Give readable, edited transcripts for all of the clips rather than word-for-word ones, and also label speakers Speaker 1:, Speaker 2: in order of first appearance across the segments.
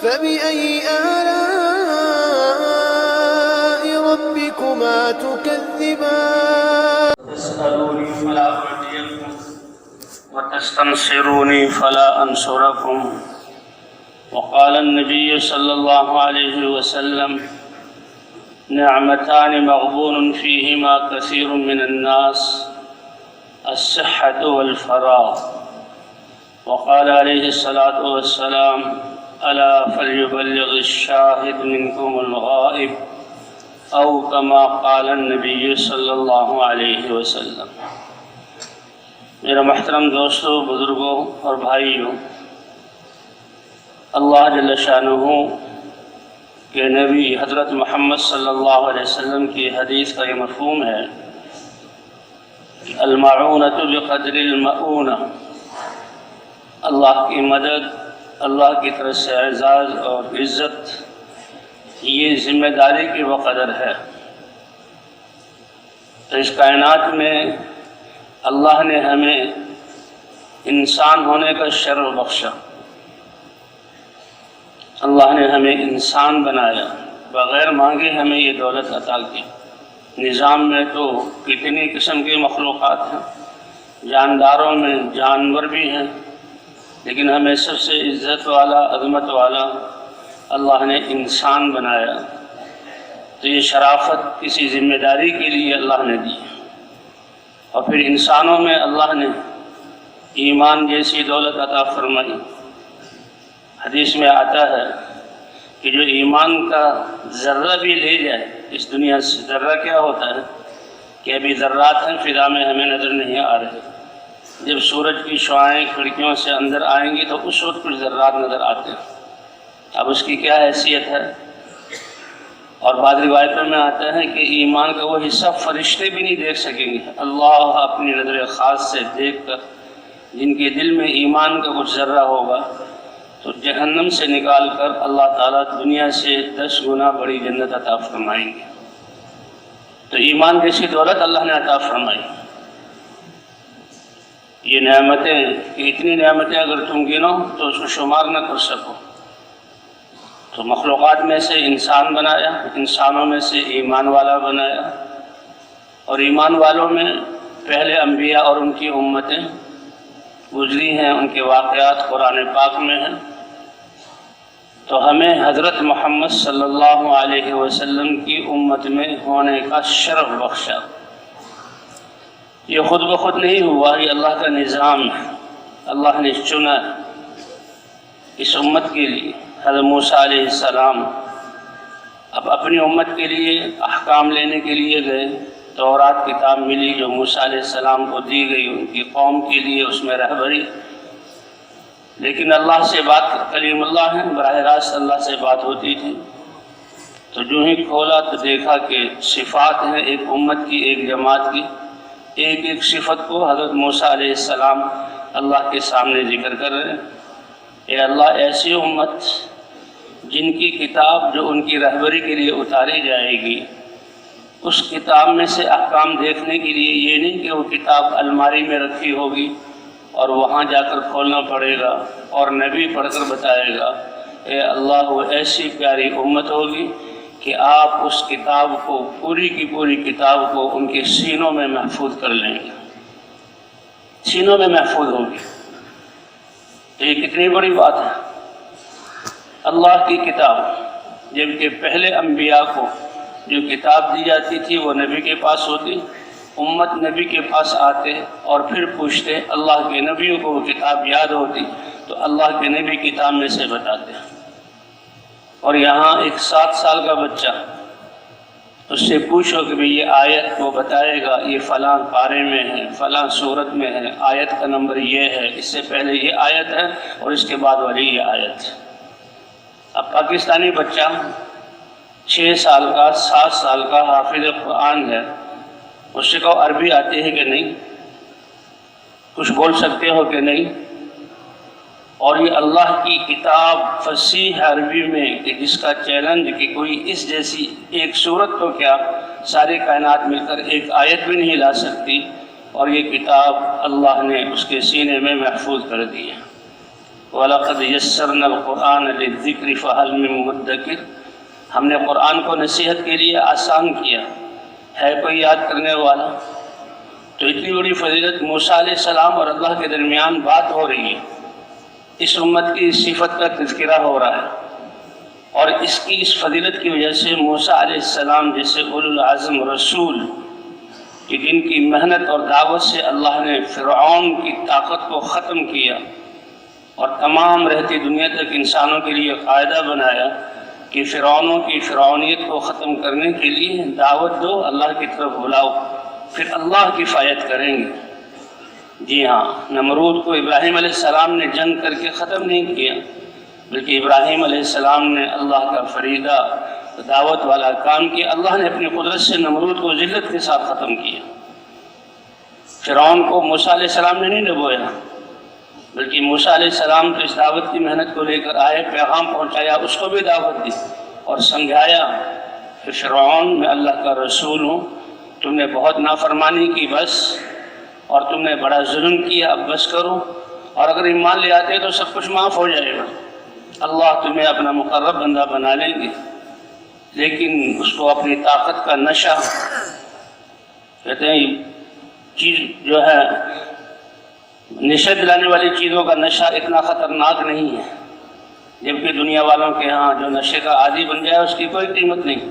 Speaker 1: فبأي آلاء ربكما تكذبان
Speaker 2: تسألوني فلا أعطيكم وتستنصروني فلا أنصركم وقال النبي صلى الله عليه وسلم نعمتان مغبون فيهما كثير من الناس الصحة والفراغ وقال عليه الصلاة والسلام ألا فليبلغ الشاهد منكم الغائب أو كما قال النبي صلی اللہ علیہ وسلم۔ میرا محترم دوستوں، بزرگوں اور بھائیوں، اللہ جل شانہ کے نبی حضرت محمد صلی اللہ علیہ وسلم کی حدیث کا یہ مفہوم ہے کہ المعونۃ بقدر المؤونہ، اللہ کی مدد، اللہ کی طرف سے اعزاز اور عزت یہ ذمہ داری کی بقدر ہے۔ تو اس کائنات میں اللہ نے ہمیں انسان ہونے کا شرف بخشا، اللہ نے ہمیں انسان بنایا، بغیر مانگے ہمیں یہ دولت عطا کی۔ نظام میں تو کتنی قسم کی مخلوقات ہیں، جانداروں میں جانور بھی ہیں، لیکن ہمیں سب سے عزت والا، عظمت والا اللہ نے انسان بنایا۔ تو یہ شرافت کسی ذمہ داری کے لیے اللہ نے دی، اور پھر انسانوں میں اللہ نے ایمان جیسی دولت عطا فرمائی۔ حدیث میں آتا ہے کہ جو ایمان کا ذرہ بھی لے جائے اس دنیا سے، ذرہ کیا ہوتا ہے کہ ابھی ذرات ہیں فضا میں ہمیں نظر نہیں آ رہے، جب سورج کی شعاعیں کھڑکیوں سے اندر آئیں گی تو اس وقت کچھ ذرات نظر آتے ہیں، اب اس کی کیا حیثیت ہے۔ اور بعض روایتوں میں آتا ہے کہ ایمان کا وہ حصہ فرشتے بھی نہیں دیکھ سکیں گے، اللہ اپنی نظر خاص سے دیکھ کر جن کے دل میں ایمان کا کچھ ذرہ ہوگا تو جہنم سے نکال کر اللہ تعالیٰ دنیا سے 10 گنا بڑی جنت عطا فرمائیں گے۔ تو ایمان جیسی دولت اللہ نے عطا فرمائی۔ یہ نعمتیں، اتنی نعمتیں اگر تم گنو تو اس کو شمار نہ کر سکو۔ تو مخلوقات میں سے انسان بنایا، انسانوں میں سے ایمان والا بنایا، اور ایمان والوں میں پہلے انبیاء اور ان کی امتیں گزری ہیں، ان کے واقعات قرآن پاک میں ہیں۔ تو ہمیں حضرت محمد صلی اللہ علیہ وسلم کی امت میں ہونے کا شرف بخشا۔ یہ خود بخود نہیں ہوا، یہ اللہ کا نظام ہے، اللہ نے چنا اس امت کے لیے۔ حضرت موسیٰ علیہ السلام اب اپنی امت کے لیے احکام لینے کے لیے گئے، تورات کتاب ملی جو موسیٰ علیہ السلام کو دی گئی، ان کی قوم کے لیے اس میں رہبری، لیکن اللہ سے بات، کلیم اللہ ہیں، براہ راست اللہ سے بات ہوتی تھی۔ تو جو ہی کھولا تو دیکھا کہ صفات ہیں ایک امت کی، ایک جماعت کی، ایک ایک صفت کو حضرت موسیٰ علیہ السلام اللہ کے سامنے ذکر کر رہے ہیں۔ اے اللہ، ایسی امت جن کی کتاب جو ان کی رہبری کے لیے اتاری جائے گی، اس کتاب میں سے احکام دیکھنے کے لیے یہ نہیں کہ وہ کتاب الماری میں رکھی ہوگی اور وہاں جا کر کھولنا پڑے گا اور نبی پڑھ کر بتائے گا۔ اے اللہ، وہ ایسی پیاری امت ہوگی کہ آپ اس کتاب کو، پوری کی پوری کتاب کو ان کے سینوں میں محفوظ کر لیں گے، سینوں میں محفوظ ہوگی۔ تو یہ کتنی بڑی بات ہے، اللہ کی کتاب، جبکہ پہلے انبیاء کو جو کتاب دی جاتی تھی وہ نبی کے پاس ہوتی، امت نبی کے پاس آتے اور پھر پوچھتے، اللہ کے نبیوں کو وہ کتاب یاد ہوتی تو اللہ کے نبی کتاب میں سے بتاتے۔ اور یہاں ایک 7 سال کا بچہ، اس سے پوچھو کہ بھی یہ آیت وہ بتائے گا، یہ فلاں پارے میں ہے، فلاں صورت میں ہے، آیت کا نمبر یہ ہے، اس سے پہلے یہ آیت ہے اور اس کے بعد والی یہ آیت۔ اب پاکستانی بچہ 6 سال کا، 7 سال کا حافظ قرآن ہے، اس سے کہو عربی آتی ہے کہ نہیں، کچھ بول سکتے ہو کہ نہیں، اور یہ اللہ کی کتاب فصیح عربی میں کہ جس کا چیلنج کہ کوئی اس جیسی ایک صورت تو کیا ساری کائنات مل کر ایک آیت بھی نہیں لا سکتی، اور یہ کتاب اللہ نے اس کے سینے میں محفوظ کر دی ہے۔ وَلَقَدْ يَسَّرْنَا الْقُرْآنَ لِلذِّكْرِ فَهَلْ مِن مُدَّكِرٍ، ہم نے قرآن کو نصیحت کے لیے آسان کیا، ہے کوئی یاد کرنے والا؟ تو اتنی بڑی فضیلت موسیٰ علیہ السلام اور اللہ کے درمیان بات ہو رہی ہے، اس امت کی صفت کا تذکرہ ہو رہا ہے، اور اس فضیلت کی وجہ سے موسیٰ علیہ السلام جیسے اولو العزم رسول کہ جن کی محنت اور دعوت سے اللہ نے فرعون کی طاقت کو ختم کیا اور تمام رہتی دنیا تک انسانوں کے لیے قاعدہ بنایا کہ فرعونوں کی فرعونیت کو ختم کرنے کے لیے دعوت دو، اللہ کی طرف بلاؤ، پھر اللہ کفایت کریں گے۔ جی ہاں، نمرود کو ابراہیم علیہ السلام نے جنگ کر کے ختم نہیں کیا، بلکہ ابراہیم علیہ السلام نے اللہ کا فریضہ دعوت والا کام کیا، اللہ نے اپنی قدرت سے نمرود کو ذلت کے ساتھ ختم کیا۔ فرعون کو موسیٰ علیہ السلام نے نہیں ڈبویا، بلکہ موسیٰ علیہ السلام تو اس دعوت کی محنت کو لے کر آئے، پیغام پہنچایا، اس کو بھی دعوت دی اور سمجھایا کہ فرعون میں اللہ کا رسول ہوں، تم نے بہت نافرمانی کی بس، اور تم نے بڑا ظلم کیا، اب بس کرو، اور اگر ایمان لے آتے تو سب کچھ معاف ہو جائے گا، اللہ تمہیں اپنا مقرب بندہ بنا لیں گے۔ لیکن اس کو اپنی طاقت کا نشہ، کہتے ہیں چیز جو ہے نشہ دلانے والی چیزوں کا نشہ اتنا خطرناک نہیں ہے، جبکہ دنیا والوں کے ہاں جو نشے کا عادی بن جائے اس کی کوئی قیمت نہیں،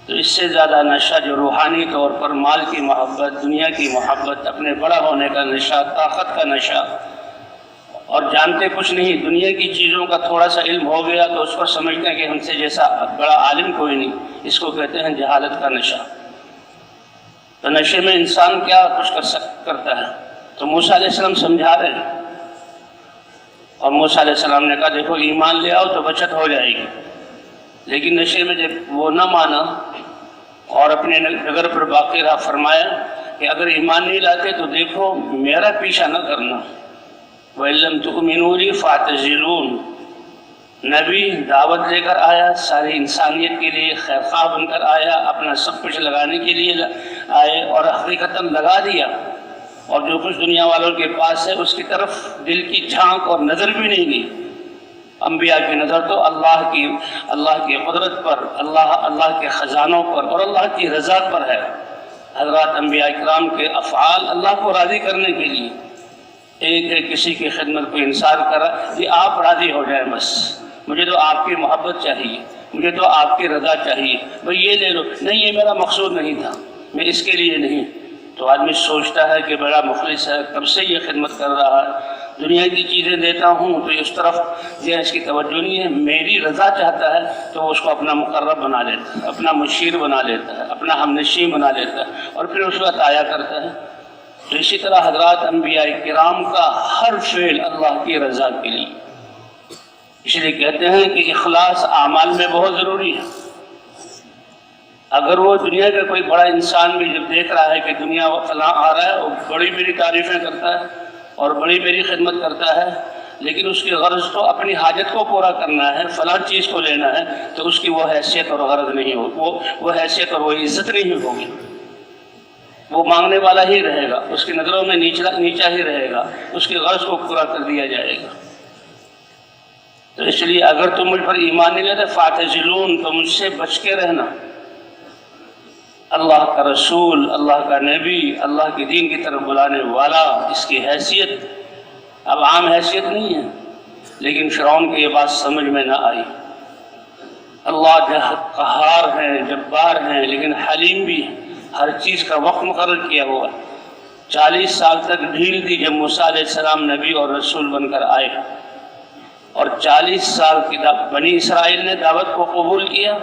Speaker 2: تو اس سے زیادہ نشہ جو روحانی طور پر مال کی محبت، دنیا کی محبت، اپنے بڑا ہونے کا نشہ، طاقت کا نشہ، اور جانتے کچھ نہیں، دنیا کی چیزوں کا تھوڑا سا علم ہو گیا تو اس پر سمجھتے ہیں کہ ہم سے جیسا بڑا عالم کوئی نہیں، اس کو کہتے ہیں جہالت کا نشہ۔ تو نشے میں انسان کیا کچھ کرتا ہے، تو موسیٰ علیہ السلام سمجھا رہے ہیں، اور موسیٰ علیہ السلام نے کہا دیکھو ایمان لے آؤ تو بچت ہو جائے گی، لیکن نشے میں جب وہ نہ مانا اور اپنے ڈگر پر باقی رہا، فرمایا کہ اگر ایمان نہیں لاتے تو دیکھو میرا پیچھا نہ کرنا، وَإِن لَّمْ تُؤْمِنُوا لِي فَاعْتَزِلُونِ۔ نبی دعوت لے کر آیا، ساری انسانیت کے لیے خیرخواہ بن کر آیا، اپنا سب کچھ لگانے کے لیے آئے، اور حقیقتاً لگا دیا، اور جو کچھ دنیا والوں کے پاس ہے اس کی طرف دل کی جھانک اور نظر بھی نہیں گئی۔ انبیاء کی نظر تو اللہ کی قدرت پر، اللہ کے خزانوں پر اور اللہ کی رضا پر ہے۔ حضرات انبیاء اکرام کے افعال اللہ کو راضی کرنے کے لیے، ایک کسی کی خدمت کو انصار کرا کہ آپ راضی ہو جائیں، بس مجھے تو آپ کی محبت چاہیے، مجھے تو آپ کی رضا چاہیے، بھئی یہ لے لو، نہیں یہ میرا مقصود نہیں تھا، میں اس کے لیے نہیں۔ تو آدمی سوچتا ہے کہ بڑا مخلص ہے، کب سے یہ خدمت کر رہا ہے، دنیا کی چیزیں دیتا ہوں تو اس طرف جو ہے اس کی توجہ نہیں ہے، میری رضا چاہتا ہے تو وہ اس کو اپنا مقرب بنا لیتا ہے، اپنا مشیر بنا لیتا ہے، اپنا ہمنشین بنا لیتا ہے، اور پھر اس وقت آیا کرتا ہے۔ تو اسی طرح حضرات انبیاء کرام کا ہر فعل اللہ کی رضا کے لیے، اس لیے کہتے ہیں کہ اخلاص اعمال میں بہت ضروری ہے۔ اگر وہ دنیا کا کوئی بڑا انسان بھی جب دیکھ رہا ہے کہ دنیا فلاں آ رہا ہے، وہ بڑی میری تعریفیں کرتا ہے اور بڑی میری خدمت کرتا ہے، لیکن اس کی غرض تو اپنی حاجت کو پورا کرنا ہے، فلاں چیز کو لینا ہے، تو اس کی وہ حیثیت اور غرض نہیں ہوگی، وہ حیثیت اور وہ عزت نہیں ہوگی، وہ مانگنے والا ہی رہے گا، اس کی نظروں میں نیچا ہی رہے گا، اس کی غرض کو پورا کر دیا جائے گا۔ تو اس لیے اگر تم مجھ پر ایمان نہیں لیتے فاعتزلون، تو مجھ سے بچ کے رہنا۔ اللہ کا رسول، اللہ کا نبی، اللہ کے دین کی طرف بلانے والا، اس کی حیثیت اب عام حیثیت نہیں ہے، لیکن فرعون کی یہ بات سمجھ میں نہ آئی۔ اللہ قہار ہے، جبار ہیں، لیکن حلیم بھی ہے، ہر چیز کا وقت مقرر کیا ہوا ہے۔ 40 سال تک ڈھیل دی جب موسیٰ علیہ السلام نبی اور رسول بن کر آئے، اور 40 سال کی بنی اسرائیل نے دعوت کو قبول کیا،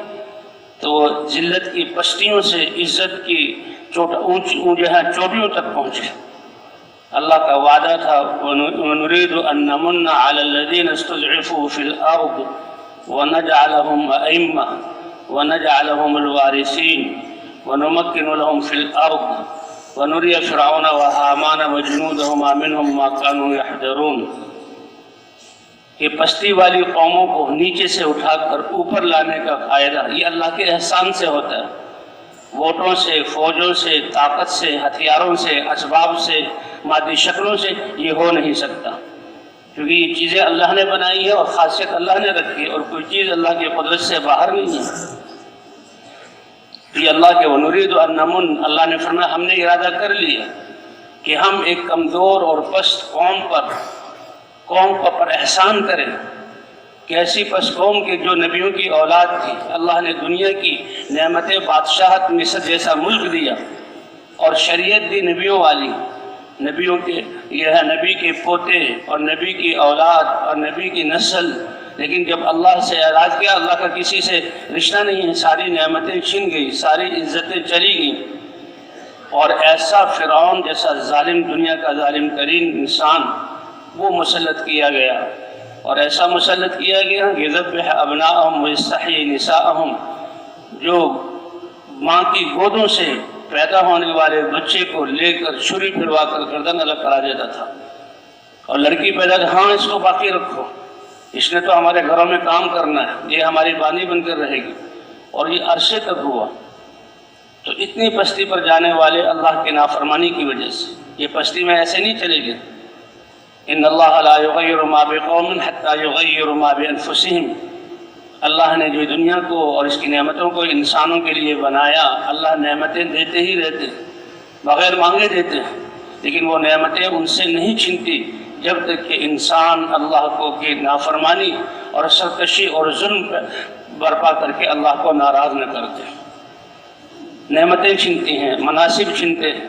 Speaker 2: تو وہ ذلت کی پشتیوں سے عزت کی چوٹیوں تک پہنچے۔ اللہ کا وعدہ تھا وَنُرِيدُ أَن نَّمُنَّ عَلَى الَّذِينَ اسْتُضْعِفُوا فِي الْأَرْضِ وَنَجْعَلَهُمْ أَئِمَّةً وَنَجْعَلَهُمُ الْوَارِثِينَ وَنُمَكِّنُ لَهُمْ فِي الْأَرْضِ وَنُرِيَ فِرْعَوْنَ وَهَامَانَ وَجُنُودَهُمَا مِنْهُمْ مَا كَانُوا يَحْذَرُونَ، کہ پستی والی قوموں کو نیچے سے اٹھا کر اوپر لانے کا قاعدہ یہ اللہ کے احسان سے ہوتا ہے، ووٹوں سے، فوجوں سے، طاقت سے، ہتھیاروں سے، اسباب سے، مادی شکلوں سے یہ ہو نہیں سکتا۔ کیونکہ یہ چیزیں اللہ نے بنائی ہے اور خاصیت اللہ نے رکھی ہے، اور کوئی چیز اللہ کی قدرت سے باہر نہیں ہے۔ یہ اللہ کے وَنُرِيدُ أَن نَّمُنَّ، اللہ نے فرمایا ہم نے ارادہ کر لیا کہ ہم ایک کمزور اور پست قوم پر احسان کریں، کہ ایسی پست قوم کے جو نبیوں کی اولاد تھی، اللہ نے دنیا کی نعمتیں بادشاہت مصر جیسا ملک دیا اور شریعت دی نبیوں والی، نبیوں کے یہ ہے نبی کے پوتے اور نبی کی اولاد اور نبی کی نسل، لیکن جب اللہ سے اعراض کیا، اللہ کا کسی سے رشتہ نہیں ہے، ساری نعمتیں چھن گئی، ساری عزتیں چلی گئیں، اور ایسا فرعون جیسا ظالم، دنیا کا ظالم ترین انسان وہ مسلط کیا گیا، اور ایسا مسلط کیا گیا یذبح ابناءہم ویستحیی نساءہم، جو ماں کی گودوں سے پیدا ہونے والے بچے کو لے کر چھری پھروا کر گردن الگ کرا دیتا تھا، اور لڑکی پیدا کہ ہاں اس کو باقی رکھو، اس نے تو ہمارے گھروں میں کام کرنا ہے، یہ ہماری بانی بن کر رہے گی، اور یہ عرصے تک ہوا۔ تو اتنی پستی پر جانے والے اللہ کی نافرمانی کی وجہ سے، یہ پستی میں ایسے نہیں چلے گئے۔ ان اللہ لا یغیر ما بقوم حتی یغیروا ما بانفسہم، اللہ نے جو دنیا کو اور اس کی نعمتوں کو انسانوں کے لیے بنایا، اللہ نعمتیں دیتے ہی رہتے، بغیر مانگے دیتے ہیں، لیکن وہ نعمتیں ان سے نہیں چھنتی جب تک کہ انسان اللہ کو کی نافرمانی اور سرکشی اور ظلم برپا کر کے اللہ کو ناراض نہ کرتے۔ نعمتیں چھنتی ہیں، مناصب چھنتے ہیں،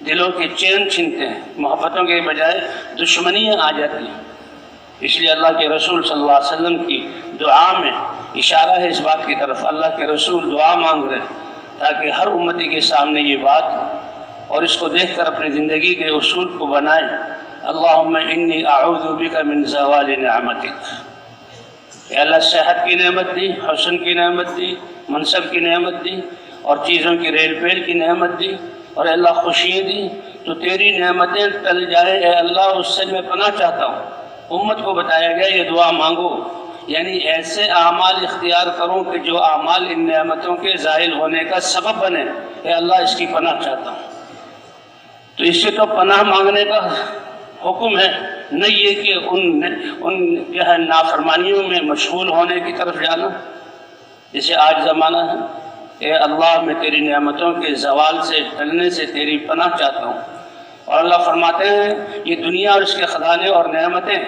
Speaker 2: دلوں کے چین چھنتے ہیں، محبتوں کے بجائے دشمنیاں آ جاتی ہیں۔ اس لیے اللہ کے رسول صلی اللہ علیہ وسلم کی دعا میں اشارہ ہے اس بات کی طرف، اللہ کے رسول دعا مانگ رہے ہیں تاکہ ہر امتی کے سامنے یہ بات ہو اور اس کو دیکھ کر اپنی زندگی کے اصول کو بنائیں۔ اللہم انی اعوذ بک من زوال نعمتک، اے اللہ صحت کی نعمت دی، حسن کی نعمت دی، منصب کی نعمت دی، اور چیزوں کی ریل پیل کی نعمت دی، اور اے اللہ خوشیاں دی، تو تیری نعمتیں ٹل جائے اے اللہ، اس سے میں پناہ چاہتا ہوں۔ امت کو بتایا گیا یہ دعا مانگو، یعنی ایسے اعمال اختیار کروں کہ جو اعمال ان نعمتوں کے زائل ہونے کا سبب بنے، اے اللہ اس کی پناہ چاہتا ہوں۔ تو اس سے تو پناہ مانگنے کا حکم ہے، نہ یہ کہ ان جو ہے نافرمانیوں میں مشغول ہونے کی طرف جانا، جسے آج زمانہ ہے۔ اے اللہ میں تیری نعمتوں کے زوال سے ٹلنے سے تیری پناہ چاہتا ہوں۔ اور اللہ فرماتے ہیں یہ دنیا اور اس کے خزانے اور نعمتیں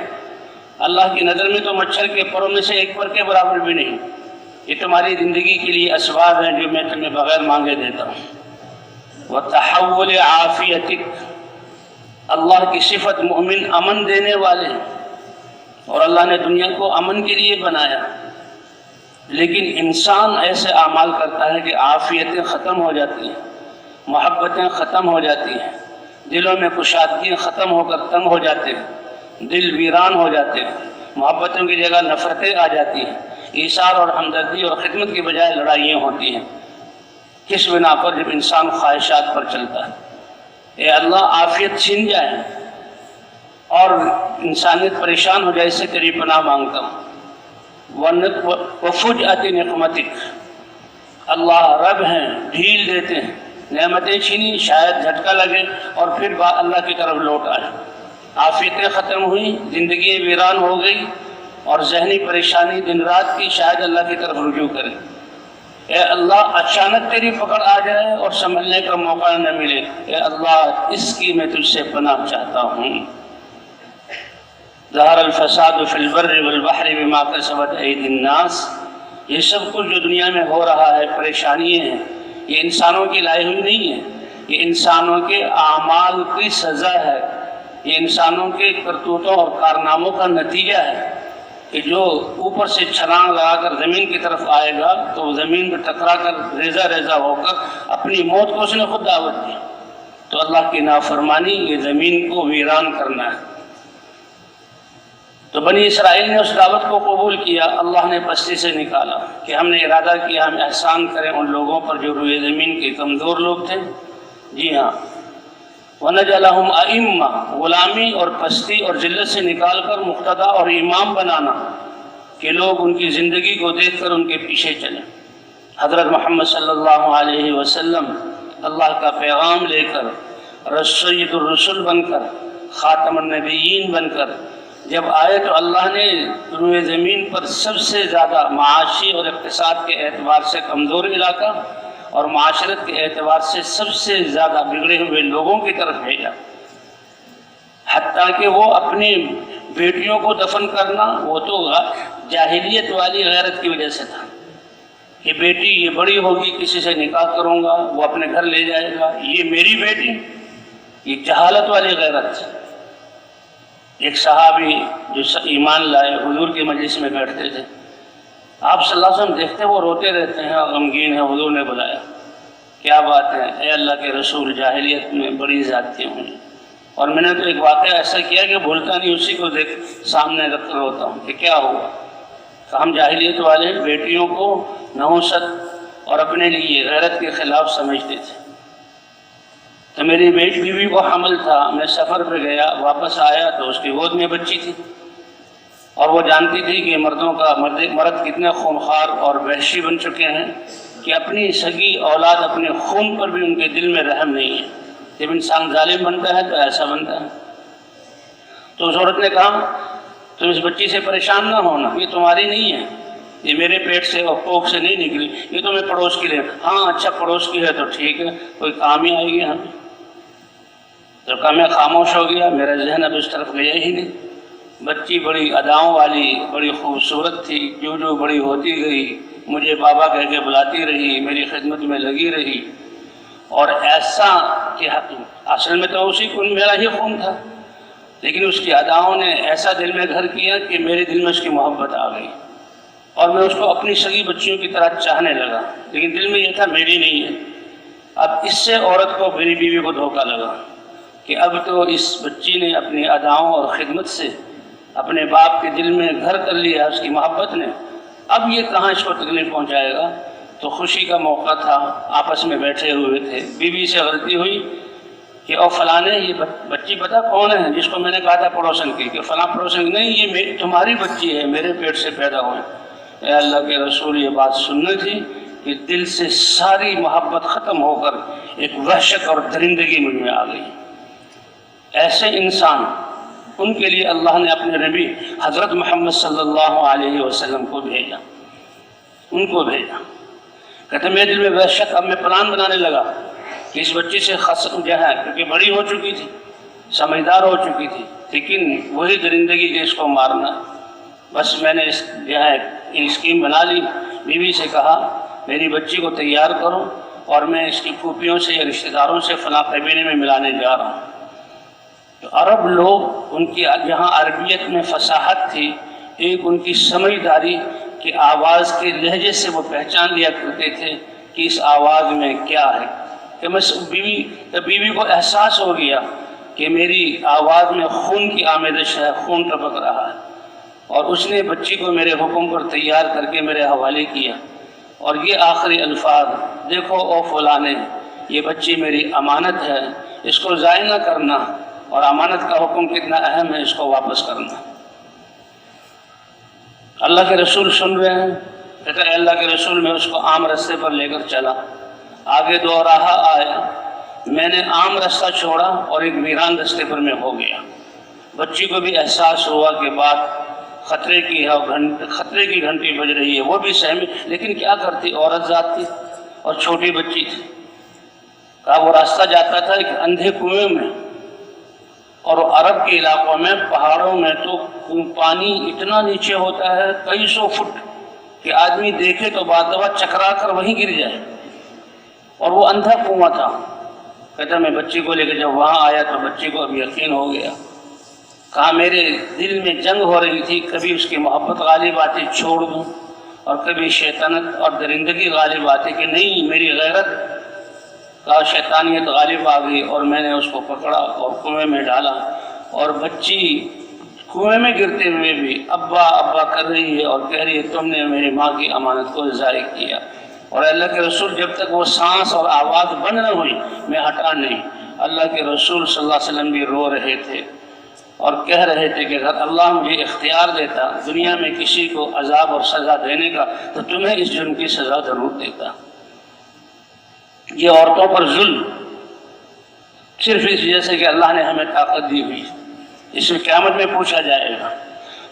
Speaker 2: اللہ کی نظر میں تو مچھر کے پروں میں سے ایک پر کے برابر بھی نہیں، یہ تمہاری زندگی کے لیے اسباب ہیں جو میں تمہیں بغیر مانگے دیتا ہوں۔ وَتَحَوُّلِ عَافِيَتِكَ، اللہ کی صفت مومن امن دینے والے ہیں، اور اللہ نے دنیا کو امن کے لیے بنایا، لیکن انسان ایسے اعمال کرتا ہے کہ عافیتیں ختم ہو جاتی ہیں، محبتیں ختم ہو جاتی ہیں، دلوں میں کشادگیاں ختم ہو کر تنگ ہو جاتے ہیں، دل ویران ہو جاتے ہیں، محبتوں کی جگہ نفرتیں آ جاتی ہیں، ایثار اور ہمدردی اور خدمت کی بجائے لڑائیاں ہوتی ہیں۔ کس بنا پر؟ جب انسان خواہشات پر چلتا ہے۔ اے اللہ عافیت چھن جائے اور انسانیت پریشان ہو جائے، اس سے تیری پناہ مانگتا ہوں۔ وَفُجْأَةِ نِقْمَتِكَ، اللہ رب ہیں، ڈھیل دیتے ہیں، نعمتیں چھینی شاید جھٹکا لگے اور پھر اللہ کی طرف لوٹ آئے، عافیتیں ختم ہوئی، زندگی ویران ہو گئی، اور ذہنی پریشانی دن رات کی شاید اللہ کی طرف رجوع کرے۔ اے اللہ اچانک تیری پکڑ آ جائے اور سنبھلنے کا موقع نہ ملے، اے اللہ اس کی میں تجھ سے پناہ چاہتا ہوں۔ ظہر الفساد فی البر والبحر بما کسبت ایدی الناس، یہ سب کچھ جو دنیا میں ہو رہا ہے، پریشانیاں ہیں، یہ انسانوں کی لائی ہوئی نہیں ہے، یہ انسانوں کے اعمال کی سزا ہے، یہ انسانوں کے کرتوتوں اور کارناموں کا نتیجہ ہے کہ جو اوپر سے چھلانگ لگا کر زمین کی طرف آئے گا تو زمین پہ ٹکرا کر ریزہ ریزہ ہو کر اپنی موت کو اس نے خود دعوت دی۔ تو اللہ کی نافرمانی یہ زمین کو ویران کرنا ہے۔ تو بنی اسرائیل نے اس دعوت کو قبول کیا، اللہ نے پستی سے نکالا کہ ہم نے ارادہ کیا ہم احسان کریں ان لوگوں پر جو روئے زمین کے کمزور لوگ تھے۔ جی ہاں، وَنَجَعَلَهُمْ أَئِمَّةً، غلامی اور پستی اور ذلت سے نکال کر مقتدا اور امام بنانا کہ لوگ ان کی زندگی کو دیکھ کر ان کے پیچھے چلیں۔ حضرت محمد صلی اللہ علیہ وسلم اللہ کا پیغام لے کر، سید الرسل بن کر، خاتم النبیین بن کر جب آئے تو اللہ نے روئے زمین پر سب سے زیادہ معاشی اور اقتصاد کے اعتبار سے کمزور علاقہ اور معاشرت کے اعتبار سے سب سے زیادہ بگڑے ہوئے لوگوں کی طرف بھیجا، حتیٰ کہ وہ اپنی بیٹیوں کو دفن کرنا وہ تو جاہلیت والی غیرت کی وجہ سے تھا کہ بیٹی یہ بڑی ہوگی کسی سے نکاح کروں گا وہ اپنے گھر لے جائے گا، یہ میری بیٹی، یہ جہالت والی غیرت۔ ایک صحابی جو ایمان لائے حضور کی مجلس میں بیٹھتے تھے، آپ صلی اللہ علیہ وسلم دیکھتے وہ روتے رہتے ہیں اور غمگین ہیں، حضور نے بلایا، کیا بات ہے؟ اے اللہ کے رسول، جاہلیت میں بڑی زیادتیاں ہوئی اور میں نے تو ایک واقعہ ایسا کیا کہ بھولتا نہیں، اسی کو دیکھ سامنے رکھ کر روتا ہوں کہ کیا ہوا؟ کہ ہم جاہلیت والے بیٹیوں کو نحوست اور اپنے لیے غیرت کے خلاف سمجھتے تھے۔ تو میری بیوی کو حمل تھا، میں سفر پہ گیا، واپس آیا تو اس کی گود میں بچی تھی، اور وہ جانتی تھی کہ مردوں کا مرد کتنے خونخوار اور وحشی بن چکے ہیں کہ اپنی سگی اولاد اپنے خون پر بھی ان کے دل میں رحم نہیں ہے۔ جب انسان ظالم بنتا ہے تو ایسا بنتا ہے۔ تو اس عورت نے کہا تم اس بچی سے پریشان نہ ہونا، یہ تمہاری نہیں ہے، یہ میرے پیٹ سے اور کوکھ سے نہیں نکلی، یہ تو میں پڑوس کی لے۔ ہاں اچھا پڑوس کی ہے تو ٹھیک ہے، کوئی کام ہی آئے گی ہمیں۔ جب کہ میں خاموش ہو گیا، میرا ذہن اب اس طرف گیا ہی نہیں۔ بچی بڑی اداؤں والی، بڑی خوبصورت تھی، جو جو بڑی ہوتی گئی مجھے بابا کہہ کے بلاتی رہی، میری خدمت میں لگی رہی، اور ایسا کہ اصل میں تو اسی خون میرا ہی خون تھا، لیکن اس کی اداؤں نے ایسا دل میں گھر کیا کہ میرے دل میں اس کی محبت آ گئی اور میں اس کو اپنی سگی بچیوں کی طرح چاہنے لگا، لیکن دل میں یہ تھا میری نہیں ہے۔ اب اس سے عورت کو، میری بیوی کو دھوکہ لگا کہ اب تو اس بچی نے اپنی اداؤں اور خدمت سے اپنے باپ کے دل میں گھر کر لیا، اس کی محبت نے، اب یہ کہاں اس کو تکلیف پہنچائے گا۔ تو خوشی کا موقع تھا، آپس میں بیٹھے ہوئے تھے، بیوی سے غلطی ہوئی کہ او فلانے یہ بچی پتہ کون ہے جس کو میں نے کہا تھا پڑوسن کی، کہ فلاں پڑوسن نہیں، یہ تمہاری بچی ہے، میرے پیٹ سے پیدا ہوئے۔ اے اللہ کے رسول، یہ بات سننی تھی کہ دل سے ساری محبت ختم ہو کر ایک وحشت اور درندگی مجھ میں آ گئی۔ ایسے انسان، ان کے لیے اللہ نے اپنے نبی حضرت محمد صلی اللہ علیہ وسلم کو بھیجا، ان کو بھیجا۔ کہتے میرے دل میں وحشت، اب میں پلان بنانے لگا کہ اس بچی سے جو ہے، کیونکہ بڑی ہو چکی تھی، سمجھدار ہو چکی تھی، لیکن وہی درندگی کہ اس کو مارنا ہے۔ بس میں نے جو ہے اسکیم بنا لی، بیوی سے کہا میری بچی کو تیار کرو اور میں اس کی پھوپھیوں سے یا رشتہ داروں سے فلاں قبیلے میں ملانے جا رہا ہوں۔ تو عرب لوگ، ان کی جہاں عربیت میں فصاحت تھی، ایک ان کی سمجھداری کہ آواز کے لہجے سے وہ پہچان لیا کرتے تھے کہ اس آواز میں کیا ہے، کہ میں بیوی کو احساس ہو گیا کہ میری آواز میں خون کی آمیزش ہے، خون ٹپک رہا ہے، اور اس نے بچی کو میرے حکم پر تیار کر کے میرے حوالے کیا، اور یہ آخری الفاظ، دیکھو او فلانے، یہ بچی میری امانت ہے، اس کو ضائع نہ کرنا، اور امانت کا حکم کتنا اہم ہے، اس کو واپس کرنا۔ اللہ کے رسول سن رہے ہیں، کہتے ہیں اللہ کے رسول، میں اس کو عام رستے پر لے کر چلا، آگے دو راہ آیا، میں نے عام رستہ چھوڑا اور ایک ویران رستے پر میں ہو گیا۔ بچی کو بھی احساس ہوا کہ بات خطرے کی ہے، خطرے کی گھنٹی بج رہی ہے، وہ بھی سہمی، لیکن کیا کرتی، عورت ذات تھی اور چھوٹی بچی تھی۔ کہا وہ راستہ جاتا تھا ایک اندھے کنویں میں، اور عرب کے علاقوں میں، پہاڑوں میں تو پانی اتنا نیچے ہوتا ہے کئی سو فٹ کہ آدمی دیکھے تو بعد دفعہ چکرا کر وہیں گر جائے، اور وہ اندھا کنواں تھا۔ کہتا میں بچی کو لے کے جب وہاں آیا تو بچی کو اب یقین ہو گیا۔ کہا میرے دل میں جنگ ہو رہی تھی، کبھی اس کی محبت غالب آتی چھوڑ دوں، اور کبھی شیطنت اور درندگی غالب آتی کہ نہیں میری غیرت۔ کہا شیطانیت غالب آ گئی اور میں نے اس کو پکڑا اور کنویں میں ڈالا، اور بچی کنویں میں گرتے ہوئے بھی ابا ابا کر رہی ہے اور کہہ رہی ہے تم نے میری ماں کی امانت کو ضائع کیا۔ اور اللہ کے رسول جب تک وہ سانس اور آواز بند نہ ہوئی میں ہٹا نہیں۔ اللہ کے رسول صلی اللہ علیہ وسلم بھی رو رہے تھے اور کہہ رہے تھے کہ اگر اللہ مجھے اختیار دیتا دنیا میں کسی کو عذاب اور سزا دینے کا تو تمہیں اس جرم کی سزا ضرور دیتا۔ یہ عورتوں پر ظلم صرف اس وجہ سے کہ اللہ نے ہمیں طاقت دی ہوئی، اس میں قیامت میں پوچھا جائے گا.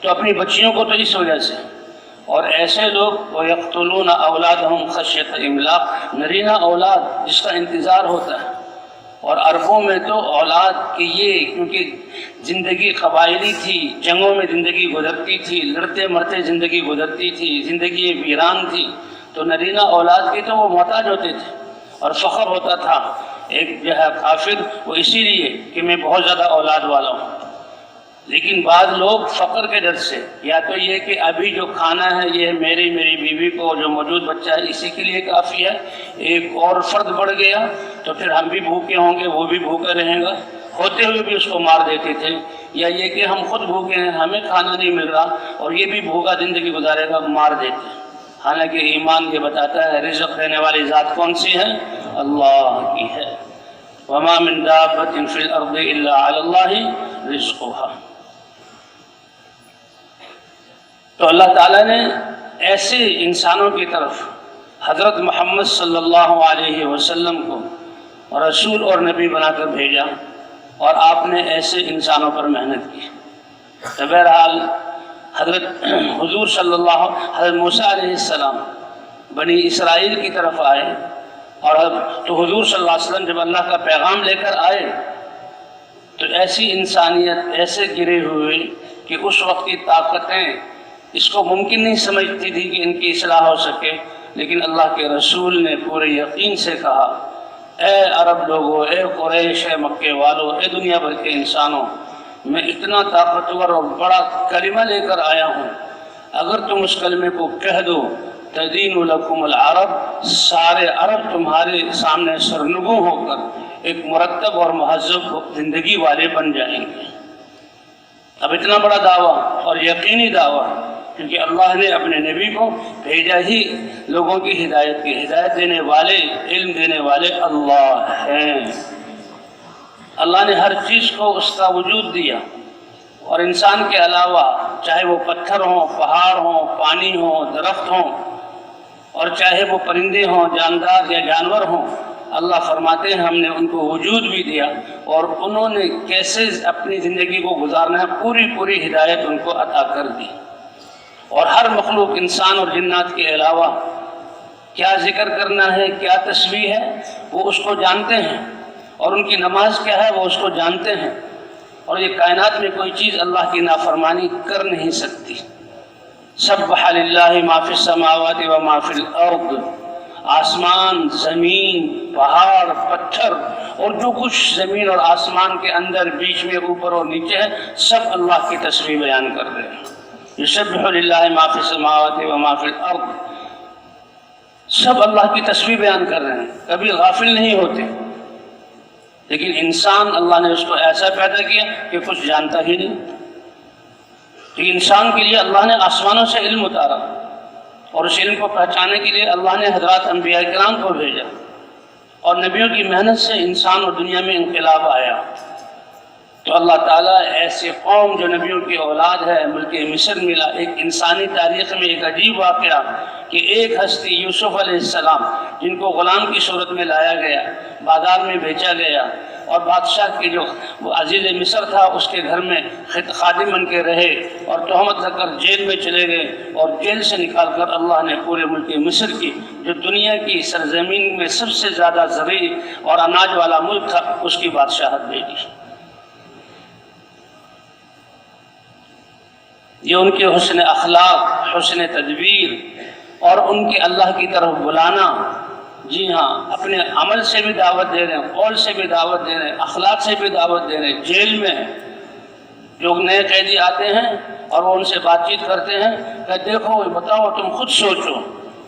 Speaker 2: تو اپنی بچیوں کو تو اس وجہ سے. اور ایسے لوگ وَيَقْتُلُونَ أَوْلَادَهُمْ خَشْيَةَ إِمْلَاقٍ، نرینہ اولاد جس کا انتظار ہوتا ہے. اور عربوں میں تو اولاد کی یہ کیونکہ زندگی قبائلی تھی، جنگوں میں زندگی گزرتی تھی، لڑتے مرتے زندگی گزرتی تھی، زندگی ویران تھی، تو نرینہ اولاد کے تو وہ محتاج ہوتے تھے. اور فخر ہوتا تھا ایک جو ہے کافر وہ اسی لیے کہ میں بہت زیادہ اولاد والا ہوں. لیکن بعض لوگ فقر کے ڈر سے یا تو یہ کہ ابھی جو کھانا ہے یہ میری بیوی کو جو موجود بچہ ہے اسی کے لیے کافی ہے، ایک اور فرد بڑھ گیا تو پھر ہم بھی بھوکے ہوں گے، وہ بھی بھوکا رہیں گا، ہوتے ہوئے بھی اس کو مار دیتے تھے. یا یہ کہ ہم خود بھوکے ہیں، ہمیں کھانا نہیں مل رہا اور یہ بھی بھوکا زندگی گزارے گا، مار دیتے. حالانکہ ایمان یہ بتاتا ہے رزق دینے والی ذات کون سی ہے؟ اللہ کی ہے. وما من دابۃ فی الارض الا علی اللہ رزقها. تو اللہ تعالیٰ نے ایسے انسانوں کی طرف حضرت محمد صلی اللہ علیہ وسلم کو رسول اور نبی بنا کر بھیجا اور آپ نے ایسے انسانوں پر محنت کی. تو بہرحال حضرت حضور صلی اللہ حضرت موسیٰ علیہ السلام بنی اسرائیل کی طرف آئے اور تو حضور صلی اللہ علیہ وسلم جب اللہ کا پیغام لے کر آئے تو ایسی انسانیت ایسے گرے ہوئے کہ اس وقت کی طاقتیں اس کو ممکن نہیں سمجھتی تھی کہ ان کی اصلاح ہو سکے. لیکن اللہ کے رسول نے پورے یقین سے کہا اے عرب لوگوں، اے قریش، اے مکے والوں، اے دنیا بھر کے انسانوں، میں اتنا طاقتور اور بڑا کلمہ لے کر آیا ہوں، اگر تم اس کلمے کو کہہ دو تدین لکم العرب، سارے عرب تمہارے سامنے سرنگوں ہو کر ایک مرتب اور مہذب زندگی والے بن جائیں گے. اب اتنا بڑا دعویٰ اور یقینی دعویٰ، کیونکہ اللہ نے اپنے نبی کو بھیجا ہی لوگوں کی ہدایت کی. ہدایت دینے والے، علم دینے والے اللہ ہیں. اللہ نے ہر چیز کو اس کا وجود دیا اور انسان کے علاوہ چاہے وہ پتھر ہوں، پہاڑ ہوں، پانی ہوں، درخت ہوں، اور چاہے وہ پرندے ہوں، جاندار یا جانور ہوں، اللہ فرماتے ہیں ہم نے ان کو وجود بھی دیا اور انہوں نے کیسے اپنی زندگی کو گزارنا ہے پوری ہدایت ان کو عطا کر دی. اور ہر مخلوق انسان اور جنات کے علاوہ کیا ذکر کرنا ہے، کیا تسبیح ہے، وہ اس کو جانتے ہیں، اور ان کی نماز کیا ہے وہ اس کو جانتے ہیں. اور یہ کائنات میں کوئی چیز اللہ کی نافرمانی کر نہیں سکتی. سبح للہ ما فی السماوات و ما فی الارض، آسمان، زمین، پہاڑ، پتھر اور جو کچھ زمین اور آسمان کے اندر، بیچ میں، اوپر اور نیچے ہے، سب اللہ کی تسبیح بیان کر رہے ہیں. یسبح للہ ما فی السماوات و ما فی الارض، سب اللہ کی تسبیح بیان کر رہے ہیں، کبھی غافل نہیں ہوتے. لیکن انسان اللہ نے اس کو ایسا پیدا کیا کہ کچھ جانتا ہی نہیں. تو انسان کے لیے اللہ نے آسمانوں سے علم اتارا اور اس علم کو پہچانے کے لیے اللہ نے حضرات انبیاء کرام کو بھیجا، اور نبیوں کی محنت سے انسان اور دنیا میں انقلاب آیا. تو اللہ تعالیٰ ایسے قوم جو نبیوں کی اولاد ہے، ملک مصر ملا. ایک انسانی تاریخ میں ایک عجیب واقعہ کہ ایک ہستی یوسف علیہ السلام جن کو غلام کی صورت میں لایا گیا، بازار میں بیچا گیا، اور بادشاہ کے جو عزیز مصر تھا اس کے گھر میں خادم بن کے رہے اور تہمت لگ کر جیل میں چلے گئے، اور جیل سے نکال کر اللہ نے پورے ملک مصر کی جو دنیا کی سرزمین میں سب سے زیادہ زرعی اور اناج والا ملک تھا اس کی بادشاہت بھیجی. یہ ان کے حسن اخلاق، حسن تدبیر اور ان کے اللہ کی طرف بلانا. جی ہاں، اپنے عمل سے بھی دعوت دے رہے ہیں، قول سے بھی دعوت دے رہے ہیں، اخلاق سے بھی دعوت دے رہے ہیں. جیل میں جو نئے قیدی آتے ہیں اور وہ ان سے بات چیت کرتے ہیں کہ دیکھو بتاؤ تم خود سوچو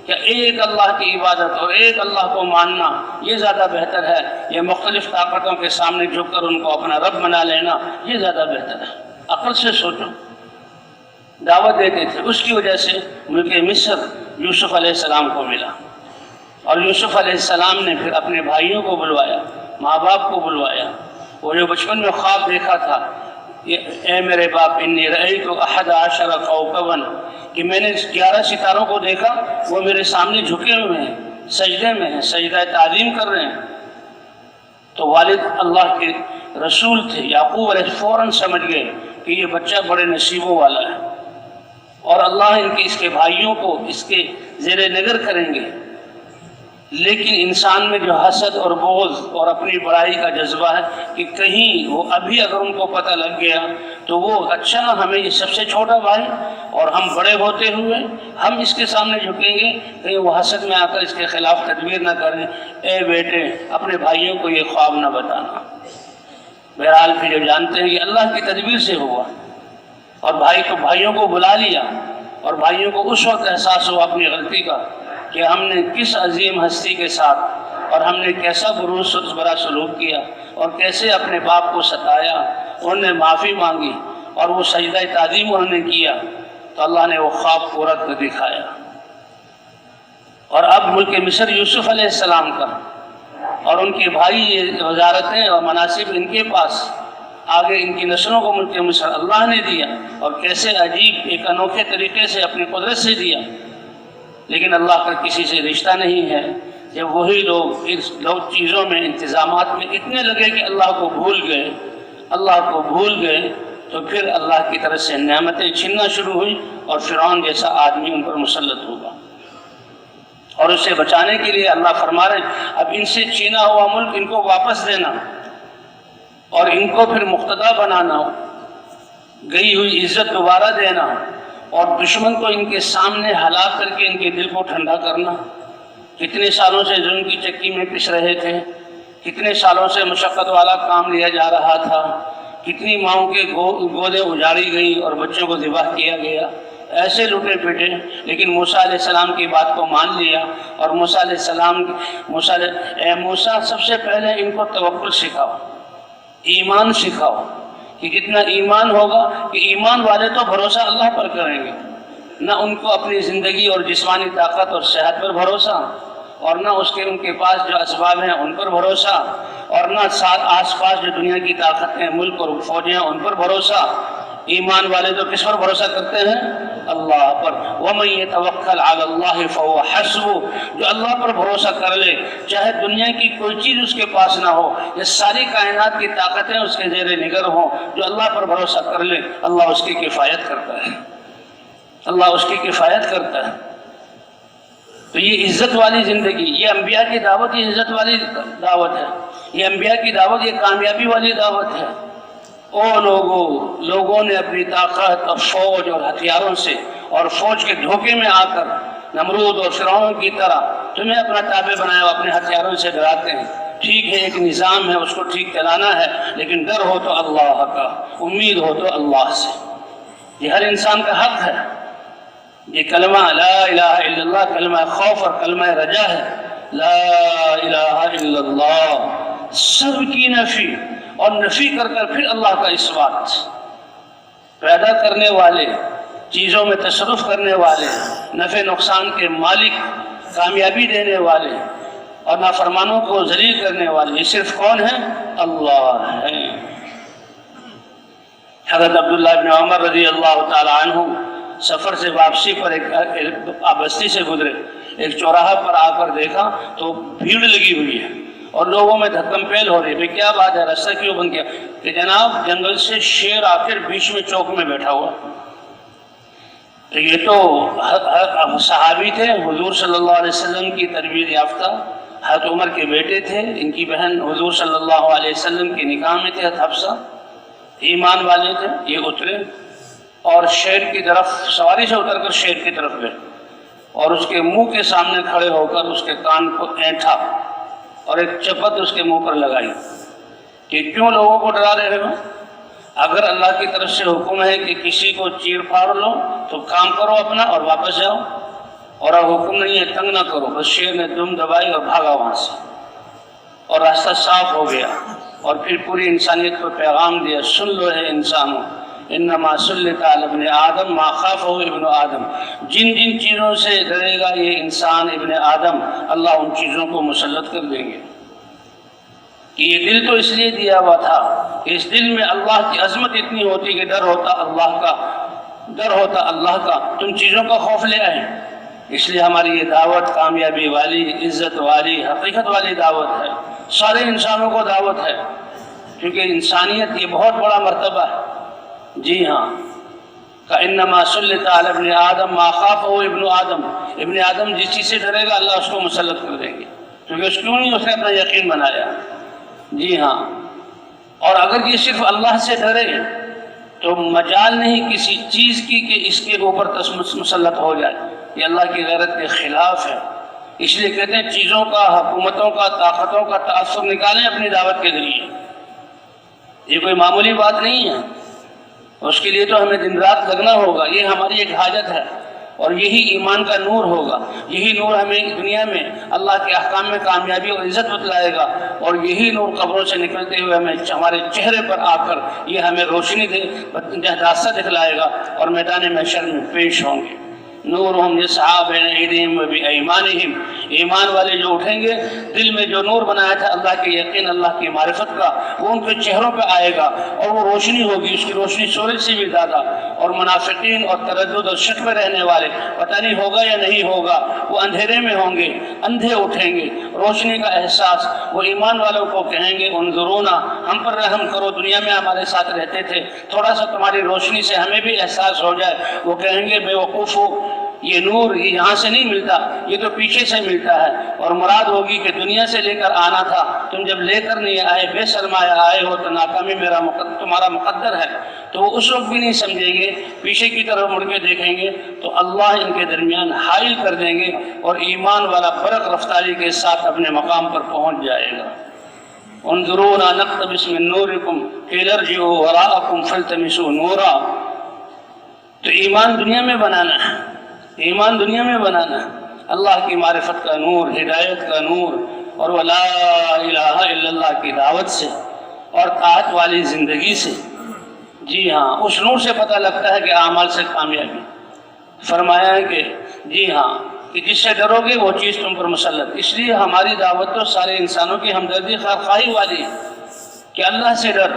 Speaker 2: کہ ایک اللہ کی عبادت اور ایک اللہ کو ماننا یہ زیادہ بہتر ہے، یہ مختلف طاقتوں کے سامنے جھک کر ان کو اپنا رب بنا لینا یہ زیادہ بہتر ہے. عقل سے سوچو. دعوت دیتے تھے. اس کی وجہ سے ملک مصر یوسف علیہ السلام کو ملا، اور یوسف علیہ السلام نے پھر اپنے بھائیوں کو بلوایا، ماں باپ کو بلوایا. وہ جو بچپن میں خواب دیکھا تھا، اے میرے باپ انی رأیت 11 کوكبا، کہ میں نے 11 ستاروں کو دیکھا، وہ میرے سامنے جھکے ہوئے ہیں، سجدے میں ہیں، سجدہ تعظیم کر رہے ہیں. تو والد اللہ کے رسول تھے، یعقوب علیہ فوراً سمجھ گئے کہ یہ بچہ بڑے نصیبوں والا ہے اور اللہ ان کے اس کے بھائیوں کو اس کے زیر نظر کریں گے۔ لیکن انسان میں جو حسد اور بغض اور اپنی بڑائی کا جذبہ ہے کہ کہیں وہ ابھی اگر ان کو پتہ لگ گیا تو وہ اچھا ہمیں یہ سب سے چھوٹا بھائی اور ہم بڑے ہوتے ہوئے ہم اس کے سامنے جھکیں گے، کہیں وہ حسد میں آ کر اس کے خلاف تدبیر نہ کریں۔ اے بیٹے اپنے بھائیوں کو یہ خواب نہ بتانا۔ بہرحال پھر جو جانتے ہیں کہ اللہ کی تدبیر سے ہوا اور بھائی کو بھائیوں کو بلا لیا اور بھائیوں کو اس وقت احساس ہوا اپنی غلطی کا کہ ہم نے کس عظیم ہستی کے ساتھ اور ہم نے کیسا برا سلوک کیا اور کیسے اپنے باپ کو ستایا۔ انہوں نے معافی مانگی اور وہ سجدہ تعظیم انہوں نے کیا تو اللہ نے وہ خواب پورا کر دکھایا۔ اور اب ملک مصر یوسف علیہ السلام کا اور ان کے بھائی یہ وزارتیں اور مناصب ان کے پاس، آگے ان کی نسلوں کو ملک مصر اللہ نے دیا اور کیسے عجیب ایک انوکھے طریقے سے اپنی قدرت سے دیا۔ لیکن اللہ کا کسی سے رشتہ نہیں ہے۔ جب وہی لوگ اس چیزوں میں انتظامات میں اتنے لگے کہ اللہ کو بھول گئے تو پھر اللہ کی طرف سے نعمتیں چھننا شروع ہوئی اور فرعون جیسا آدمی ان پر مسلط ہوگا۔ اور اسے بچانے کے لیے اللہ فرما رہے ہیں اب ان سے چھینا ہوا ملک ان کو واپس دینا اور ان کو پھر مقتدا بنانا، گئی ہوئی عزت دوبارہ دینا اور دشمن کو ان کے سامنے ہلاک کر کے ان کے دل کو ٹھنڈا کرنا۔ کتنے سالوں سے ظلم کی چکی میں پس رہے تھے، کتنے سالوں سے مشقت والا کام لیا جا رہا تھا، کتنی ماؤں کے گودیں اجاڑی گئیں اور بچوں کو ذبح کیا گیا، ایسے لوٹے پیٹے، لیکن موسیٰ علیہ السلام کی بات کو مان لیا اور موسیٰ علیہ السلام اے موسیٰ سب سے پہلے ان کو توکل سکھاؤ، ایمان سکھاؤ کہ جتنا ایمان ہوگا کہ ایمان والے تو بھروسہ اللہ پر کریں گے، نہ ان کو اپنی زندگی اور جسمانی طاقت اور صحت پر بھروسہ اور نہ ان کے پاس جو اسباب ہیں ان پر بھروسہ اور نہ آس پاس جو دنیا کی طاقتیں ملک اور فوجیں ہیں ان پر بھروسہ۔ ایمان والے تو کس پر بھروسہ کرتے ہیں؟ اللہ پر۔ وَمَن يَتَوَكَّلْ عَلَى اللَّهِ فَهُوَ حَسْبُهُ، جو اللہ پر بھروسہ کر لے چاہے دنیا کی کوئی چیز اس کے پاس نہ ہو، یہ ساری کائنات کی طاقتیں اس کے زیر نگر ہوں، جو اللہ پر بھروسہ کر لے اللہ اس کی کفایت کرتا ہے، اللہ اس کی کفایت کرتا ہے۔ تو یہ عزت والی زندگی، یہ انبیاء کی دعوت، یہ عزت والی دعوت ہے، یہ انبیاء کی دعوت، یہ کامیابی والی دعوت ہے۔ لوگوں نے اپنی طاقت اور فوج اور ہتھیاروں سے اور فوج کے دھوکے میں آ کر نمرود اور فرعون کی طرح تمہیں اپنا تابع بنایا، اپنے ہتھیاروں سے ڈراتے ہیں۔ ٹھیک ہے ایک نظام ہے، اس کو ٹھیک چلانا ہے، لیکن ڈر ہو تو اللہ کا، امید ہو تو اللہ سے، یہ ہر انسان کا حق ہے۔ یہ کلمہ لا الہ الا اللہ کلمہ خوف اور کلمہ رجا ہے۔ لا الہ الا اللہ، سب کی نفی اور نفی کر کر پھر اللہ کا اثبات۔ پیدا کرنے والے، چیزوں میں تصرف کرنے والے، نفع نقصان کے مالک، کامیابی دینے والے اور نافرمانوں کو ذلیل کرنے والے، یہ صرف کون ہیں؟ اللہ ہے۔ حضرت عبداللہ بن عمر رضی اللہ تعالی عنہ سفر سے واپسی پر ایک بستی سے گزرے، ایک چوراہا پر آ کر دیکھا تو بھیڑ لگی ہوئی ہے اور لوگوں میں دھکم پیل ہو رہی ہے۔ کیا بات ہے، راستہ کیوں بند کیا؟ کہ جناب جنگل سے شیر آ کر بیچ میں چوک میں بیٹھا ہوا۔ تو یہ تو صحابی تھے، حضور صلی اللہ علیہ وسلم کی تربیت یافتہ حضرت عمر کے بیٹے تھے، ان کی بہن حضور صلی اللہ علیہ وسلم کے نکاح میں تھے، حفصہ، ایمان والے تھے۔ یہ اترے اور شیر کی طرف سواری سے اتر کر شیر کی طرف گئے اور اس کے منہ کے سامنے کھڑے ہو کر اس کے کان کو اینٹھا اور ایک چپت اس کے منہ پر لگائی کہ کیوں لوگوں کو ڈرا رہے ہو؟ اگر اللہ کی طرف سے حکم ہے کہ کسی کو چیر پھاڑ لو تو کام کرو اپنا اور واپس جاؤ، اور اگر حکم نہیں ہے تنگ نہ کرو۔ بس شیر نے دم دبائی اور بھاگا وہاں سے اور راستہ صاف ہو گیا اور پھر پوری انسانیت کو پیغام دیا، سن لو اے انسانوں، انما سلط علی ابن آدم ما خافہ ابن آدم، جن جن چیزوں سے ڈرے گا یہ انسان ابن آدم، اللہ ان چیزوں کو مسلط کر دیں گے۔ کہ یہ دل تو اس لیے دیا ہوا تھا کہ اس دل میں اللہ کی عظمت اتنی ہوتی کہ ڈر ہوتا اللہ کا، تم چیزوں کا خوف لے آئے۔ اس لیے ہماری یہ دعوت کامیابی والی، عزت والی، حقیقت والی دعوت ہے، سارے انسانوں کو دعوت ہے۔ کیونکہ انسانیت یہ بہت بڑا مرتبہ ہے. جی ہاں، کَإِنَّمَا سُلِّطَ عَلَى ابْنِ آدَمَ مَا خَافَهُ ابن آدم. ابن آدم جس چیز سے ڈرے گا اللہ اس کو مسلط کر دیں گے، کیونکہ اس کیوں نہیں اس نے اپنا یقین بنایا. جی ہاں، اور اگر یہ صرف اللہ سے ڈرے تو مجال نہیں کسی چیز کی کہ اس کے اوپر مسلط ہو جائے. یہ اللہ کی غیرت کے خلاف ہے. اس لیے کہتے ہیں چیزوں کا، حکومتوں کا، طاقتوں کا تاثر نکالیں اپنی دعوت کے ذریعے. یہ کوئی معمولی بات نہیں ہے، اس کے لیے تو ہمیں دن رات لگنا ہوگا. یہ ہماری ایک حاجت ہے، اور یہی ایمان کا نور ہوگا. یہی نور ہمیں دنیا میں اللہ کے احکام میں کامیابی اور عزت بتلائے گا، اور یہی نور قبروں سے نکلتے ہوئے ہمارے چہرے پر آ کر یہ ہمیں روشنی راستہ دکھلائے گا، اور میدان محشر میں پیش ہوں گے. نورہم یسعی بین ایدیہم و بایمانہم. ایمان والے جو اٹھیں گے، دل میں جو نور بنایا تھا اللہ کے یقین، اللہ کی معرفت کا، وہ ان کے چہروں پہ آئے گا، اور وہ روشنی ہوگی، اس کی روشنی سورج سے بھی زیادہ. اور منافقین اور تردد اور شک میں رہنے والے پتہ نہیں ہوگا یا نہیں ہوگا، وہ اندھیرے میں ہوں گے، اندھے اٹھیں گے. روشنی کا احساس وہ ایمان والوں کو کہیں گے انظرونا، ہم پر رحم کرو، دنیا میں ہمارے ساتھ رہتے تھے، تھوڑا سا تمہاری روشنی سے ہمیں بھی احساس ہو جائے. وہ کہیں گے بے وقوفو، یہ نور یہ یہاں سے نہیں ملتا، یہ تو پیچھے سے ملتا ہے. اور مراد ہوگی کہ دنیا سے لے کر آنا تھا، تم جب لے کر نہیں آئے، بے سرمایہ آئے ہو تو ناکامی تمہارا مقدر ہے. تو وہ اس وقت بھی نہیں سمجھیں گے، پیچھے کی طرف مڑ کے دیکھیں گے تو اللہ ان کے درمیان حائل کر دیں گے، اور ایمان والا برق رفتاری کے ساتھ اپنے مقام پر پہنچ جائے گا. انظرونا نقتبس من نورکم قیل ارجعوا وراءکم فالتمسوا نورا. تو ایمان دنیا میں بنانا ہے، ایمان دنیا میں بنانا ہے اللہ کی معرفت کا نور، ہدایت کا نور، اور وہ لا الہ الا اللہ کی دعوت سے اور طاعت والی زندگی سے. جی ہاں، اس نور سے پتہ لگتا ہے کہ اعمال سے کامیابی. فرمایا ہے کہ جی ہاں، کہ جس سے ڈرو گے وہ چیز تم پر مسلط. اس لیے ہماری دعوت تو سارے انسانوں کی ہمدردی خواہی والی ہے کہ اللہ سے ڈر،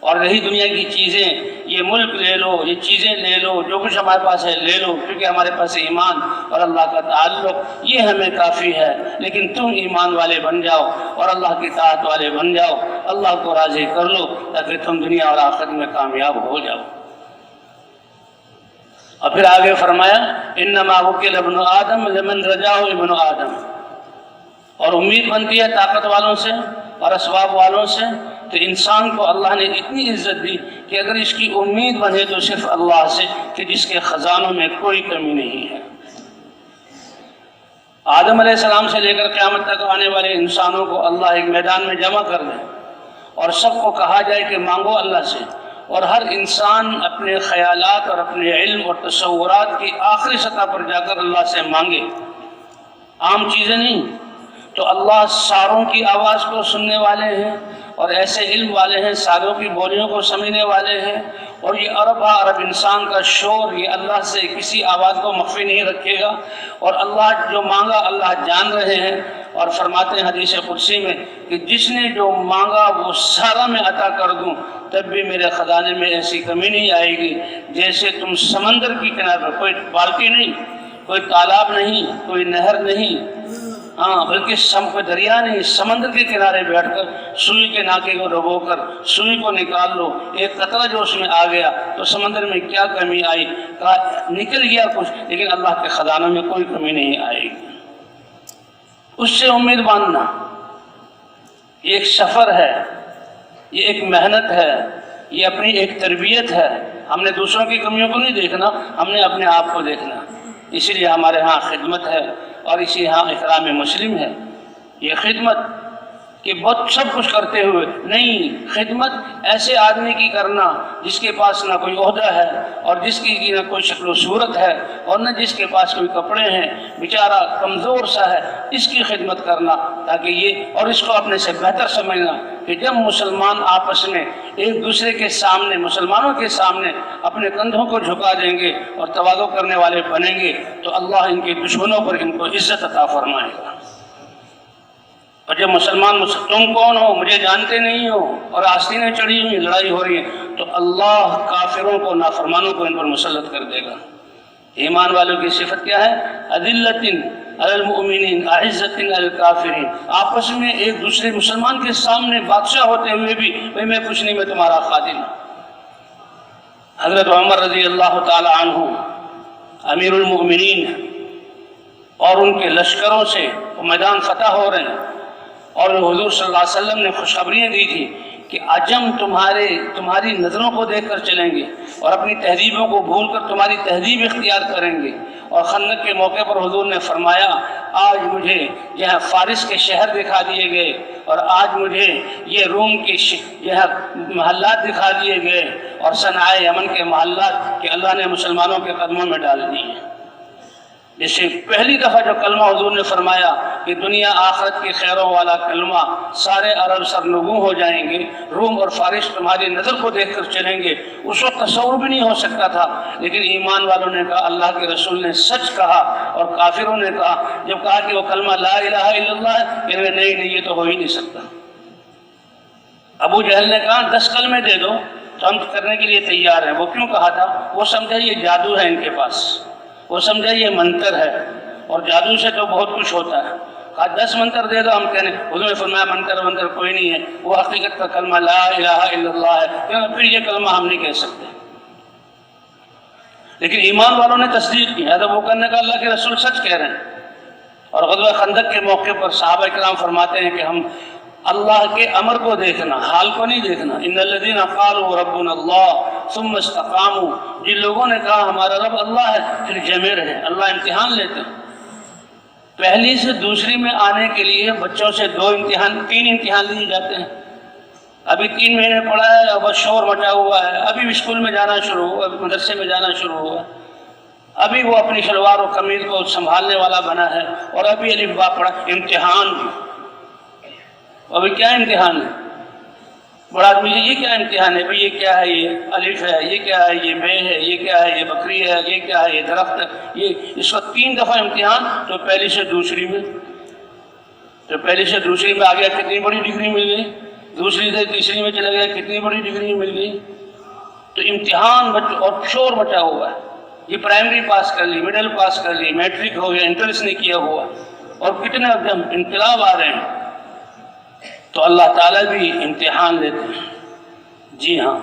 Speaker 2: اور رہی دنیا کی چیزیں، یہ ملک لے لو، یہ چیزیں لے لو، جو کچھ ہمارے پاس ہے لے لو، کیونکہ ہمارے پاس ایمان اور اللہ کا تعلق یہ ہمیں کافی ہے. لیکن تم ایمان والے بن جاؤ اور اللہ کی طاعت والے بن جاؤ، اللہ کو راضی کر لو تاکہ تم دنیا اور آخرت میں کامیاب ہو جاؤ. اور پھر آگے فرمایا انما وکل ابن آدم لمن رجاہ ابن آدم. اور امید بنتی ہے طاقت والوں سے اور اسباب والوں سے. تو انسان کو اللہ نے اتنی عزت دی کہ اگر اس کی امید بنے تو صرف اللہ سے، کہ جس کے خزانوں میں کوئی کمی نہیں ہے. آدم علیہ السلام سے لے کر قیامت تک آنے والے انسانوں کو اللہ ایک میدان میں جمع کر دے اور سب کو کہا جائے کہ مانگو اللہ سے، اور ہر انسان اپنے خیالات اور اپنے علم اور تصورات کی آخری سطح پر جا کر اللہ سے مانگے، عام چیزیں نہیں. تو اللہ ساروں کی آواز کو سننے والے ہیں، اور ایسے علم والے ہیں، ساروں کی بولیوں کو سمجھنے والے ہیں. اور یہ ارب انسان کا شور یہ اللہ سے کسی آواز کو مخفی نہیں رکھے گا. اور اللہ جو مانگا اللہ جان رہے ہیں، اور فرماتے ہیں حدیث قدسی میں کہ جس نے جو مانگا وہ سارا میں عطا کر دوں، تب بھی میرے خزانے میں ایسی کمی نہیں آئے گی جیسے تم سمندر کی کنارے پر، کوئی بالٹی نہیں، کوئی تالاب نہیں، کوئی نہر نہیں، ہاں بلکہ کوئی دریا نہیں، سمندر کے کنارے بیٹھ کر سوئی کے ناکے کو ڈبو کر سوئی کو نکال لو، ایک قطرہ جو اس میں آ گیا تو سمندر میں کیا کمی آئی، نکل گیا کچھ، لیکن اللہ کے خزانوں میں کوئی کمی نہیں آئے گی. اس سے امید باندھنا یہ ایک سفر ہے، یہ ایک محنت ہے، یہ اپنی ایک تربیت ہے. ہم نے دوسروں کی کمیوں کو نہیں دیکھنا، ہم نے اپنے آپ کو دیکھنا. اسی لیے ہمارے ہاں خدمت ہے، اور اسی ہاں اکرام مسلم ہے. یہ خدمت کہ بہت سب کچھ کرتے ہوئے نہیں، خدمت ایسے آدمی کی کرنا جس کے پاس نہ کوئی عہدہ ہے، اور جس کی نہ کوئی شکل و صورت ہے، اور نہ جس کے پاس کوئی کپڑے ہیں، بیچارہ کمزور سا ہے، اس کی خدمت کرنا. تاکہ یہ اور اس کو اپنے سے بہتر سمجھنا کہ جب مسلمان آپس میں ایک دوسرے کے سامنے، مسلمانوں کے سامنے اپنے کندھوں کو جھکا دیں گے اور تواضع کرنے والے بنیں گے تو اللہ ان کے دشمنوں پر ان کو عزت عطا فرمائے گا. اور جب مسلمان تم کون ہو، مجھے جانتے نہیں ہو، اور آستینیں چڑھی ہوئی، لڑائی ہو رہی ہے، تو اللہ کافروں کو، نافرمانوں کو ان پر مسلط کر دے گا. ایمان والوں کی صفت کیا ہے؟ اذلۃ علی المؤمنین اعزۃ علی الکافرین، آپس میں ایک دوسرے مسلمان کے سامنے بادشاہ ہوتے ہوئے بھی بھئی میں کچھ نہیں، میں تمہارا خادم ہوں۔ حضرت عمر رضی اللہ تعالی عنہ امیر المؤمنین، اور ان کے لشکروں سے میدان فتح ہو رہے ہیں، اور حضور صلی اللہ علیہ وسلم نے خوشخبریاں دی تھی کہ عجم تمہاری نظروں کو دیکھ کر چلیں گے اور اپنی تہذیبوں کو بھول کر تمہاری تہذیب اختیار کریں گے۔ اور خندق کے موقع پر حضور نے فرمایا آج مجھے یہاں فارس کے شہر دکھا دیے گئے، اور آج مجھے یہ روم کے یہاں محلات دکھا دیے گئے، اور صنعاء یمن کے محلات کہ اللہ نے مسلمانوں کے قدموں میں ڈال دیے۔ جیسے پہلی دفعہ جو کلمہ حضور نے فرمایا کہ دنیا آخرت کی خیروں والا کلمہ، سارے عرب سرنگوں ہو جائیں گے، روم اور فارس تمہاری نظر کو دیکھ کر چلیں گے، اس وقت تصور بھی نہیں ہو سکتا تھا، لیکن ایمان والوں نے کہا اللہ کے رسول نے سچ کہا، اور کافروں نے کہا جب کہا کہ وہ کلمہ لا الہ الا اللہ ہے، کہ نہیں یہ تو ہو ہی نہیں سکتا۔ ابو جہل نے کہا 10 کلمے دے دو تو ہم کرنے کے لیے تیار ہیں۔ وہ کیوں کہا تھا؟ وہ سمجھا یہ جادو ہے ان کے پاس، وہ سمجھا یہ منتر ہے، اور جادو سے تو بہت کچھ ہوتا ہے۔ کہا 10 منتر دے دو ہم کہنے۔ حضور نے فرمایا منتر کوئی نہیں ہے، وہ حقیقت کا کلمہ لا الہ الا اللہ ہے، کیونکہ پھر یہ کلمہ ہم نہیں کہہ سکتے۔ لیکن ایمان والوں نے تصدیق کی، ادب وہ کرنے کا اللہ کے رسول سچ کہہ رہے ہیں۔ اور غزوہ خندق کے موقع پر صحابہ کرام فرماتے ہیں کہ ہم اللہ کے امر کو دیکھنا، حال کو نہیں دیکھنا۔ ان الذین قالوا ربنا اللہ ثم استقاموا، جن لوگوں نے کہا ہمارا رب اللہ ہے پھر جمے رہے، اللہ امتحان لیتے ہیں۔ پہلی سے دوسری میں آنے کے لیے بچوں سے 3 امتحان لیے جاتے ہیں۔ ابھی 3 مہینے پڑھا ہے، اب شور مچا ہوا ہے، ابھی اسکول میں جانا شروع ہوا، ابھی مدرسے میں جانا شروع ہوا، ابھی وہ اپنی شلوار و قمیض کو سنبھالنے والا بنا ہے، اور ابھی الف با پڑھا، امتحان بھی۔ ابھی کیا امتحان ہے؟ بڑا آدمی یہ کیا امتحان ہے بھئی؟ یہ کیا ہے؟ یہ الف ہے، یہ کیا ہے؟ یہ بے ہے، یہ کیا ہے؟ یہ بکری ہے، یہ کیا ہے؟ یہ درخت ہے۔ یہ اس وقت 3 دفعہ امتحان، تو پہلی سے دوسری میں آ گیا کتنی بڑی ڈگری مل گئی، دوسری سے تیسری میں چلا گیا کتنی بڑی ڈگری مل گئی۔ تو امتحان اور شور مچا ہوا ہے۔ یہ پرائمری پاس کر لی، مڈل پاس کر لی، میٹرک ہو گیا، انٹرس نہیں کیا ہوا، اور کتنے انقلاب آ رہے ہیں۔ تو اللہ تعالیٰ بھی امتحان لیتے ہیں۔ جی ہاں،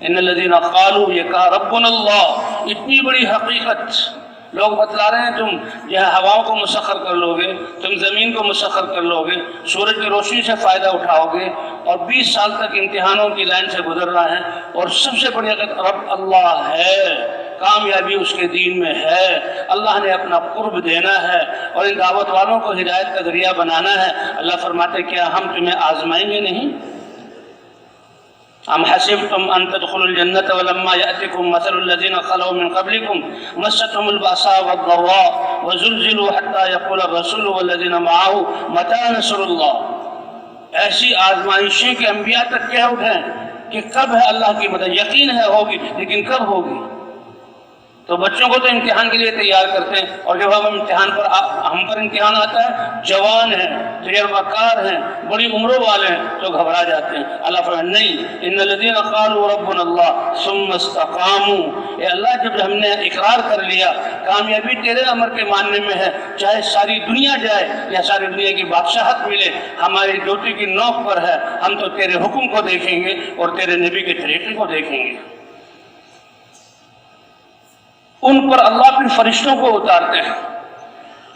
Speaker 2: ان الذین قالوا، یہ کہا ربنا اللہ، اتنی بڑی حقیقت لوگ بتلا رہے ہیں، تم یہاں ہواؤں کو مسخر کر لو گے، تم زمین کو مسخر کر لو گے، سورج کی روشنی سے فائدہ اٹھاؤ گے، اور 20 سال تک امتحانوں کی لائن سے گزر رہا ہے، اور سب سے بڑی حقیقت رب اللہ ہے، کامیابی اس کے دین میں ہے، اللہ نے اپنا قرب دینا ہے، اور ان دعوت والوں کو ہدایت کا ذریعہ بنانا ہے۔ اللہ فرماتے کیا ہم تمہیں آزمائیں گے نہیں؟ ام حسبتم ان تدخلوا الجنة ولما يأتكم مثل الذين خلوا من قبلكم مستهم البأساء والضراء وزلزلوا حتى يقول الرسول والذين معه متى نصر اللہ۔ ایسی آزمائشیں کہ انبیاء تک کہہ اٹھیں کہ کب ہے اللہ کی مدد، یقین ہے ہوگی، لیکن کب ہوگی؟ تو بچوں کو تو امتحان کے لیے تیار کرتے ہیں، اور جب ہم ہم پر امتحان آتا ہے، جوان ہیں، تجربہ کار ہیں، بڑی عمروں والے ہیں، تو گھبرا جاتے ہیں۔ اللہ فرماتے نہیں، ان الذین قالوا ربنا اللہ ثم استقاموا، اے اللہ جب ہم نے اقرار کر لیا کامیابی تیرے امر کے ماننے میں ہے، چاہے ساری دنیا جائے یا ساری دنیا کی بادشاہت ملے، ہماری ڈیوٹی کی نوک پر ہے، ہم تو تیرے حکم کو دیکھیں گے اور تیرے نبی کے طریقے کو دیکھیں گے۔ ان پر اللہ پھر فرشتوں کو اتارتے ہیں۔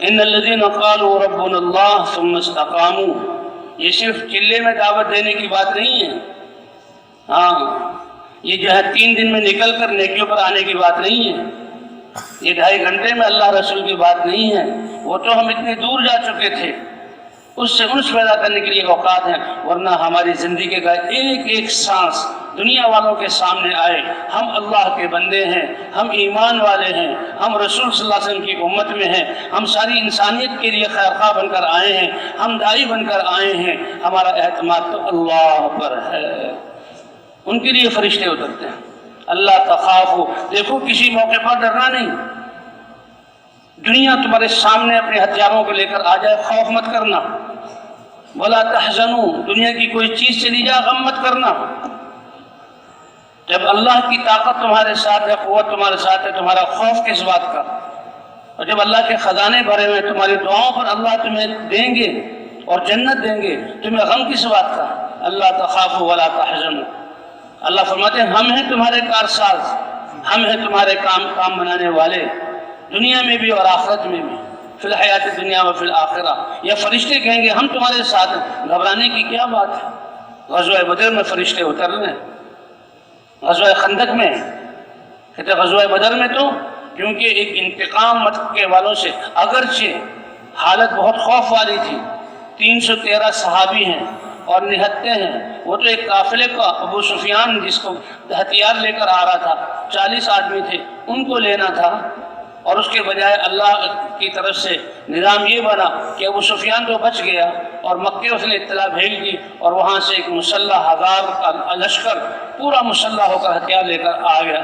Speaker 2: ان الذین قالوا ربنا اللہ ثم استقاموا، یہ صرف چلے میں دعوت دینے کی بات نہیں ہے، ہاں یہ جو ہے 3 دن میں نکل کر نیکیوں پر آنے کی بات نہیں ہے، یہ 2.5 گھنٹے میں اللہ رسول کی بات نہیں ہے، وہ تو ہم اتنے دور جا چکے تھے، اس سے انس پیدا کرنے کے لیے اوقات ہیں، ورنہ ہماری زندگی کا ایک ایک سانس دنیا والوں کے سامنے آئے، ہم اللہ کے بندے ہیں، ہم ایمان والے ہیں، ہم رسول صلی اللہ علیہ وسلم کی امت میں ہیں، ہم ساری انسانیت کے لیے خیرخواہ بن کر آئے ہیں، ہم داعی بن کر آئے ہیں، ہمارا اعتماد تو اللہ پر ہے۔ ان کے لیے فرشتے اترتے ہیں، اللہ تخافوا، دیکھو کسی موقع پر ڈرنا نہیں، دنیا تمہارے سامنے اپنے ہتھیاروں کو لے کر آ جائے، خوف مت کرنا، ولا تحزنوا، دنیا کی کوئی چیز چلی جائے غم مت کرنا۔ تو جب اللہ کی طاقت تمہارے ساتھ ہے، قوت تمہارے ساتھ ہے، تمہارا خوف کس بات کا؟ اور جب اللہ کے خزانے بھرے ہوئے تمہاری دعاؤں پر اللہ تمہیں دیں گے اور جنت دیں گے، تمہیں غم کس بات کا؟ اللہ تخافوا ولا تحزنوا۔ اللہ فرماتے ہیں ہم ہیں تمہارے کارساز، ہم ہیں تمہارے کام بنانے والے، دنیا میں بھی اور آخرت میں بھی، فی الحیات دنیا و فی الآخرہ۔ یا فرشتے کہیں گے ہم تمہارے ساتھ ہیں، گھبرانے کی کیا بات ہے؟ غزوہ بدر میں فرشتے اتر رہے ہیں، غزوہ خندق میں، کہتے غزوہ بدر میں تو کیونکہ ایک انتقام کے والوں سے، اگرچہ حالت بہت خوف والی تھی، 313 صحابی ہیں اور نہتے ہیں، وہ تو ایک قافلے کا ابو سفیان جس کو ہتھیار لے کر آ رہا تھا، 40 آدمی تھے، ان کو لینا تھا، اور اس کے بجائے اللہ کی طرف سے نظام یہ بنا کہ ابو سفیان تو بچ گیا اور مکے اس نے اطلاع بھیج دی، اور وہاں سے ایک مسلح 1000 کا لشکر پورا مسلح ہو کر ہتھیار لے کر آ گیا۔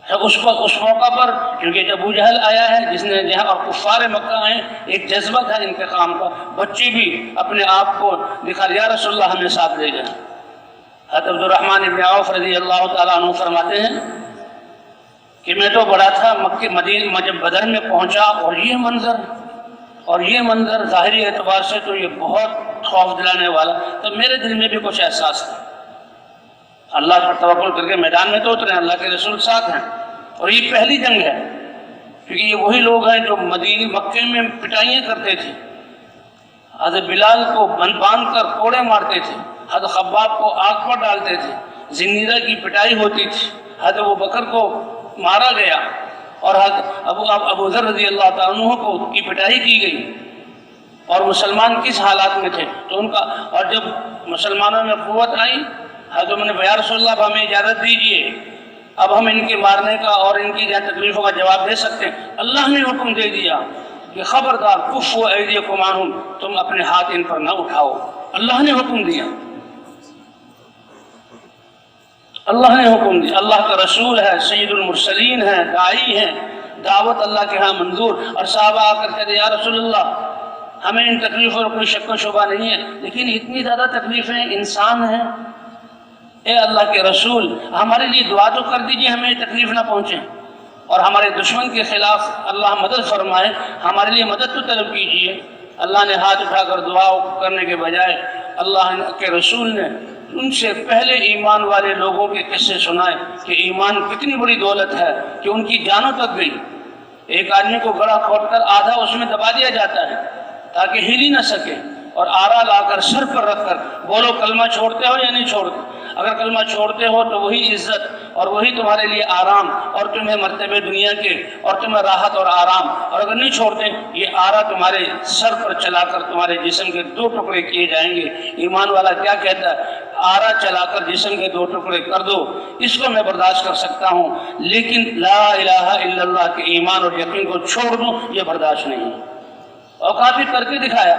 Speaker 2: اس موقع پر کیونکہ ابو جہل آیا ہے جس نے جہاں، اور کفار مکہ آئے، ایک جذبہ تھا انتقام کا، بچے بھی اپنے آپ کو دکھا، یا رسول اللہ ہمیں ساتھ لے جائیں۔ حضرت عبد الرحمن بن عوف رضی اللہ تعالیٰ عنہ فرماتے ہیں کہ میں تو بڑا تھا، مدینہ جب بدر میں پہنچا اور یہ منظر ظاہری اعتبار سے تو یہ بہت خوف دلانے والا، تو میرے دل میں بھی کچھ احساس تھا، اللہ پر توکل کر کے میدان میں تو اترے، اللہ کے رسول ساتھ ہیں، اور یہ پہلی جنگ ہے، کیونکہ یہ وہی لوگ ہیں جو مکے میں پٹائیاں کرتے تھے، حضرت بلال کو باندھ کر کوڑے مارتے تھے، حضرت خباب کو آگ پر ڈالتے تھے، زنیرہ کی پٹائی ہوتی تھی، حضرت ابو بکر کو مارا گیا، اور حضرت ابو ذر رضی اللہ تعالیٰ عنہ کو کی پٹائی کی گئی، اور مسلمان کس حالات میں تھے تو ان کا، اور جب مسلمانوں میں قوت آئی، حضرت نے یا رسول اللہ ہمیں اجازت دیجیے، اب ہم ان کے مارنے کا اور ان کی تکلیفوں کا جواب دے سکتے ہیں۔ اللہ نے حکم دے دیا کہ خبردار کفوا ایدیکم عنہم، تم اپنے ہاتھ ان پر نہ اٹھاؤ، اللہ نے حکم دیا، اللہ نے حکم دیا، اللہ کا رسول ہے، سید المرسلین ہے، داعی ہیں، دعوت اللہ کے ہاں منظور، اور صحابہ آ کر کہتے یا رسول اللہ ہمیں ان تکلیفوں پر کوئی شک و شبہ نہیں ہے، لیکن اتنی زیادہ تکلیفیں انسان ہیں، اے اللہ کے رسول ہمارے لیے دعا تو کر دیجئے ہمیں تکلیف نہ پہنچے، اور ہمارے دشمن کے خلاف اللہ مدد فرمائے، ہمارے لیے مدد تو طلب کیجئے۔ اللہ نے ہاتھ اٹھا کر دعا کرنے کے بجائے اللہ کے رسول نے ان سے پہلے ایمان والے لوگوں کے قصے سنائے کہ ایمان کتنی بڑی دولت ہے کہ ان کی جانوں تک گئی۔ ایک آدمی کو گڑھا کھود کر آدھا اس میں دبا دیا جاتا ہے تاکہ ہل ہی نہ سکے، اور آرا لا کر سر پر رکھ کر بولو کلمہ چھوڑتے ہو یا نہیں چھوڑتے؟ اگر کلمہ چھوڑتے ہو تو وہی عزت اور وہی تمہارے لیے آرام، اور تمہیں مرتبے دنیا کے، اور تمہیں راحت اور آرام، اور اگر نہیں چھوڑتے یہ آرا تمہارے سر پر چلا کر تمہارے جسم کے 2 ٹکڑے کیے جائیں گے۔ ایمان والا کیا کہتا ہے؟ آرا چلا کر جسم کے 2 ٹکڑے کر دو، اس کو میں برداشت کر سکتا ہوں، لیکن لا الہ الا اللہ کے ایمان اور یقین کو چھوڑ دوں یہ برداشت نہیں۔ اور کافی کر کے دکھایا،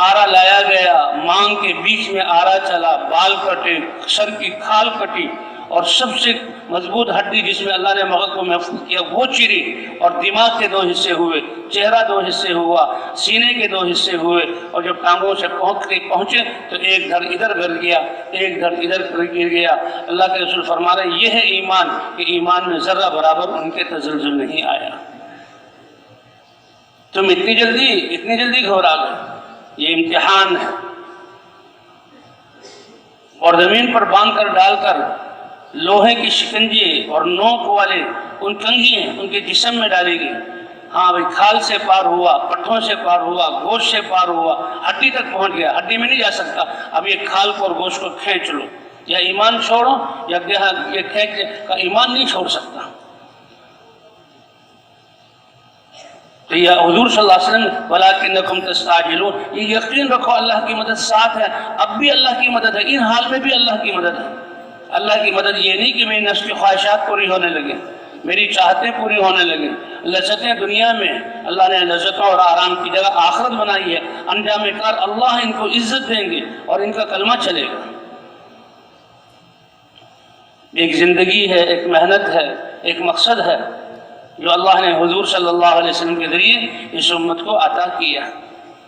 Speaker 2: آرا لایا گیا، مانگ کے بیچ میں آرا چلا، بال کٹے، سر کی کھال کٹی، اور سب سے مضبوط ہڈی جس میں اللہ نے مغز کو محفوظ کیا وہ چری، اور دماغ کے 2 حصے ہوئے، چہرہ 2 حصے ہوا، سینے کے 2 حصے ہوئے، اور جب ٹانگوں سے پہنچے تو ایک دھڑ ادھر گر گیا، ایک دھڑ ادھر گر گیا۔ اللہ کے رسول فرما رہے ہیں یہ ہے ایمان، کہ ایمان میں ذرہ برابر ان کے تزلزل نہیں آیا۔ تم اتنی جلدی گھبرا گئے، یہ امتحان ہے، اور زمین پر باندھ کر ڈال کر لوہے کی شکنجے اور نوک والے ان کنگھیاں ان کے جسم میں ڈالی گئی۔ ہاں بھائی، کھال سے پار ہوا، پٹھوں سے پار ہوا، گوشت سے پار ہوا، ہڈی تک پہنچ گیا، ہڈی میں نہیں جا سکتا، اب یہ کھال کو اور گوشت کو کھینچ لو، یا ایمان چھوڑو یا یہ کھینچ کا ایمان نہیں چھوڑ سکتا۔ تو یہ حضور صلی اللہ علیہ وسلم وَلَكِنَّكُمْ تَسْتَعْجِلُونَ، یہ یقین رکھو اللہ کی مدد ساتھ ہے، اب بھی اللہ کی مدد ہے، ان حال میں بھی اللہ کی مدد ہے۔ اللہ کی مدد یہ نہیں کہ میری نفس کی خواہشات پوری ہونے لگے، میری چاہتیں پوری ہونے لگیں، لذتیں دنیا میں، اللہ نے لذتوں اور آرام کی جگہ آخرت بنائی ہے، انجام کار اللہ ان کو عزت دیں گے اور ان کا کلمہ چلے گا۔ ایک زندگی ہے، ایک محنت ہے، ایک مقصد ہے جو اللہ نے حضور صلی اللہ علیہ وسلم کے ذریعے اس امت کو عطا کیا۔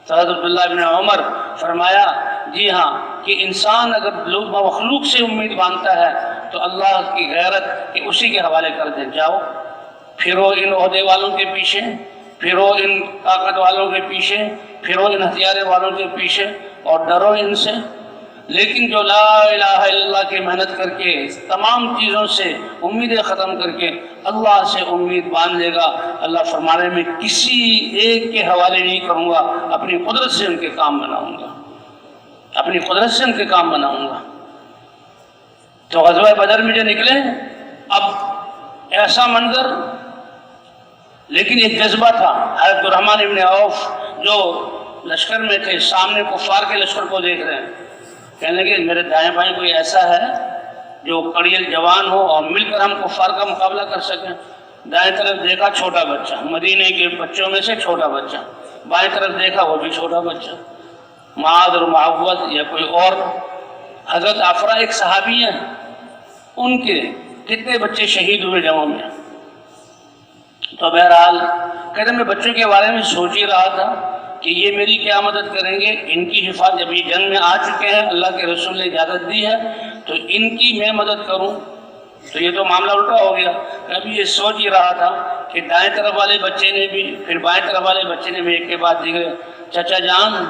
Speaker 2: حضرت عبداللہ بن عمر فرمایا، جی ہاں، کہ انسان اگر مخلوق سے امید باندھتا ہے تو اللہ کی غیرت کہ اسی کے حوالے کر دے، جاؤ پھرو ان عہدے والوں کے پیچھے، پھرو ان طاقت والوں کے پیچھے، پھرو ان ہتھیارے والوں کے پیچھے اور ڈرو ان سے۔ لیکن جو لا الہ الا اللہ کی محنت کر کے تمام چیزوں سے امیدیں ختم کر کے اللہ سے امید باندھ لے گا، اللہ فرمانے میں کسی ایک کے حوالے نہیں کروں گا، اپنی قدرت سے ان کے کام بناؤں گا، اپنی قدرت سے ان کے کام بناؤں گا۔ تو غزوہ بدر میں جو نکلے، اب ایسا منظر، لیکن ایک جذبہ تھا۔ حضرت الرحمن ابن عوف جو لشکر میں تھے، سامنے کفار کے لشکر کو دیکھ رہے ہیں، کہنے لگے میرے دائیں بائیں کوئی ایسا ہے جو کڑیل جوان ہو اور مل کر ہم کفار کا مقابلہ کر سکیں۔ دائیں طرف دیکھا چھوٹا بچہ، مدینے کے بچوں میں سے چھوٹا بچہ، بائیں طرف دیکھا وہ بھی چھوٹا بچہ، معاذ اور معوذ یا کوئی اور۔ حضرت عفرہ ایک صحابی ہیں، ان کے کتنے بچے شہید ہوئے جنگوں میں۔ تو بہرحال کہتے میں بچوں کے بارے میں سوچ ہی رہا تھا کہ یہ میری کیا مدد کریں گے، ان کی حفاظت، جب یہ جنگ میں آ چکے ہیں، اللہ کے رسول نے اجازت دی ہے تو ان کی میں مدد کروں، تو یہ تو معاملہ الٹا ہو گیا۔ ابھی یہ سوچ ہی رہا تھا کہ دائیں طرف والے بچے نے بھی، پھر بائیں طرف والے بچے نے بھی ایک کے بعد دیگر، چچا جان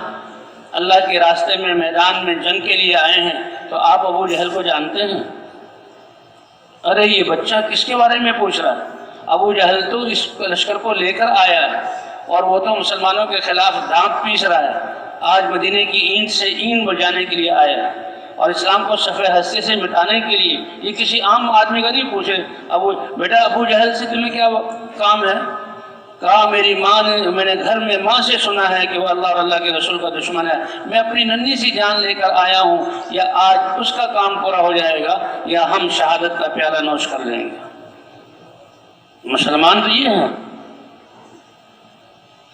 Speaker 2: اللہ کے راستے میں میدان میں جنگ کے لیے آئے ہیں، تو آپ ابو جہل کو جانتے ہیں؟ ارے یہ بچہ کس کے بارے میں پوچھ رہا ہے؟ ابو جہل تو اس لشکر کو لے کر آیا ہے اور وہ تو مسلمانوں کے خلاف دانت پیس رہا ہے، آج مدینے کی اینٹ سے اینٹ بجانے کے لیے آیا ہے اور اسلام کو صفحہ ہستی سے مٹانے کے لیے۔ یہ کسی عام آدمی کا نہیں پوچھے، بیٹا ابو جہل سے تمہیں کیا کام ہے؟ کہا میری ماں نے، میں نے گھر میں ماں سے سنا ہے کہ وہ اللہ اور اللہ کے رسول کا دشمن ہے، میں اپنی ننھی سی جان لے کر آیا ہوں، یا آج اس کا کام پورا ہو جائے گا یا ہم شہادت کا پیالہ نوش کر لیں گے۔ مسلمان تو یہ ہیں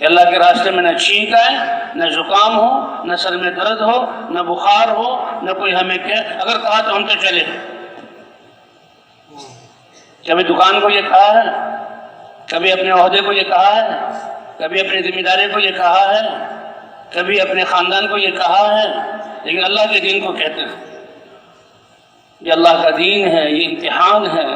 Speaker 2: کہ اللہ کے راستے میں نہ چھینک آئے، نہ زکام ہو، نہ سر میں درد ہو، نہ بخار ہو، نہ کوئی ہمیں کہ اگر کہا تو ہم تو چلے۔ کبھی دکان کو یہ کہا ہے، کبھی اپنے عہدے کو یہ کہا ہے، کبھی اپنی ذمہ داری کو یہ کہا ہے، کبھی اپنے خاندان کو یہ کہا ہے، لیکن اللہ کے دین کو کہتے ہیں۔ یہ اللہ کا دین ہے، یہ امتحان ہے،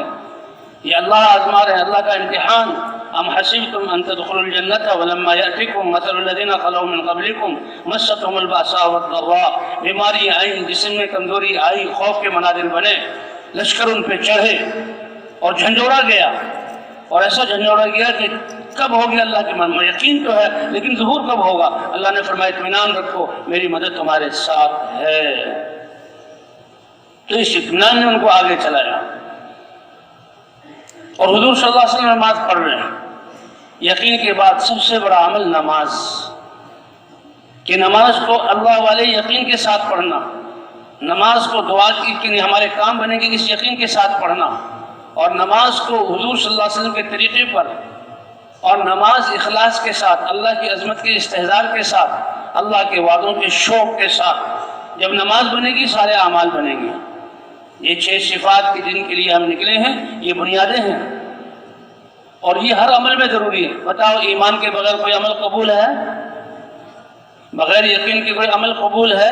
Speaker 2: یہ اللہ آزما رہے ہیں، اللہ کا امتحان۔ ام حسبتم ان تدخلوا الجنة ولما يأتكم مثل الذين خلوا من قبلكم مستهم البأساء والضراء، بیماری آئی، جسم میں کمزوری آئی، خوف کے مناظر بنے، لشکر ان پہ چڑھے اور جھنجھوڑا گیا، اور ایسا جھنجھوڑا گیا کہ کب ہوگی اللہ کے من میں یقین تو ہے، لیکن ظہور کب ہوگا؟ اللہ نے فرمایا اطمینان رکھو میری مدد تمہارے ساتھ ہے۔ تو اس اطمینان نے ان کو آگے چلایا، اور حضور صلی اللہ علیہ وسلم نماز پڑھ رہے ہیں۔ یقین کے بعد سب سے بڑا عمل نماز، کہ نماز کو اللہ والے یقین کے ساتھ پڑھنا، نماز کو دعا کی کہ ہمارے کام بنے گے اس یقین کے ساتھ پڑھنا، اور نماز کو حضور صلی اللہ علیہ وسلم کے طریقے پر، اور نماز اخلاص کے ساتھ، اللہ کی عظمت کے استحضار کے ساتھ، اللہ کے وعدوں کے شوق کے ساتھ۔ جب نماز بنے گی سارے اعمال بنیں گے۔ یہ 6 صفات کی جن کے لیے ہم نکلے ہیں، یہ بنیادیں ہیں، اور یہ ہر عمل میں ضروری ہے۔ بتاؤ ایمان کے بغیر کوئی عمل قبول ہے؟ بغیر یقین کے کوئی عمل قبول ہے؟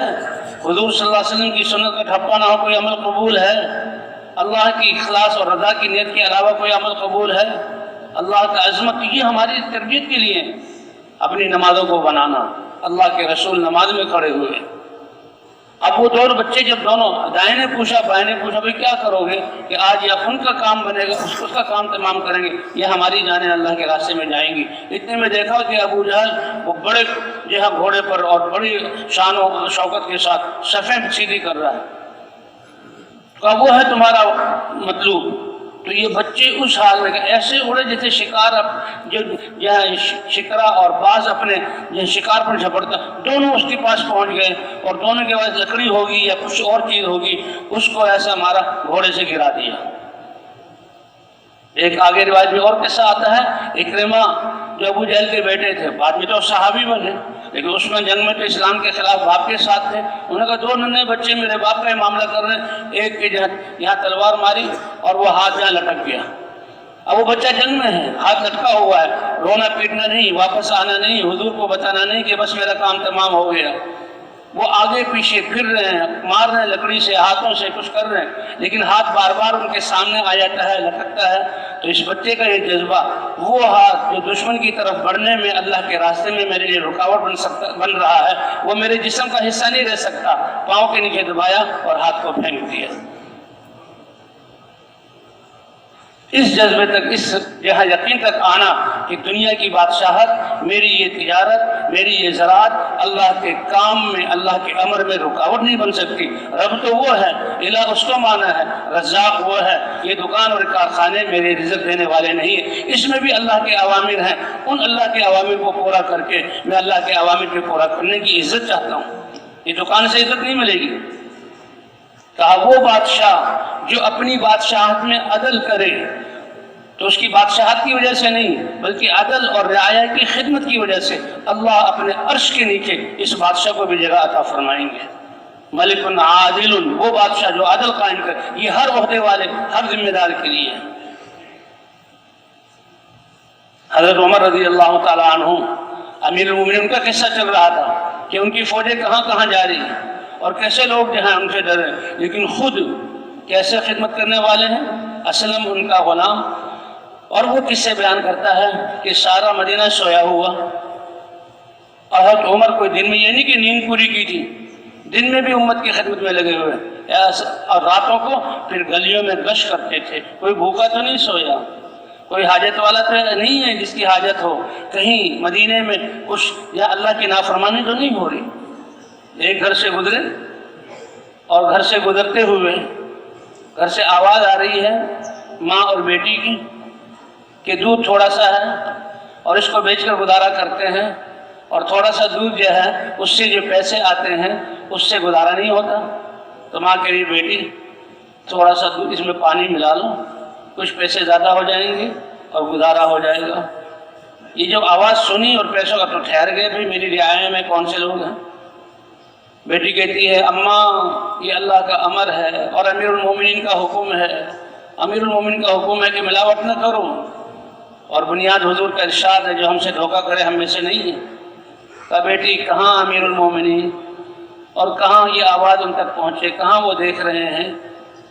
Speaker 2: حضور صلی اللہ علیہ وسلم کی سنت کا ٹھپا نہ ہو کوئی عمل قبول ہے؟ اللہ کی اخلاص اور رضا کی نیت کے علاوہ کوئی عمل قبول ہے؟ اللہ کا عظمت، یہ ہماری تربیت کے لیے اپنی نمازوں کو بنانا۔ اللہ کے رسول نماز میں کھڑے ہوئے، اب وہ دونوں بچے جب دونوں دائیں نے پوچھا بائیں نے پوچھا بھائی کیا کرو گے؟ کہ آج یا ان کا کام بنے گا، اس کا کام تمام کریں گے، یا ہماری جانیں اللہ کے راستے میں جائیں گی۔ اتنے میں دیکھا کہ ابو جہل وہ بڑے جو ہے گھوڑے پر اور بڑی شان و شوکت کے ساتھ صفیں سیدھی کر رہا ہے۔ تو اب وہ ہے تمہارا مطلوب۔ تو یہ بچے اس حال میں ایسے اڑے جیسے شکار جو شکرا اور باز اپنے شکار پر جھپڑتا، دونوں اس کے پاس پہنچ گئے، اور دونوں کے پاس لکڑی ہوگی یا کچھ اور چیز ہوگی، اس کو ایسا مارا، گھوڑے سے گرا دیا۔ ایک آگے روایت میں اور قصہ آتا ہے، اکرمہ جو ابو جہل کے بیٹے تھے، بعد میں تو صحابی بنے، لیکن اس میں جنگ میں تو اسلام کے خلاف باپ کے ساتھ تھے۔ انہوں نے کہا 2 ننھے بچے میرے باپ کا یہ معاملہ کر رہے ہیں، ایک کے یہاں تلوار ماری اور وہ ہاتھ جہاں لٹک گیا۔ اب وہ بچہ جنگ میں ہے، ہاتھ لٹکا ہوا ہے، رونا پیٹنا نہیں، واپس آنا نہیں، حضور کو بتانا نہیں کہ بس میرا کام تمام ہو گیا۔ وہ آگے پیچھے پھر رہے ہیں، مار رہے ہیں لکڑی سے، ہاتھوں سے کچھ کر رہے ہیں، لیکن ہاتھ بار بار ان کے سامنے آ جاتا ہے، لٹکتا ہے۔ تو اس بچے کا یہ جذبہ، وہ ہاتھ جو دشمن کی طرف بڑھنے میں، اللہ کے راستے میں میرے لیے رکاوٹ بن رہا ہے، وہ میرے جسم کا حصہ نہیں رہ سکتا، پاؤں کے نیچے دبایا اور ہاتھ کو پھینک دیا۔ اس جذبے تک، اس یہاں یقین تک آنا کہ دنیا کی بادشاہت، میری یہ تجارت، میری یہ زراعت اللہ کے کام میں، اللہ کے امر میں رکاوٹ نہیں بن سکتی۔ رب تو وہ ہے، الہ اس کو مانا ہے، رزاق وہ ہے، یہ دکان اور کارخانے میرے رزق دینے والے نہیں ہیں، اس میں بھی اللہ کے اوامر ہیں، ان اللہ کے اوامر کو پورا کر کے میں اللہ کے اوامر کو پورا کرنے کی عزت چاہتا ہوں۔ یہ دکان سے عزت نہیں ملے گی۔ کہا وہ بادشاہ جو اپنی بادشاہت میں عدل کرے، تو اس کی بادشاہت کی وجہ سے نہیں بلکہ عدل اور رعایا کی خدمت کی وجہ سے اللہ اپنے عرش کے نیچے اس بادشاہ کو بھی جگہ عطا فرمائیں گے۔ ملک عادل، وہ بادشاہ جو عدل قائم کرے، یہ ہر عہدے والے، ہر ذمہ دار کے لیے ہے۔ حضرت عمر رضی اللہ تعالیٰ عنہ امیر المومنین کا قصہ چل رہا تھا کہ ان کی فوجیں کہاں کہاں جا رہی ہیں اور کیسے لوگ جو ہیں ان سے ڈرے، لیکن خود کیسے خدمت کرنے والے ہیں۔ اسلم ان کا غلام، اور وہ قصے بیان کرتا ہے کہ سارا مدینہ سویا ہوا، حضرت عمر کوئی دن میں یہ نہیں کہ نیند پوری کی تھی، دن میں بھی امت کی خدمت میں لگے ہوئے، اور راتوں کو پھر گلیوں میں گشت کرتے تھے۔ کوئی بھوکا تو نہیں سویا، کوئی حاجت والا تو نہیں ہے جس کی حاجت ہو، کہیں مدینے میں کچھ یا اللہ کی نافرمانی تو نہیں ہو رہی۔ ایک گھر سے گزرے اور گھر سے گزرتے ہوئے گھر سے آواز آ رہی ہے ماں اور بیٹی کی کہ دودھ تھوڑا سا ہے اور اس کو بیچ کر گزارا کرتے ہیں، اور تھوڑا سا دودھ جو ہے اس سے جو پیسے آتے ہیں اس سے گزارا نہیں ہوتا۔ تو ماں کہہ رہی بیٹی تھوڑا سا دودھ اس میں پانی ملا لو، کچھ پیسے زیادہ ہو جائیں گے اور گزارا ہو جائے گا۔ یہ جو آواز سنی اور پیسوں کا تو ٹھہر گئے، بھائی میری رعایا میں کون سے لوگ ہیں۔ بیٹی کہتی ہے اماں یہ اللہ کا امر ہے اور امیر المومنین کا حکم ہے، امیر المومنین کا حکم ہے کہ ملاوٹ نہ کرو، اور بنیاد حضور کا ارشاد ہے جو ہم سے دھوکہ کرے ہم میں سے نہیں ہے۔ کہا بیٹی کہاں امیر المومنین، اور کہاں یہ آواز ان تک پہنچے، کہاں وہ دیکھ رہے ہیں،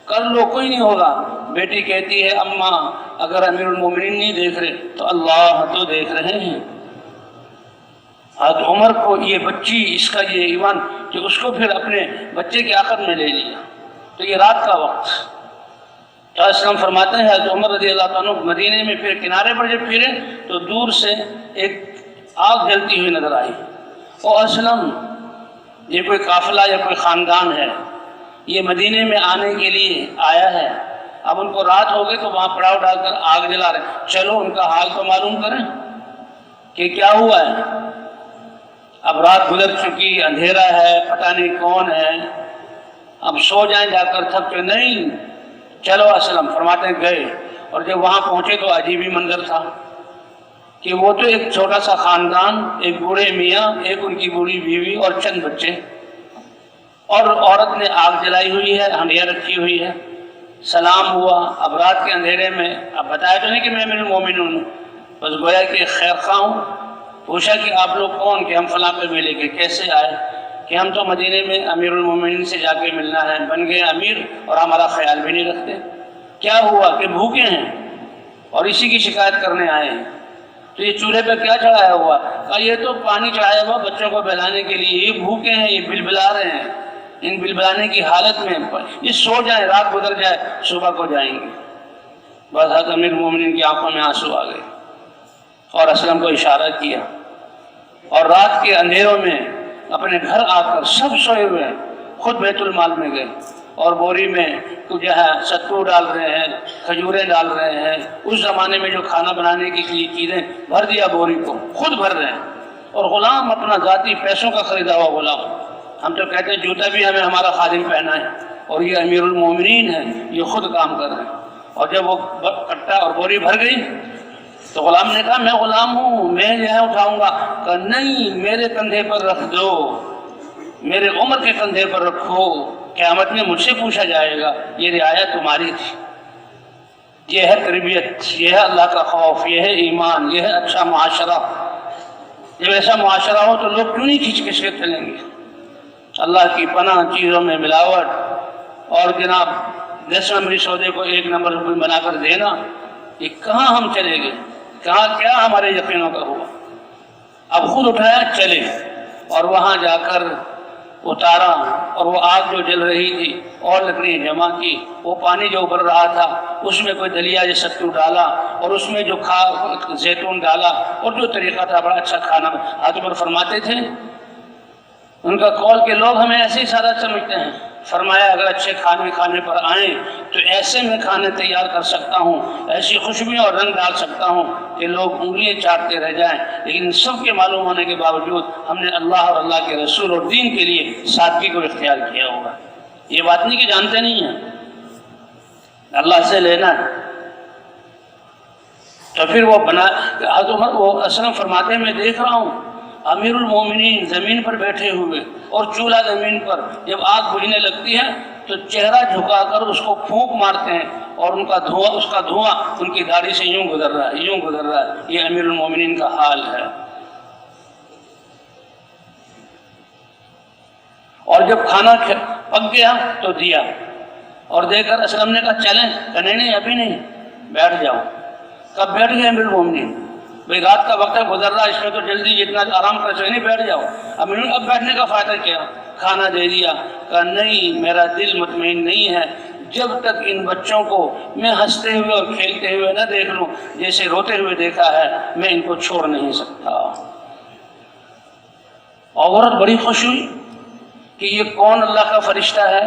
Speaker 2: کر لو کوئی نہیں ہوگا۔ بیٹی کہتی ہے اماں اگر امیر المومنین نہیں دیکھ رہے تو اللہ تو دیکھ رہے ہیں۔ حضرت عمر کو یہ بچی، اس کا یہ ایمان کہ اس کو پھر اپنے بچے کے عقد میں لے لیا۔ تو یہ رات کا وقت، اسلام فرماتے ہیں حضرت عمر رضی اللہ عنہ مدینے میں پھر کنارے پر جب پھرے تو دور سے ایک آگ جلتی ہوئی نظر آئی۔ او اسلم، یہ کوئی قافلہ یا کوئی خاندان ہے، یہ مدینے میں آنے کے لیے آیا ہے، اب ان کو رات ہو گئی تو وہاں پڑاؤ ڈال کر آگ جلا رہے، چلو ان کا حال تو معلوم کریں کہ کیا ہوا ہے۔ اب رات گزر چکی، اندھیرا ہے، پتہ نہیں کون ہے، اب سو جائیں جا کر تھک کے، نہیں چلو اسلم۔ فرماتے ہیں گئے، اور جب وہاں پہنچے تو عجیب ہی منظر تھا کہ وہ تو ایک چھوٹا سا خاندان، ایک بوڑھے میاں، ایک ان کی بوڑھی بیوی اور چند بچے، اور عورت نے آگ جلائی ہوئی ہے، ہنڈیا رکھی ہوئی ہے۔ سلام ہوا، اب رات کے اندھیرے میں اب بتایا تو نہیں کہ میں امیر المومنین ہوں، بس گویا کہ خیر خواہ ہوں۔ پوچھا کہ آپ لوگ کون، کہ ہم فلاں پہ ملے گے۔ کیسے آئے؟ کہ ہم تو مدینے میں امیر المومنین سے جا کے ملنا ہے، بن گئے امیر اور ہمارا خیال بھی نہیں رکھتے۔ کیا ہوا؟ کہ بھوکے ہیں اور اسی کی شکایت کرنے آئے ہیں۔ تو یہ چولہے پہ کیا چڑھایا ہوا؟ کہا یہ تو پانی چڑھایا ہوا بچوں کو بہلانے کے لیے، یہ بھوکے ہیں، یہ بلبلا رہے ہیں، ان بلبلانے کی حالت میں یہ سو جائیں، رات گزر جائے، صبح کو جائیں گے۔ بس حضرت امیر المومنین کی آنکھوں میں آنسو آ گئے اور اسلم کو اشارہ کیا، اور رات کے اندھیروں میں اپنے گھر آ کر سب سوئے ہوئے خود بیت المال میں گئے، اور بوری میں جو ہے ستو ڈال رہے ہیں، کھجوریں ڈال رہے ہیں، اس زمانے میں جو کھانا بنانے کی چیزیں بھر دیا بوری کو، خود بھر رہے ہیں، اور غلام اپنا ذاتی پیسوں کا خریدا ہوا غلام۔ ہم تو کہتے ہیں جوتا بھی ہمیں ہمارا خادم پہنا ہے، اور یہ امیر المومنین ہے، یہ خود کام کر رہے ہیں۔ اور جب وہ کٹا اور بوری بھر گئی تو غلام نے کہا میں غلام ہوں، میں جو ہے اٹھاؤں گا۔ کہا نہیں، میرے کندھے پر رکھ دو، میرے عمر کے کندھے پر رکھو، قیامت میں مجھ سے پوچھا جائے گا یہ رعایا تمہاری تھی۔ یہ ہے تربیت، یہ ہے اللہ کا خوف، یہ ہے ایمان، یہ ہے اچھا معاشرہ۔ جب ایسا معاشرہ ہو تو لوگ کیوں نہیں کھینچ کھینچ کے چلیں گے؟ اللہ کی پناہ چیزوں میں ملاوٹ اور جناب 10 نمبری سودے کو 1 نمبر بنا کر دینا، یہ کہاں ہم چلے گئے؟ کہاں کیا ہمارے یقینوں کا ہوا؟ اب خود اٹھایا چلے اور وہاں جا کر اتارا، اور وہ آگ جو جل رہی تھی اور لکڑیاں جمع کی، وہ پانی جو ابل رہا تھا اس میں کوئی دلیا یا ستو ڈالا اور اس میں جو زیتون ڈالا، اور جو طریقہ تھا بڑا اچھا کھانا۔ حضرت عمر فرماتے تھے ان کا قول کہ لوگ ہمیں ایسے ہی سادہ سمجھتے ہیں، فرمایا اگر اچھے کھانے پر آئیں تو ایسے میں کھانے تیار کر سکتا ہوں، ایسی خوشبوئیں اور رنگ ڈال سکتا ہوں کہ لوگ انگلیاں چاٹتے رہ جائیں، لیکن سب کے معلوم ہونے کے باوجود ہم نے اللہ اور اللہ کے رسول اور دین کے لیے سادگی کو اختیار کیا ہوگا۔ یہ بات نہیں کہ جانتے نہیں ہیں، اللہ سے لینا ہے۔ تو پھر وہ حضرت عمر وہ اسلم فرماتے ہیں میں دیکھ رہا ہوں امیر المومنین زمین پر بیٹھے ہوئے اور چولہا زمین پر جب آگ بجھنے لگتی ہے تو چہرہ جھکا کر اس کو پھونک مارتے ہیں، اور اس کا دھواں ان کی داڑھی سے یوں گزر رہا ہے، یوں گزر رہا ہے۔ یہ امیر المومنین کا حال ہے۔ اور جب کھانا پک گیا تو دیا، اور دے کر اسلم نے کہا چلیں، کہ نہیں ابھی نہیں، بیٹھ جاؤ۔ کب بیٹھ گئے امیر المومنین؟ بھئی رات کا وقت ہے، گزر رہا، اس میں تو جلدی جتنا آرام کر سکے نہیں، بیٹھ جاؤ۔ اب بیٹھنے کا فائدہ کیا؟ کھانا دے دیا، کہا نہیں میرا دل مطمئن نہیں ہے جب تک ان بچوں کو میں ہنستے ہوئے اور کھیلتے ہوئے نہ دیکھ لوں، جیسے روتے ہوئے دیکھا ہے میں ان کو چھوڑ نہیں سکتا۔ عورت بڑی خوش ہوئی کہ یہ کون اللہ کا فرشتہ ہے،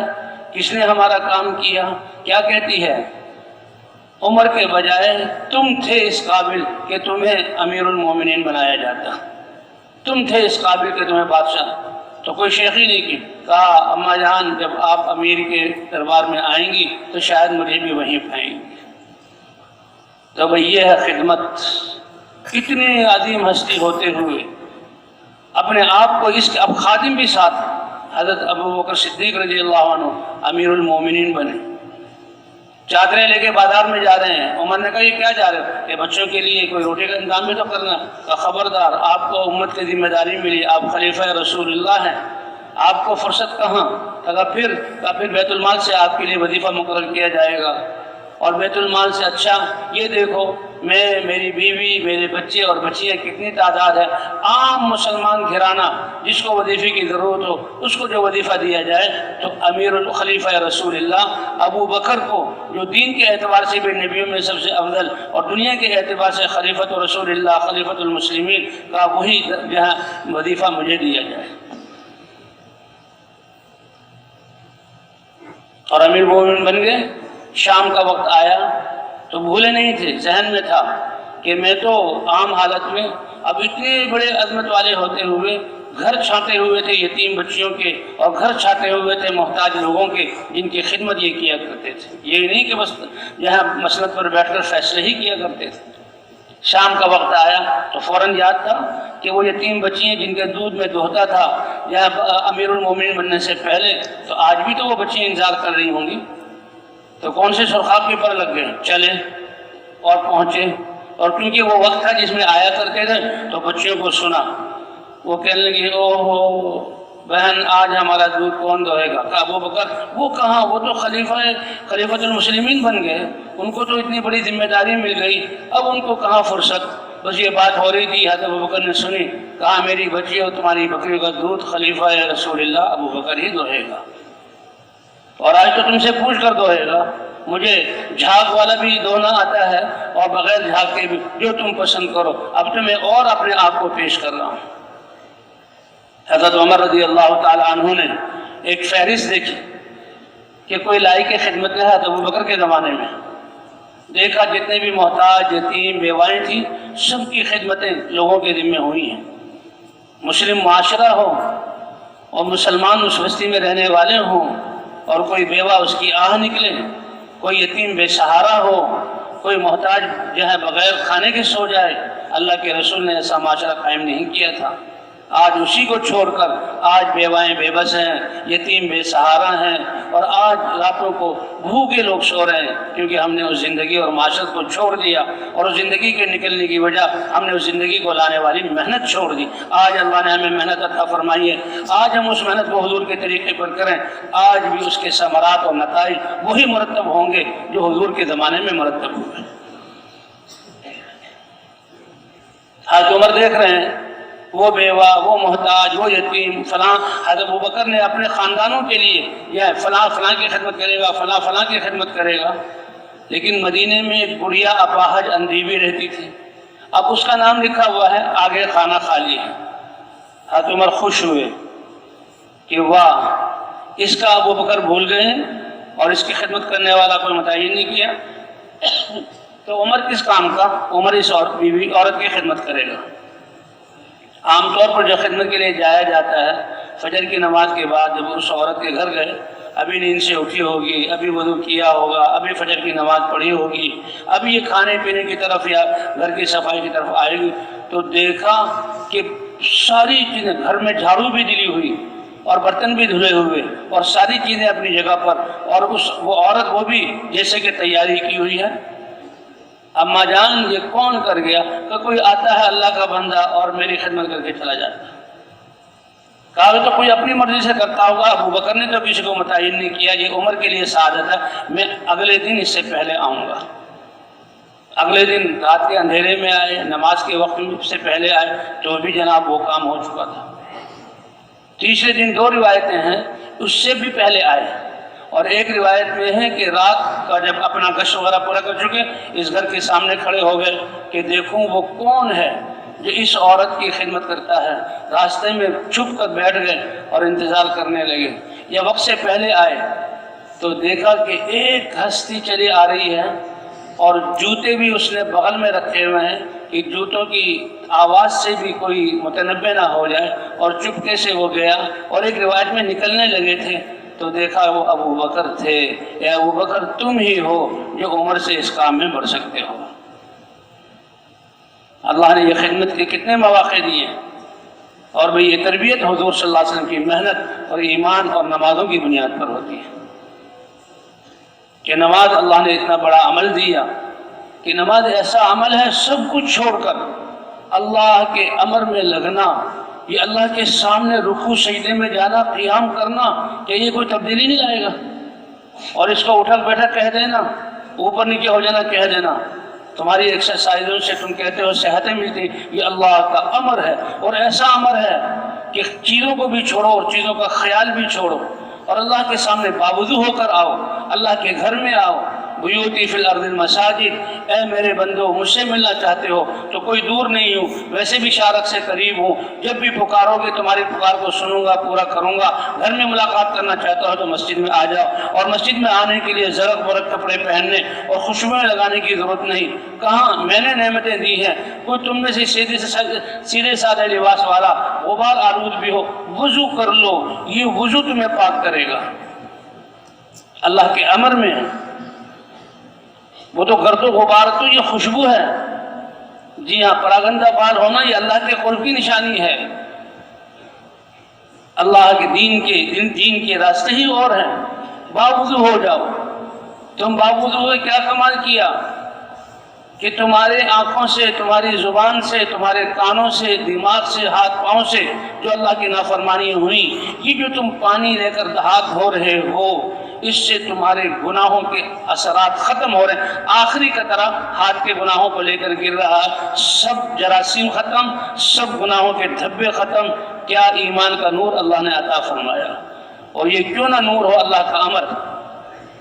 Speaker 2: کس نے ہمارا کام کیا؟ کیا کہتی ہے؟ عمر کے بجائے تم تھے اس قابل کہ تمہیں امیر المومنین بنایا جاتا، تم تھے اس قابل کہ تمہیں بادشاہ۔ تو کوئی شیخی نہیں کی، کہا اماں جان جب آپ امیر کے دربار میں آئیں گی تو شاید مجھے بھی وہیں پائیں گی۔ تو بھئی یہ ہے خدمت۔ کتنے عظیم ہستی ہوتے ہوئے اپنے آپ کو اس کے اب خادم بھی ساتھ، حضرت ابوبکر صدیق رضی اللہ عنہ امیر المومنین بنے، چادریں لے کے بازار میں جا رہے ہیں۔ عمر نے کہا یہ کیا جا رہے ہو؟ کہ بچوں کے لیے کوئی روٹی کا انتظام بھی تو کرنا۔ کہا خبردار، آپ کو امت کی ذمہ داری ملی، آپ خلیفہ رسول اللہ ہیں، آپ کو فرصت کہاں؟ کہا پھر بیت المال سے آپ کے لیے وظیفہ مقرر کیا جائے گا، اور بیت المال سے اچھا یہ دیکھو میں، میری بیوی، میرے بچے اور بچیاں کتنی تعداد ہے، عام مسلمان گھرانہ جس کو وظیفے کی ضرورت ہو اس کو جو وظیفہ دیا جائے۔ تو امیر الخلیفہ رسول اللہ ابو بکر کو، جو دین کے اعتبار سے بھی نبیوں میں سب سے افضل اور دنیا کے اعتبار سے خلیفۃ رسول اللہ، خلیفۃ المسلمین کا وہی جہاں وظیفہ مجھے دیا جائے۔ اور امیر مومن بن گئے۔ شام کا وقت آیا تو بھولے نہیں تھے، ذہن میں تھا کہ میں تو عام حالت میں اب اتنے بڑے عظمت والے ہوتے ہوئے گھر چھانٹے ہوئے تھے یتیم بچیوں کے، اور گھر چھانٹے ہوئے تھے محتاج لوگوں کے جن کی خدمت یہ کیا کرتے تھے، یہ نہیں کہ بس یہاں مسند پر بیٹھ کر فیصلے ہی کیا کرتے تھے۔ شام کا وقت آیا تو فوراً یاد تھا کہ وہ یتیم بچیاں جن کے دودھ میں دہتا تھا یہاں امیر المومنین بننے سے پہلے، تو آج بھی تو وہ بچیاں انتظار کر رہی ہوں گی۔ تو کون سے سرخاب کے پر لگ گئے، چلے اور پہنچے، اور کیونکہ وہ وقت تھا جس میں آیا کرتے تھے تو بچیوں کو سنا، وہ کہنے لگے او ہو بہن آج ہمارا دودھ کون دوہے گا؟ کہا ابو بکر وہ کہاں، وہ تو خلیفۃ المسلمین بن گئے، ان کو تو اتنی بڑی ذمہ داری مل گئی، اب ان کو کہاں فرصت۔ بس یہ بات ہو رہی تھی، حضرت ابو بکر نے سنی، کہا میری بچی اور تمہاری بکریوں کا دودھ خلیفہ رسول اللہ ابو بکر ہی دوہے گا، اور آج تو تم سے پوچھ کر دوہے گا، مجھے جھاگ والا بھی دونا آتا ہے اور بغیر جھاگ کے بھی، جو تم پسند کرو، اب تو میں اور اپنے آپ کو پیش کر رہا ہوں۔ حضرت عمر رضی اللہ تعالی عنہ نے ایک فہرست دیکھی کہ کوئی لائق خدمت ہے، حضرت ابو بکر کے زمانے میں دیکھا جتنے بھی محتاج یتیم بیوائیں تھیں سب کی خدمتیں لوگوں کے ذمہ ہوئی ہیں۔ مسلم معاشرہ ہو اور مسلمان اس بستی میں رہنے والے ہوں، اور کوئی بیوہ اس کی آہ نکلے، کوئی یتیم بے سہارا ہو، کوئی محتاج جو ہے بغیر کھانے کے سو جائے، اللہ کے رسول نے ایسا معاشرہ قائم نہیں کیا تھا۔ آج اسی کو چھوڑ کر آج بیوائیں بے بس ہیں، یتیم بے سہارا ہیں، اور آج راتوں کو بھوکے لوگ سو رہے ہیں کیونکہ ہم نے اس زندگی اور معاشرت کو چھوڑ دیا، اور اس زندگی کے نکلنے کی وجہ ہم نے اس زندگی کو لانے والی محنت چھوڑ دی۔ آج اللہ نے ہمیں محنت عطا فرمائی ہے، آج ہم اس محنت کو حضور کے طریقے پر کریں، آج بھی اس کے ثمرات اور نتائج وہی مرتب ہوں گے جو حضور کے زمانے میں مرتب ہوئے۔ حضرت عمر دیکھ رہے ہیں وہ بیوہ، وہ محتاج، وہ یتیم، فلاں۔ حضرت ابوبکر نے اپنے خاندانوں کے لیے یہ فلاں فلاں کی خدمت کرے گا، فلاں فلاں کی خدمت کرے گا، لیکن مدینے میں ایک بڑھیا اپاہج اندھی بھی رہتی تھی، اب اس کا نام لکھا ہوا ہے، آگے خانہ خالی ہے۔ حضرت عمر خوش ہوئے کہ واہ، اس کا ابوبکر بھول گئے ہیں اور اس کی خدمت کرنے والا کوئی متعین نہیں کیا، تو عمر کس کام کا؟ عمر اس بیوی عورت کی خدمت کرے گا۔ عام طور پر جو خدمت کے لیے جایا جاتا ہے، فجر کی نماز کے بعد جب اس عورت کے گھر گئے، ابھی نیند سے اٹھی ہوگی، ابھی وضو کیا ہوگا، ابھی فجر کی نماز پڑھی ہوگی، ابھی یہ کھانے پینے کی طرف یا گھر کی صفائی کی طرف آئے گی، تو دیکھا کہ ساری چیزیں گھر میں جھاڑو بھی دلی ہوئی اور برتن بھی دھلے ہوئے اور ساری چیزیں اپنی جگہ پر، اور وہ عورت وہ بھی جیسے کہ تیاری کی ہوئی ہے۔ اماں جان یہ کون کر گیا؟ کہ کوئی آتا ہے اللہ کا بندہ اور میری خدمت کر کے چلا جاتا ہے۔ کہا تو کوئی اپنی مرضی سے کرتا ہوگا، ابوبکر نے تو کسی کو متعین نہیں کیا، یہ عمر کے لیے سعادت ہے، میں اگلے دن اس سے پہلے آؤں گا۔ اگلے دن رات کے اندھیرے میں آئے، نماز کے وقت سے پہلے آئے، تو بھی جناب وہ کام ہو چکا تھا۔ تیسرے دن دو روایتیں ہیں، اس سے بھی پہلے آئے، اور ایک روایت میں ہے کہ رات کا جب اپنا گشت وغیرہ پورا کر چکے، اس گھر کے سامنے کھڑے ہو گئے کہ دیکھوں وہ کون ہے جو اس عورت کی خدمت کرتا ہے۔ راستے میں چھپ کر بیٹھ گئے اور انتظار کرنے لگے۔ یا وقت سے پہلے آئے تو دیکھا کہ ایک ہستی چلی آ رہی ہے اور جوتے بھی اس نے بغل میں رکھے ہوئے ہیں کہ جوتوں کی آواز سے بھی کوئی متنبہ نہ ہو جائے، اور چپکے سے وہ گیا، اور ایک روایت میں نکلنے لگے تھے تو دیکھا وہ ابوبکر تھے۔ اے ابوبکر، تم ہی ہو جو عمر سے اس کام میں بڑھ سکتے ہو۔ اللہ نے یہ خدمت کے کتنے مواقع دیے ہیں، اور بھئی یہ تربیت حضور صلی اللہ علیہ وسلم کی محنت اور ایمان اور نمازوں کی بنیاد پر ہوتی ہے کہ نماز اللہ نے اتنا بڑا عمل دیا کہ نماز ایسا عمل ہے سب کچھ چھوڑ کر اللہ کے امر میں لگنا، یہ اللہ کے سامنے رکوع سجدے میں جانا، قیام کرنا، کہ یہ کوئی تبدیلی نہیں لائے گا، اور اس کو اٹھک بیٹھک کہہ دینا، اوپر نیچے ہو جانا کہہ دینا، تمہاری ایکسرسائزوں سے تم کہتے ہو صحتیں ملتی، یہ اللہ کا امر ہے، اور ایسا امر ہے کہ چیزوں کو بھی چھوڑو اور چیزوں کا خیال بھی چھوڑو، اور اللہ کے سامنے باوضو ہو کر آؤ، اللہ کے گھر میں آؤ۔ بیوتی فی الارض المساجد، اے میرے بندو مجھ سے ملنا چاہتے ہو تو کوئی دور نہیں ہوں، ویسے بھی شارق سے قریب ہوں، جب بھی پکارو گے تمہاری پکار کو سنوں گا، پورا کروں گا۔ گھر میں ملاقات کرنا چاہتا ہو تو مسجد میں آ جاؤ، اور مسجد میں آنے کے لیے زرق برق کپڑے پہننے اور خوشبوئیں لگانے کی ضرورت نہیں۔ کہاں میں نے نعمتیں دی ہیں، کوئی تم میں سے سیدھے سادے لباس والا غبار آلود بھی ہو، وضو کر لو، یہ وضو تمہیں پاک کرے گا۔ اللہ کے امر میں وہ تو گرد و غبار تو یہ خوشبو ہے، جی ہاں، پراگندہ بال ہونا یہ اللہ کے قرب کی نشانی ہے۔ اللہ کے دین کے راستے ہی اور ہیں۔ باوضو ہو جاؤ، تم باوضو ہوئے کیا کمال کیا کہ تمہارے آنکھوں سے، تمہاری زبان سے، تمہارے کانوں سے، دماغ سے، ہاتھ پاؤں سے جو اللہ کی نافرمانی ہوئی، یہ جو تم پانی لے کر ہاتھ دھو رہے ہو، اس سے تمہارے گناہوں کے اثرات ختم ہو رہے ہیں۔ آخری قطرہ ہاتھ کے گناہوں کو لے کر گر رہا ہے، سب جراثیم ختم، سب گناہوں کے دھبے ختم۔ کیا ایمان کا نور اللہ نے عطا فرمایا، اور یہ کیوں نہ نور ہو اللہ کا امر۔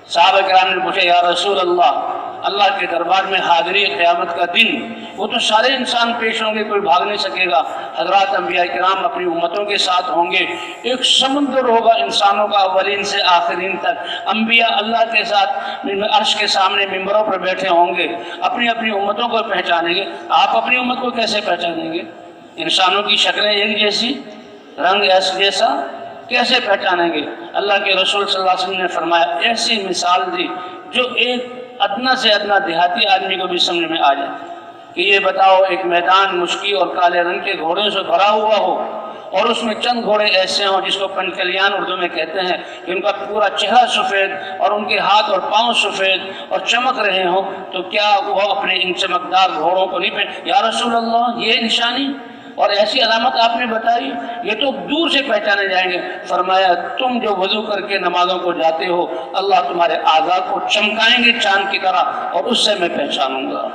Speaker 2: صحابہ کرام نے پوچھا یا رسول اللہ کے دربار میں حاضری قیامت کا دن، وہ تو سارے انسان پیش ہوں گے، کوئی بھاگ نہیں سکے گا، حضرات انبیاء کرام اپنی امتوں کے ساتھ ہوں گے، ایک سمندر ہوگا انسانوں کا اولین سے آخرین تک، انبیاء اللہ کے ساتھ عرش کے سامنے ممبروں پر بیٹھے ہوں گے، اپنی اپنی امتوں کو پہچانیں گے۔ آپ اپنی امت کو کیسے پہچانیں گے؟ انسانوں کی شکلیں ایک جیسی، رنگ ایک جیسا، کیسے پہچانیں گے؟ اللہ کے رسول صلی اللہ علیہ وسلم نے فرمایا، ایسی مثال دی جو ایک ادنا سے ادنا دیہاتی آدمی کو بھی سمجھ میں آ جائے کہ یہ بتاؤ ایک میدان مشکی اور کالے رنگ کے گھوڑوں سے بھرا ہوا ہو، اور اس میں چند گھوڑے ایسے ہوں جس کو پنکلیان اردو میں کہتے ہیں کہ ان کا پورا چہرہ سفید اور ان کے ہاتھ اور پاؤں سفید اور چمک رہے ہوں، تو کیا وہ اپنے ان چمکدار گھوڑوں کو نہیں پہن؟ یا رسول اللہ یہ نشانی اور ایسی علامت آپ نے بتائی، یہ تو دور سے پہچانے جائیں گے۔ فرمایا تم جو وضو کر کے نمازوں کو جاتے ہو، اللہ تمہارے اعضاء کو چمکائیں گے چاند کی طرح، اور اس سے میں پہچانوں گا۔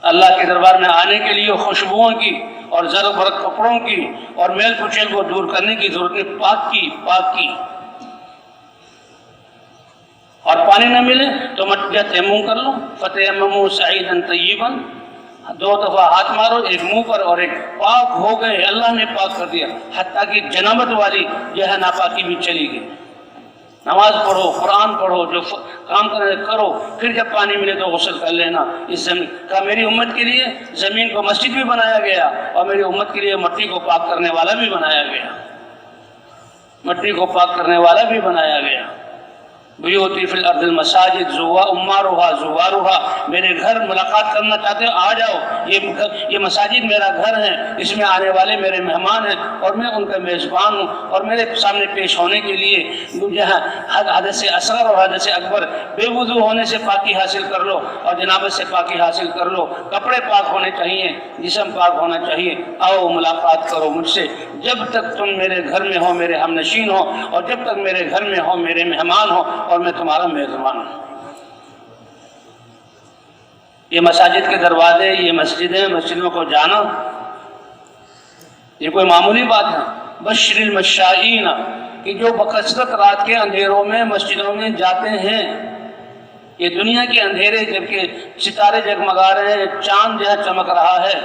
Speaker 2: اللہ کے دربار میں آنے کے لیے خوشبوؤں کی اور زر برق کپڑوں کی اور میل کچیل کو دور کرنے کی ضرورت نہیں، پاک کی۔ اور پانی نہ ملے تو مٹیا تیمم کر لو، فتیمموا صعیدا طیبا، 2 دفعہ ہاتھ مارو، ایک منہ پر اور ایک پاک ہو گئے، اللہ نے پاک کر دیا، حتیٰ کہ جنابت والی جو ہے ناپاکی بھی چلی گئی۔ نماز پڑھو، قرآن پڑھو، جو کام کرو، پھر جب پانی ملے تو غسل کر لینا۔ اس زمین کا میری امت کے لیے زمین کو مسجد بھی بنایا گیا، اور میری امت کے لیے مٹی کو پاک کرنے والا بھی بنایا گیا، مٹی کو پاک کرنے والا بھی بنایا گیا۔ بیوتی فی الارض المساجد عمارها زوارها، میرے گھر ملاقات کرنا چاہتے ہو آ جاؤ، یہ مساجد میرا گھر ہے، اس میں آنے والے میرے مہمان ہیں اور میں ان کا میزبان ہوں، اور میرے سامنے پیش ہونے کے لیے جہاں حدث اصغر اور حدث اکبر بے وضو ہونے سے پاکی حاصل کر لو اور جنابت سے پاکی حاصل کر لو، کپڑے پاک ہونے چاہیے، جسم پاک ہونا چاہیے، آؤ ملاقات کرو مجھ سے۔ جب تک تم میرے گھر میں ہو میرے ہم نشین ہو، اور جب تک میرے گھر میں ہو میرے مہمان ہو اور میں تمہارا میزبان ہوں۔ یہ مساجد کے دروازے، یہ مسجدیں، مسجدوں کو جانا یہ کوئی معمولی بات ہے۔ بشر المشائین، کہ جو بکثرت رات کے اندھیروں میں مسجدوں میں جاتے ہیں، یہ دنیا کے اندھیرے جبکہ ستارے جگمگا رہے ہیں، چاند جہاں چمک رہا ہے،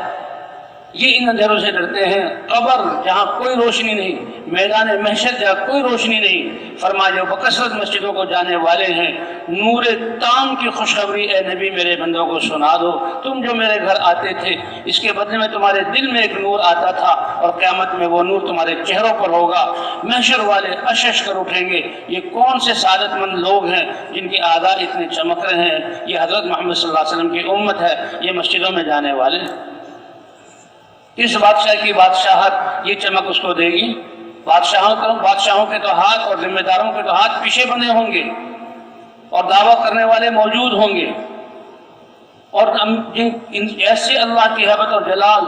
Speaker 2: یہ ان اندھیروں سے ڈرتے ہیں۔ قبر جہاں کوئی روشنی نہیں، میدان محشر جہاں کوئی روشنی نہیں، فرمایا جو بکثرت مسجدوں کو جانے والے ہیں، نور تام کی خوشخبری اے نبی میرے بندوں کو سنا دو۔ تم جو میرے گھر آتے تھے، اس کے بدلے میں تمہارے دل میں ایک نور آتا تھا، اور قیامت میں وہ نور تمہارے چہروں پر ہوگا۔ محشر والے اشش کر اٹھیں گے، یہ کون سے سعادت مند لوگ ہیں جن کی اعضاء اتنے چمک رہے ہیں؟ یہ حضرت محمد صلی اللہ علیہ وسلم کی امت ہے، یہ مسجدوں میں جانے والے۔ اس بادشاہ کی بادشاہت یہ چمک اس کو دے گی۔ بادشاہوں کے تو ہاتھ اور ذمہ داروں کے تو ہاتھ پیچھے بنے ہوں گے، اور دعویٰ کرنے والے موجود ہوں گے، اور ایسے اللہ کی ہیبت اور جلال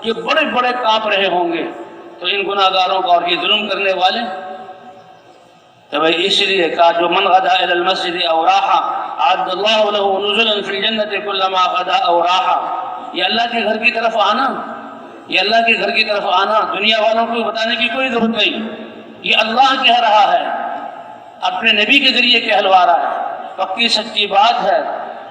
Speaker 2: یہ بڑے بڑے کانپ رہے ہوں گے، تو ان گناہ گاروں کا اور یہ ظلم کرنے والے تو بھائی اس لیے کہا جو من غدا الی المسجد او راحا اعد اللہ له نزلا فی الجنۃ کلما غدا او راحا۔ یہ اللہ کے گھر کی طرف آنا، یہ اللہ کے گھر کی طرف آنا دنیا والوں کو بتانے کی کوئی ضرورت نہیں، یہ اللہ کہہ رہا ہے، اپنے نبی کے ذریعے کہلوا رہا ہے۔ پکی سچی بات ہے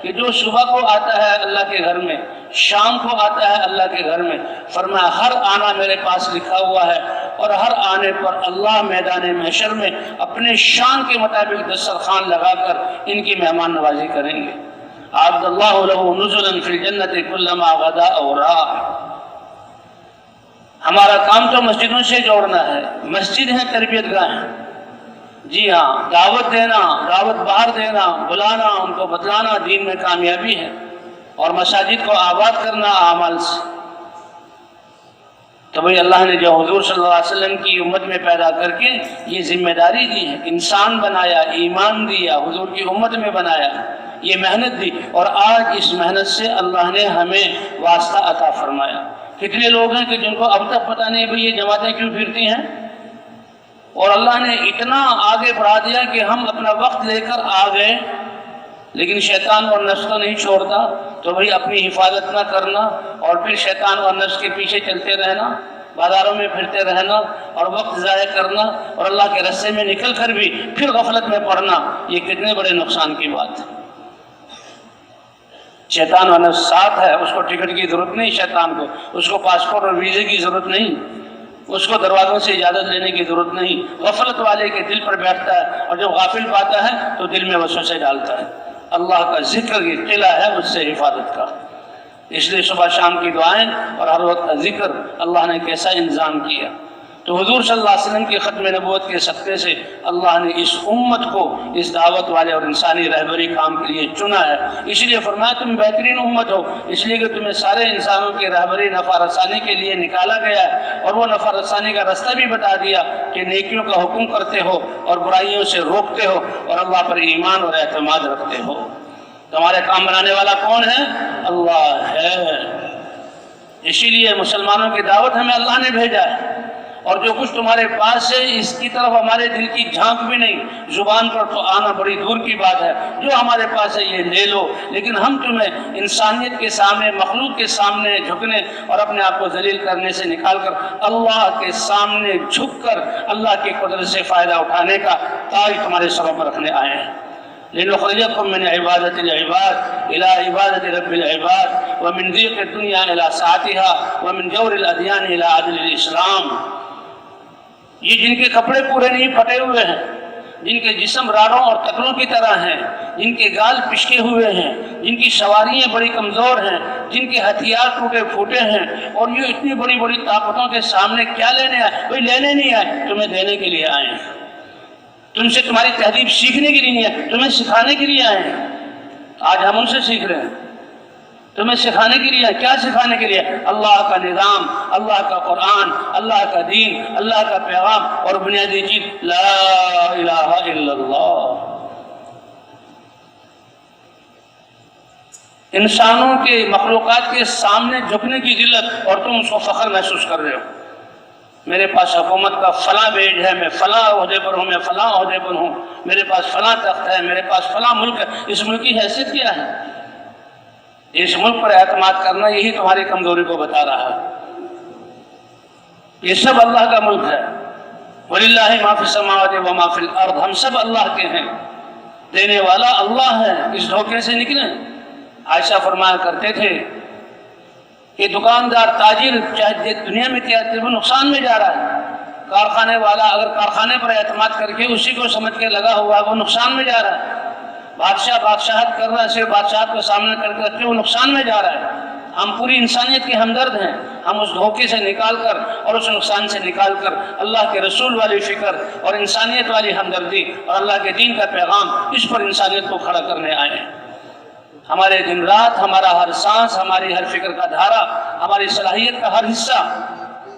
Speaker 2: کہ جو صبح کو آتا ہے اللہ کے گھر میں، شام کو آتا ہے اللہ کے گھر میں، فرمایا ہر آنا میرے پاس لکھا ہوا ہے، اور ہر آنے پر اللہ میدان محشر میں اپنے شان کے مطابق دسترخوان لگا کر ان کی مہمان نوازی کریں گے۔ عبد اللہ له نزلا فی الجنۃ کلما غدا او راح۔ ہمارا کام تو مسجدوں سے جوڑنا ہے، مسجد ہے تربیت گاہ ہے، جی ہاں، دعوت دینا، دعوت باہر دینا، بلانا، ان کو بتلانا دین میں کامیابی ہے، اور مساجد کو آباد کرنا اعمال سے۔ تو بھئی اللہ نے جو حضور صلی اللہ علیہ وسلم کی امت میں پیدا کر کے یہ ذمہ داری دی ہے، انسان بنایا، ایمان دیا، حضور کی امت میں بنایا، یہ محنت دی، اور آج اس محنت سے اللہ نے ہمیں واسطہ عطا فرمایا۔ کتنے لوگ ہیں کہ جن کو اب تک پتہ نہیں بھئی یہ جماعتیں کیوں پھرتی ہیں، اور اللہ نے اتنا آگے بڑھا دیا کہ ہم اپنا وقت لے کر آ گئے، لیکن شیطان اور نفس کو نہیں چھوڑتا، تو بھئی اپنی حفاظت نہ کرنا، اور پھر شیطان اور نفس کے پیچھے چلتے رہنا، بازاروں میں پھرتے رہنا اور وقت ضائع کرنا، اور اللہ کے رستے میں نکل کر بھی پھر غفلت میں پڑنا، یہ کتنے بڑے نقصان کی بات ہے۔ شیطان اور نفس ساتھ ہے، اس کو ٹکٹ کی ضرورت نہیں، شیطان کو اس کو پاسپورٹ اور ویزے کی ضرورت نہیں، اس کو دروازوں سے اجازت لینے کی ضرورت نہیں، غفلت والے کے دل پر بیٹھتا ہے، اور جب غافل پاتا ہے تو دل میں وسوسے ڈالتا ہے۔ اللہ کا ذکر یہ قلعہ ہے اس سے حفاظت کا، اس لیے صبح شام کی دعائیں اور ہر وقت کا ذکر اللہ نے کیسا انتظام کیا۔ تو حضور صلی اللہ علیہ وسلم کی ختم نبوت کے صدقے سے اللہ نے اس امت کو اس دعوت والے اور انسانی رہبری کام کے لیے چنا ہے. اس لیے فرمایا تم بہترین امت ہو، اس لیے کہ تمہیں سارے انسانوں کی رہبری نفع رسانی کے لیے نکالا گیا ہے، اور وہ نفع رسانی کا راستہ بھی بتا دیا کہ نیکیوں کا حکم کرتے ہو اور برائیوں سے روکتے ہو اور اللہ پر ایمان اور اعتماد رکھتے ہو. تمہارے کام بنانے والا کون ہے؟ اللہ ہے. اسی لیے مسلمانوں کی دعوت ہمیں اللہ نے بھیجا ہے، اور جو کچھ تمہارے پاس ہے اس کی طرف ہمارے دل کی جھانک بھی نہیں، زبان پر تو آنا بڑی دور کی بات ہے. جو ہمارے پاس ہے یہ لے لو، لیکن ہم تمہیں انسانیت کے سامنے، مخلوق کے سامنے جھکنے اور اپنے آپ کو ذلیل کرنے سے نکال کر اللہ کے سامنے جھک کر اللہ کی قدرت سے فائدہ اٹھانے کا تاج تمہارے سروں پر رکھنے آئے ہیں. لنخرجکم من عبادت العباد الى عبادت رب العباد ومن ضيق الدنيا الى سعتها ومن جور الادیان الى عدل الاسلام. یہ جن کے کپڑے پورے نہیں پھٹے ہوئے ہیں، جن کے جسم راڑوں اور تکلوں کی طرح ہیں، جن کے گال پشکے ہوئے ہیں، جن کی سواریاں بڑی کمزور ہیں، جن کے ہتھیار ٹوٹے پھوٹے ہیں، اور یہ اتنی بڑی بڑی طاقتوں کے سامنے کیا لینے آئے؟ کوئی لینے نہیں آئے، تمہیں دینے کے لیے آئے ہیں. تم سے تمہاری تہذیب سیکھنے کے لیے نہیں ہے، تمہیں سکھانے کے لیے آئے ہیں. آج ہم ان سے سیکھ رہے ہیں، تمہیں سکھانے کے لیے. کیا سکھانے کے لیے؟ اللہ کا نظام، اللہ کا قرآن، اللہ کا دین، اللہ کا پیغام، اور بنیادی چیز لا الہ الا اللہ. انسانوں کے، مخلوقات کے سامنے جھکنے کی ذلت، اور تم اس کو فخر محسوس کر رہے ہو. میرے پاس حکومت کا فلاں بیج ہے، میں فلاں عہدے پر ہوں، میں فلاں عہدے پر ہوں، میرے پاس فلاں تخت ہے، میرے پاس فلاں ملک ہے. اس ملک کی حیثیت کیا ہے؟ اس ملک پر اعتماد کرنا یہی تمہاری کمزوری کو بتا رہا ہے. یہ سب اللہ کا ملک ہے. وَلِلَّهِ مَا فِي السَّمَاوَاتِ وَمَا فِي الْأَرْضِ. ہم سب اللہ کے ہیں، دینے والا اللہ ہے. اس دھوکے سے نکلیں. عائشہ فرمایا کرتے تھے کہ دکاندار، تاجر چاہے دنیا میں تجارت وہ نقصان میں جا رہا ہے، کارخانے والا اگر کارخانے پر اعتماد کر کے اسی کو سمجھ کے لگا ہوا ہے وہ نقصان میں جا رہا ہے. بادشاہ بادشاہت کر رہا ہے، صرف بادشاہت کو سامنے کر کے رکھے وہ نقصان میں جا رہا ہے. ہم پوری انسانیت کے ہمدرد ہیں. ہم اس دھوکے سے نکال کر اور اس نقصان سے نکال کر اللہ کے رسول والی فکر اور انسانیت والی ہمدردی اور اللہ کے دین کا پیغام، اس پر انسانیت کو کھڑا کرنے آئے ہیں. ہمارے دن رات، ہمارا ہر سانس، ہماری ہر فکر کا دھارا، ہماری صلاحیت کا ہر حصہ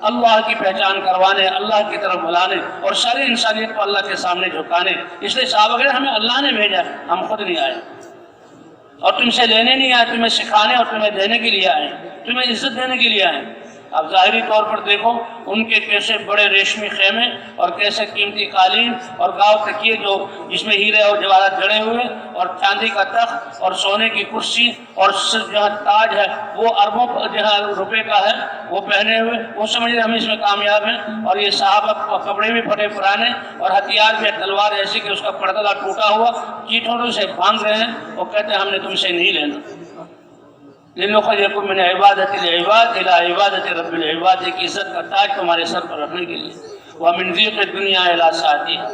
Speaker 2: اللہ کی پہچان کروانے، اللہ کی طرف بلانے اور ساری انسانیت کو اللہ کے سامنے جھکانے. اس لیے صحابہ کہتے ہیں ہمیں اللہ نے بھیجا، ہم خود نہیں آئے. اور تم سے لینے نہیں آئے، تمہیں سکھانے اور تمہیں دینے کے لیے آئے، تمہیں عزت دینے کے لیے آئے. اب ظاہری طور پر دیکھو ان کے کیسے بڑے ریشمی خیمے اور کیسے قیمتی قالین اور گاؤ تکیے جو جس میں ہیرے اور جواہرات جڑے ہوئے، اور چاندی کا تخت اور سونے کی کرسی اور جہاں تاج ہے وہ اربوں جہاں روپے کا ہے وہ پہنے ہوئے، وہ سمجھ رہے ہم اس میں کامیاب ہیں. اور یہ صحابہ کپڑے بھی پھٹے پرانے اور ہتھیار بھی، تلوار ایسی کہ اس کا پڑتلا ٹوٹا ہوا، چیٹھوڑوں سے باندھ رہے ہیں. وہ کہتے ہیں ہم نے تم سے نہیں لینا. لنخرجکم من عبادت العباد الى عبادت رب العباد. ایک عزت کا تاج تمہارے سر پر رکھنے کے لیے. ومن ضیق الدنیا الى سعتها.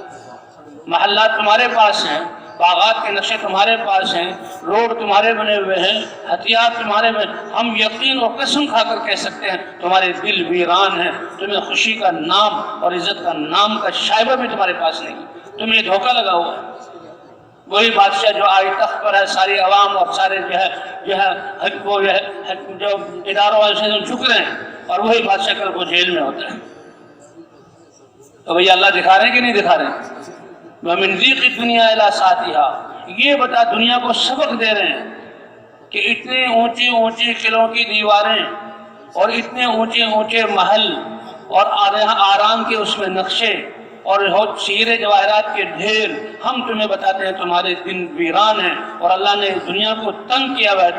Speaker 2: محلات تمہارے پاس ہیں، باغات کے نقشے تمہارے پاس ہیں، روڈ تمہارے بنے ہوئے ہیں، ہتھیار تمہارے میں. ہم یقین اور قسم کھا کر کہہ سکتے ہیں تمہارے دل ویران ہیں. تمہیں خوشی کا نام اور عزت کا نام کا شائبہ بھی تمہارے پاس نہیں. تمہیں دھوکہ لگا ہوا ہے. وہی بادشاہ جو آج تخت پر ہے، ساری عوام اور سارے جو اداروں والے سے جھک رہے ہیں، اور وہی بادشاہ کل کو جیل میں ہوتا ہے. تو بھئی اللہ دکھا رہے ہیں کہ نہیں دکھا رہے ہیں؟ وَمِن ضِيقِ الدُّنْيَا إِلَىٰ سَعْتِهَا. یہ بتا دنیا کو سبق دے رہے ہیں کہ اتنے اونچی اونچی قلعوں کی دیواریں اور اتنے اونچے اونچے محل اور آرام کے اس میں نقشے اور ہیرے جواہرات کے ڈھیر، ہم تمہیں بتاتے ہیں تمہارے دن ویران ہیں اور اللہ نے دنیا کو تنگ کیا ہوا ہے.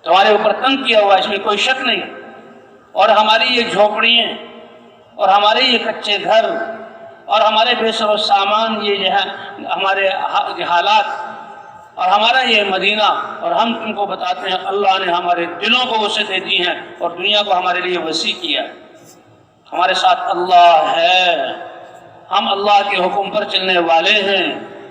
Speaker 2: تمہارے اوپر تنگ کیا ہوا ہے، اس میں کوئی شک نہیں. اور ہماری یہ جھوپڑیاں اور ہمارے یہ کچے گھر اور ہمارے بے سر و سامان، یہ جو ہے ہمارے حالات اور ہمارا یہ مدینہ، اور ہم تم کو بتاتے ہیں اللہ نے ہمارے دلوں کو وسعتیں دی ہیں اور دنیا کو ہمارے لیے وسیع کیا ہے. ہمارے ساتھ اللہ ہے، ہم اللہ کے حکم پر چلنے والے ہیں،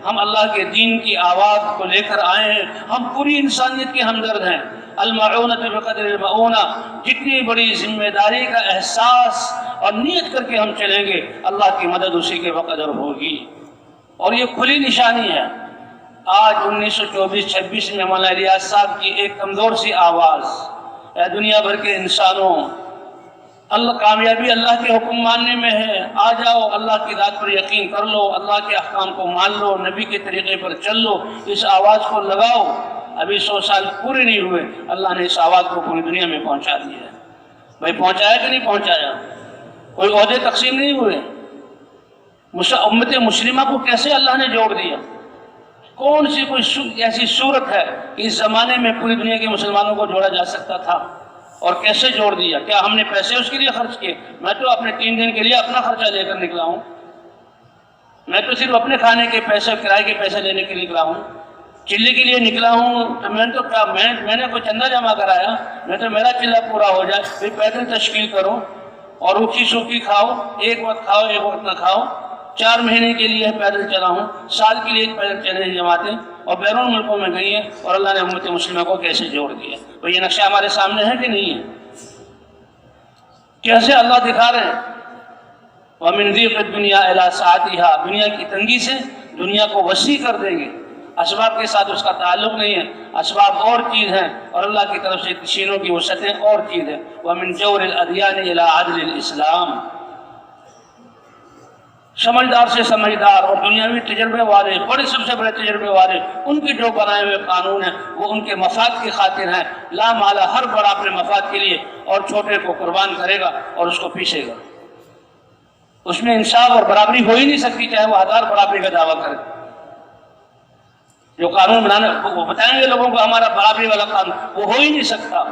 Speaker 2: ہم اللہ کے دین کی آواز کو لے کر آئے ہیں. ہم پوری انسانیت کے ہمدرد ہیں. المعونۃ بقدر المعونہ. جتنی بڑی ذمہ داری کا احساس اور نیت کر کے ہم چلیں گے اللہ کی مدد اسی کے بقدر ہوگی. اور یہ کھلی نشانی ہے. آج 1924-26 میں مولانا الیاس صاحب کی ایک کمزور سی آواز، اے دنیا بھر کے انسانوں، اللہ کامیابی اللہ کے حکم ماننے میں ہے، آ جاؤ اللہ کی ذات پر یقین کر لو، اللہ کے احکام کو مان لو، نبی کے طریقے پر چل لو. اس آواز کو لگاؤ. ابھی 100 سال پورے نہیں ہوئے، اللہ نے اس آواز کو پوری دنیا میں پہنچا دیا ہے. بھائی پہنچایا کہ نہیں پہنچایا؟ کوئی عہدے تقسیم نہیں ہوئے. امت مسلمہ کو کیسے اللہ نے جوڑ دیا؟ کون سی کوئی ایسی صورت ہے کہ اس زمانے میں پوری دنیا کے مسلمانوں کو جوڑا جا سکتا تھا؟ اور کیسے جوڑ دیا؟ کیا ہم نے پیسے اس کے لیے خرچ کیے؟ میں تو اپنے 3 دن کے لیے اپنا خرچہ لے کر نکلا ہوں. میں تو صرف اپنے کھانے کے پیسے، کرائے کے پیسے لینے کے لیے نکلا ہوں. چلے کے لیے نکلا ہوں تو میں نے کوئی چندہ جمع کرایا؟ میں تو میرا چلہ پورا ہو جائے پھر پیدل تشکیل کرو اور روکھی سوکھی کھاؤ، ایک وقت کھاؤ ایک وقت نہ کھاؤ. 4 مہینے کے لیے پیدل چلا ہوں، سال کے لیے پیدل چلے ہیں جماعتیں، اور بیرون ملکوں میں گئی ہیں، اور اللہ نے امت مسلمہ کو کیسے جوڑ دیا. تو یہ نقشہ ہمارے سامنے ہے کہ نہیں ہے؟ کیسے اللہ دکھا رہے ہیں. وَمِن ضِيقِ الدُّنْيَا إِلَىٰ سَعَتِهَا، دنیا کی تنگی سے دنیا کو وسیع کر دیں گے. اسباب کے ساتھ اس کا تعلق نہیں ہے، اسباب اور چیز ہیں، اور اللہ کی طرف سے سینوں کی وسعتیں اور چیز ہیں. وَمِن جَوْرِ الْأَدْيَانِ إِلَىٰ عَدْلِ الْإِسْلَامِ، سمجھدار سے سمجھدار اور دنیاوی تجربے والے، بڑے سب سے بڑے تجربے والے، ان کے جو بنائے ہوئے قانون ہیں وہ ان کے مفاد کی خاطر ہیں. لا مالا، ہر بڑا اپنے مفاد کے لیے اور چھوٹے کو قربان کرے گا اور اس کو پیسے گا. اس میں انصاف اور برابری ہو ہی نہیں سکتی، چاہے وہ 1000 برابری کا دعویٰ کرے. جو قانون بنانا وہ بتائیں گے لوگوں کو ہمارا برابری والا قانون، وہ ہو ہی نہیں سکتا.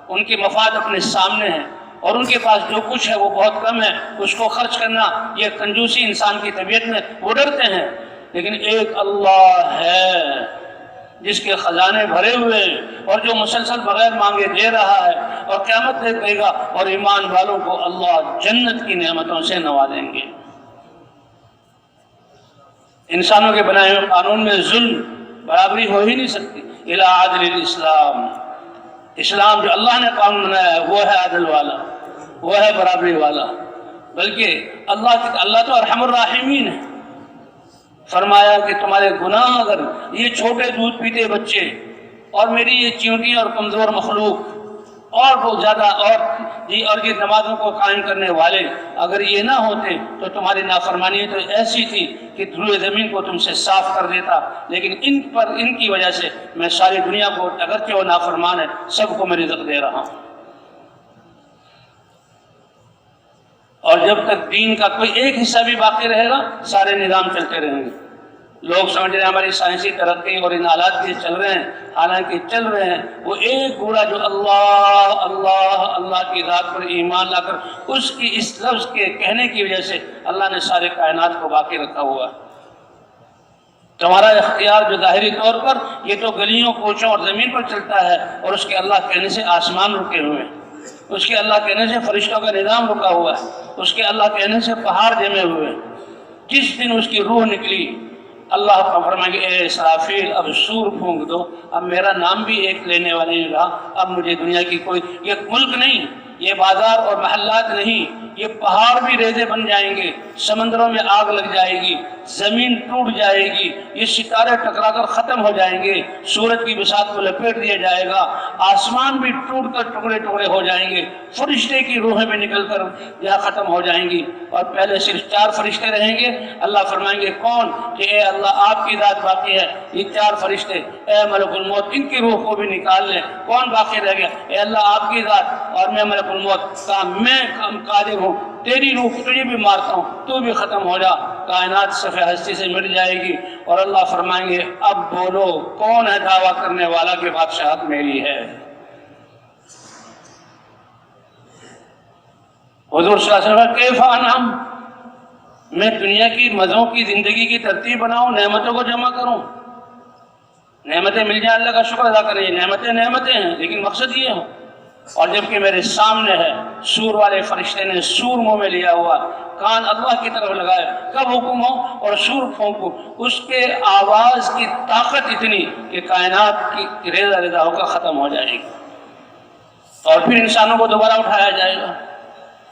Speaker 2: ان کے مفاد اپنے سامنے ہیں اور ان کے پاس جو کچھ ہے وہ بہت کم ہے. اس کو خرچ کرنا یہ کنجوسی انسان کی طبیعت میں، وہ ڈرتے ہیں. لیکن ایک اللہ ہے جس کے خزانے بھرے ہوئے اور جو مسلسل بغیر مانگے دے رہا ہے، اور قیامت تک دے گا، اور ایمان والوں کو اللہ جنت کی نعمتوں سے نوازیں گے. انسانوں کے بنائے ہوئے قانون میں ظلم، برابری ہو ہی نہیں سکتی. الی عدل الاسلام، اسلام جو اللہ نے قانون بنایا ہے وہ ہے عدل والا، وہ ہے برابری والا. بلکہ اللہ تو ارحم الراحمین ہے. فرمایا کہ تمہارے گناہ، اگر یہ چھوٹے دودھ پیتے بچے اور میری یہ چیونٹی اور کمزور مخلوق اور بہت زیادہ اور یہ نمازوں کو قائم کرنے والے اگر یہ نہ ہوتے تو تمہاری نافرمانی تو ایسی تھی کہ دھرے زمین کو تم سے صاف کر دیتا. لیکن ان کی وجہ سے میں ساری دنیا کو، اگرچہ وہ نافرمان ہے، سب کو میں رزق دے رہا ہوں. اور جب تک دین کا کوئی ایک حصہ بھی باقی رہے گا سارے نظام چلتے رہیں گے. لوگ سمجھ رہے ہیں ہماری سائنسی ترقی اور ان حالات کے چل رہے ہیں، حالانکہ چل رہے ہیں وہ ایک گوڑا جو اللہ اللہ اللہ کی ذات پر ایمان لا کر اس کی اس لفظ کے کہنے کی وجہ سے اللہ نے سارے کائنات کو باقی رکھا ہوا ہے. تمہارا اختیار جو ظاہری طور پر یہ تو گلیوں کوچوں اور زمین پر چلتا ہے، اور اس کے اللہ کہنے سے آسمان رکے ہوئے ہیں، اس کے اللہ کہنے سے فرشتوں کا نظام رکا ہوا ہے، اس کے اللہ کہنے سے پہاڑ جمے ہوئے ہیں. جس دن اس کی روح نکلی اللہ کا فرمائیں گے اے اسرافیل اب سور پھونک دو. اب میرا نام بھی ایک لینے والا نہیں رہا. اب مجھے دنیا کی کوئی، یہ ملک نہیں، یہ بازار اور محلات نہیں، یہ پہاڑ بھی ریزے بن جائیں گے، سمندروں میں آگ لگ جائے گی، زمین ٹوٹ جائے گی، یہ ستارے ٹکرا کر ختم ہو جائیں گے، سورج کی بساط کو لپیٹ دیا جائے گا، آسمان بھی ٹوٹ کر ٹکڑے ٹکڑے ہو جائیں گے، فرشتے کی روحیں بھی نکل کر یہاں ختم ہو جائیں گی، اور پہلے صرف 4 فرشتے رہیں گے. اللہ فرمائیں گے کون؟ کہ اے اللہ آپ کی ذات باقی ہے، یہ 4 فرشتے اے ملک الموت ان کی روح کو بھی نکال لیں. کون باقی رہ گیا؟ اے اللہ آپ کی ذات اور میں ملک الموت کا میں قادر ہوں، تیری روح تجھے بھی مارتا ہوں، تو بھی ختم ہو جا. کائنات صفحہ ہستی سے مٹ جائے گی، اور اللہ فرمائیں گے اب بولو کون ہے دعویٰ کرنے والا کہ بادشاہت میری ہے. حضور صلی اللہ علیہ وسلم کیف انعم، میں دنیا کی مزوں کی زندگی کی ترتیب بناؤں، نعمتوں کو جمع کروں، نعمتیں مل جائیں اللہ کا شکر ادا کریں. نعمتیں ہیں لیکن مقصد یہ ہو. اور جبکہ میرے سامنے ہے سور والے فرشتے نے سور منہ میں لیا ہوا، کان اللہ کی طرف لگائے، کب حکم ہو اور سور پھونکو، اس کے آواز کی طاقت اتنی کہ کائنات کی ریزہ ریزہ ہو کر ختم ہو جائے گی، اور پھر انسانوں کو دوبارہ اٹھایا جائے گا.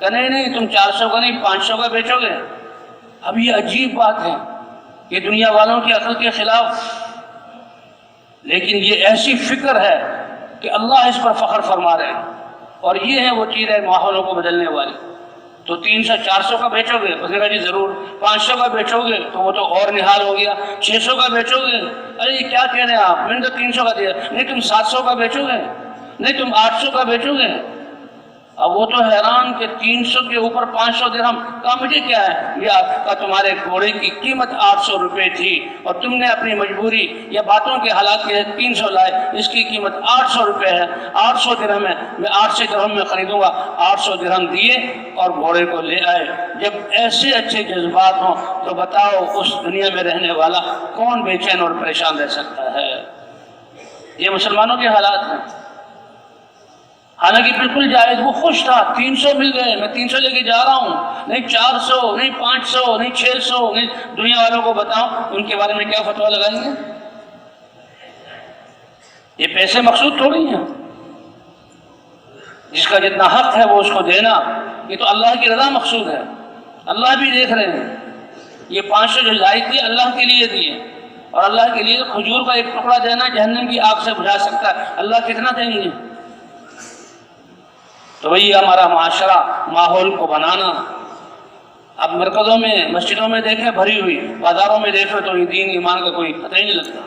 Speaker 2: کہ نہیں تم 400 کا نہیں 500 کا بیچو گے. اب یہ عجیب بات ہے کہ دنیا والوں کی عقل کے خلاف، لیکن یہ ایسی فکر ہے کہ اللہ اس پر فخر فرما رہے ہیں. اور یہ ہے وہ چیز ہے ماحولوں کو بدلنے والی. تو 300 400 کا بیچو گے؟ اس نے کہا جی ضرور. 500 کا بیچو گے؟ تو وہ تو اور نحال ہو گیا. 600 کا بیچو گے؟ ارے یہ کیا کہہ رہے ہیں آپ، میں نے تو 300 کا دیا. نہیں تم 700 کا بیچو گے؟ نہیں تم 800 کا بیچو گے؟ اب وہ تو حیران کہ 300 کے اوپر 500 درہم. کہا مجھے کیا ہے، یہ آپ کا تمہارے گھوڑے کی قیمت 800 روپے تھی اور تم نے اپنی مجبوری یا باتوں کے حالات کے 300 لائے، اس کی قیمت 800 روپے ہے، 800 درہم ہے، میں 800 درہم میں خریدوں گا. 800 درہم دیے اور گھوڑے کو لے آئے. جب ایسے اچھے جذبات ہوں تو بتاؤ اس دنیا میں رہنے والا کون بے چین اور پریشان رہ سکتا ہے؟ یہ مسلمانوں کے حالات ہیں. حالانکہ بالکل جائز، وہ خوش تھا. 300 مل گئے، میں 300 لے کے جا رہا ہوں. نہیں 400، نہیں 500، نہیں 600. نہیں دنیا والوں کو بتاؤ ان کے بارے میں کیا فتویٰ لگائیں گے؟ یہ پیسے مقصود تھوڑی ہیں. جس کا جتنا حق ہے وہ اس کو دینا. یہ تو اللہ کی رضا مقصود ہے. اللہ بھی دیکھ رہے ہیں. یہ 500 جو زائد دیے اللہ کے لیے دیے، اور اللہ کے لیے کھجور کا ایک ٹکڑا دینا جہنم کی آگ سے بجھا سکتا ہے. اللہ کتنا دیں گے؟ تو وہی ہمارا معاشرہ، ماحول کو بنانا. اب مرکزوں میں مسجدوں میں دیکھیں بھری ہوئی، بازاروں میں دیکھیں تو دین ایمان کا کوئی پتہ ہی نہیں لگتا.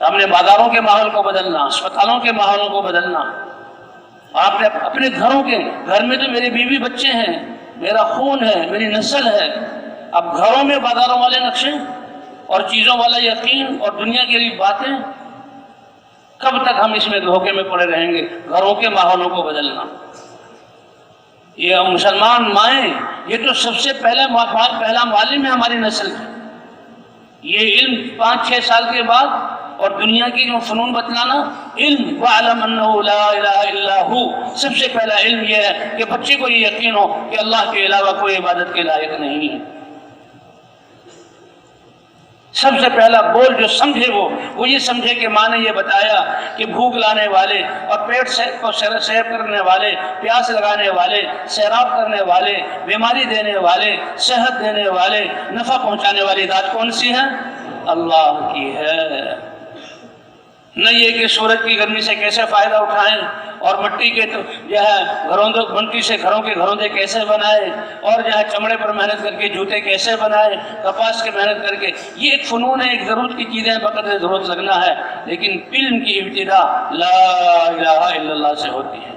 Speaker 2: تو ہم نے بازاروں کے ماحول کو بدلنا، اسپتالوں کے ماحولوں کو بدلنا. اور آپ نے اپنے گھر میں تو میرے بیوی بچے ہیں، میرا خون ہے، میری نسل ہے. اب گھروں میں بازاروں والے نقشے اور چیزوں والا یقین اور دنیا کے لیے باتیں، کب تک ہم اس میں دھوکے میں پڑے رہیں گے؟ گھروں کے ماحولوں کو بدلنا. یہ مسلمان مائیں، یہ تو سب سے پہلا معلم ہے ہماری نسل کا. یہ علم 5-6 سال کے بعد اور دنیا کی جو فنون بتلانا، علم وَعْلَمْ أَنَّهُ لَا إِلَهَ إِلَّا هُوَ، سب سے پہلا علم یہ ہے کہ بچے کو یہ یقین ہو کہ اللہ کے علاوہ کوئی عبادت کے لائق نہیں ہے. سب سے پہلا بول جو سمجھے وہ یہ سمجھے کہ ماں نے یہ بتایا کہ بھوک لانے والے اور پیٹ کو سیر کرنے والے، پیاس لگانے والے، سیراب کرنے والے، بیماری دینے والے، صحت دینے والے، نفع پہنچانے والی ذات کون سی ہے؟ اللہ کی ہے. نہ یہ کہ سورج کی گرمی سے کیسے فائدہ اٹھائیں، اور مٹی کے جو ہے مٹی سے گھروں کے گھروندے کیسے بنائے، اور جو ہے چمڑے پر محنت کر کے جوتے کیسے بنائے، کپاس کے محنت کر کے. یہ ایک فنون ہے، ایک ضرورت کی چیزیں بقدر ضرورت لگنا ہے. لیکن علم کی ابتدا لا الہ الا اللہ سے ہوتی ہے.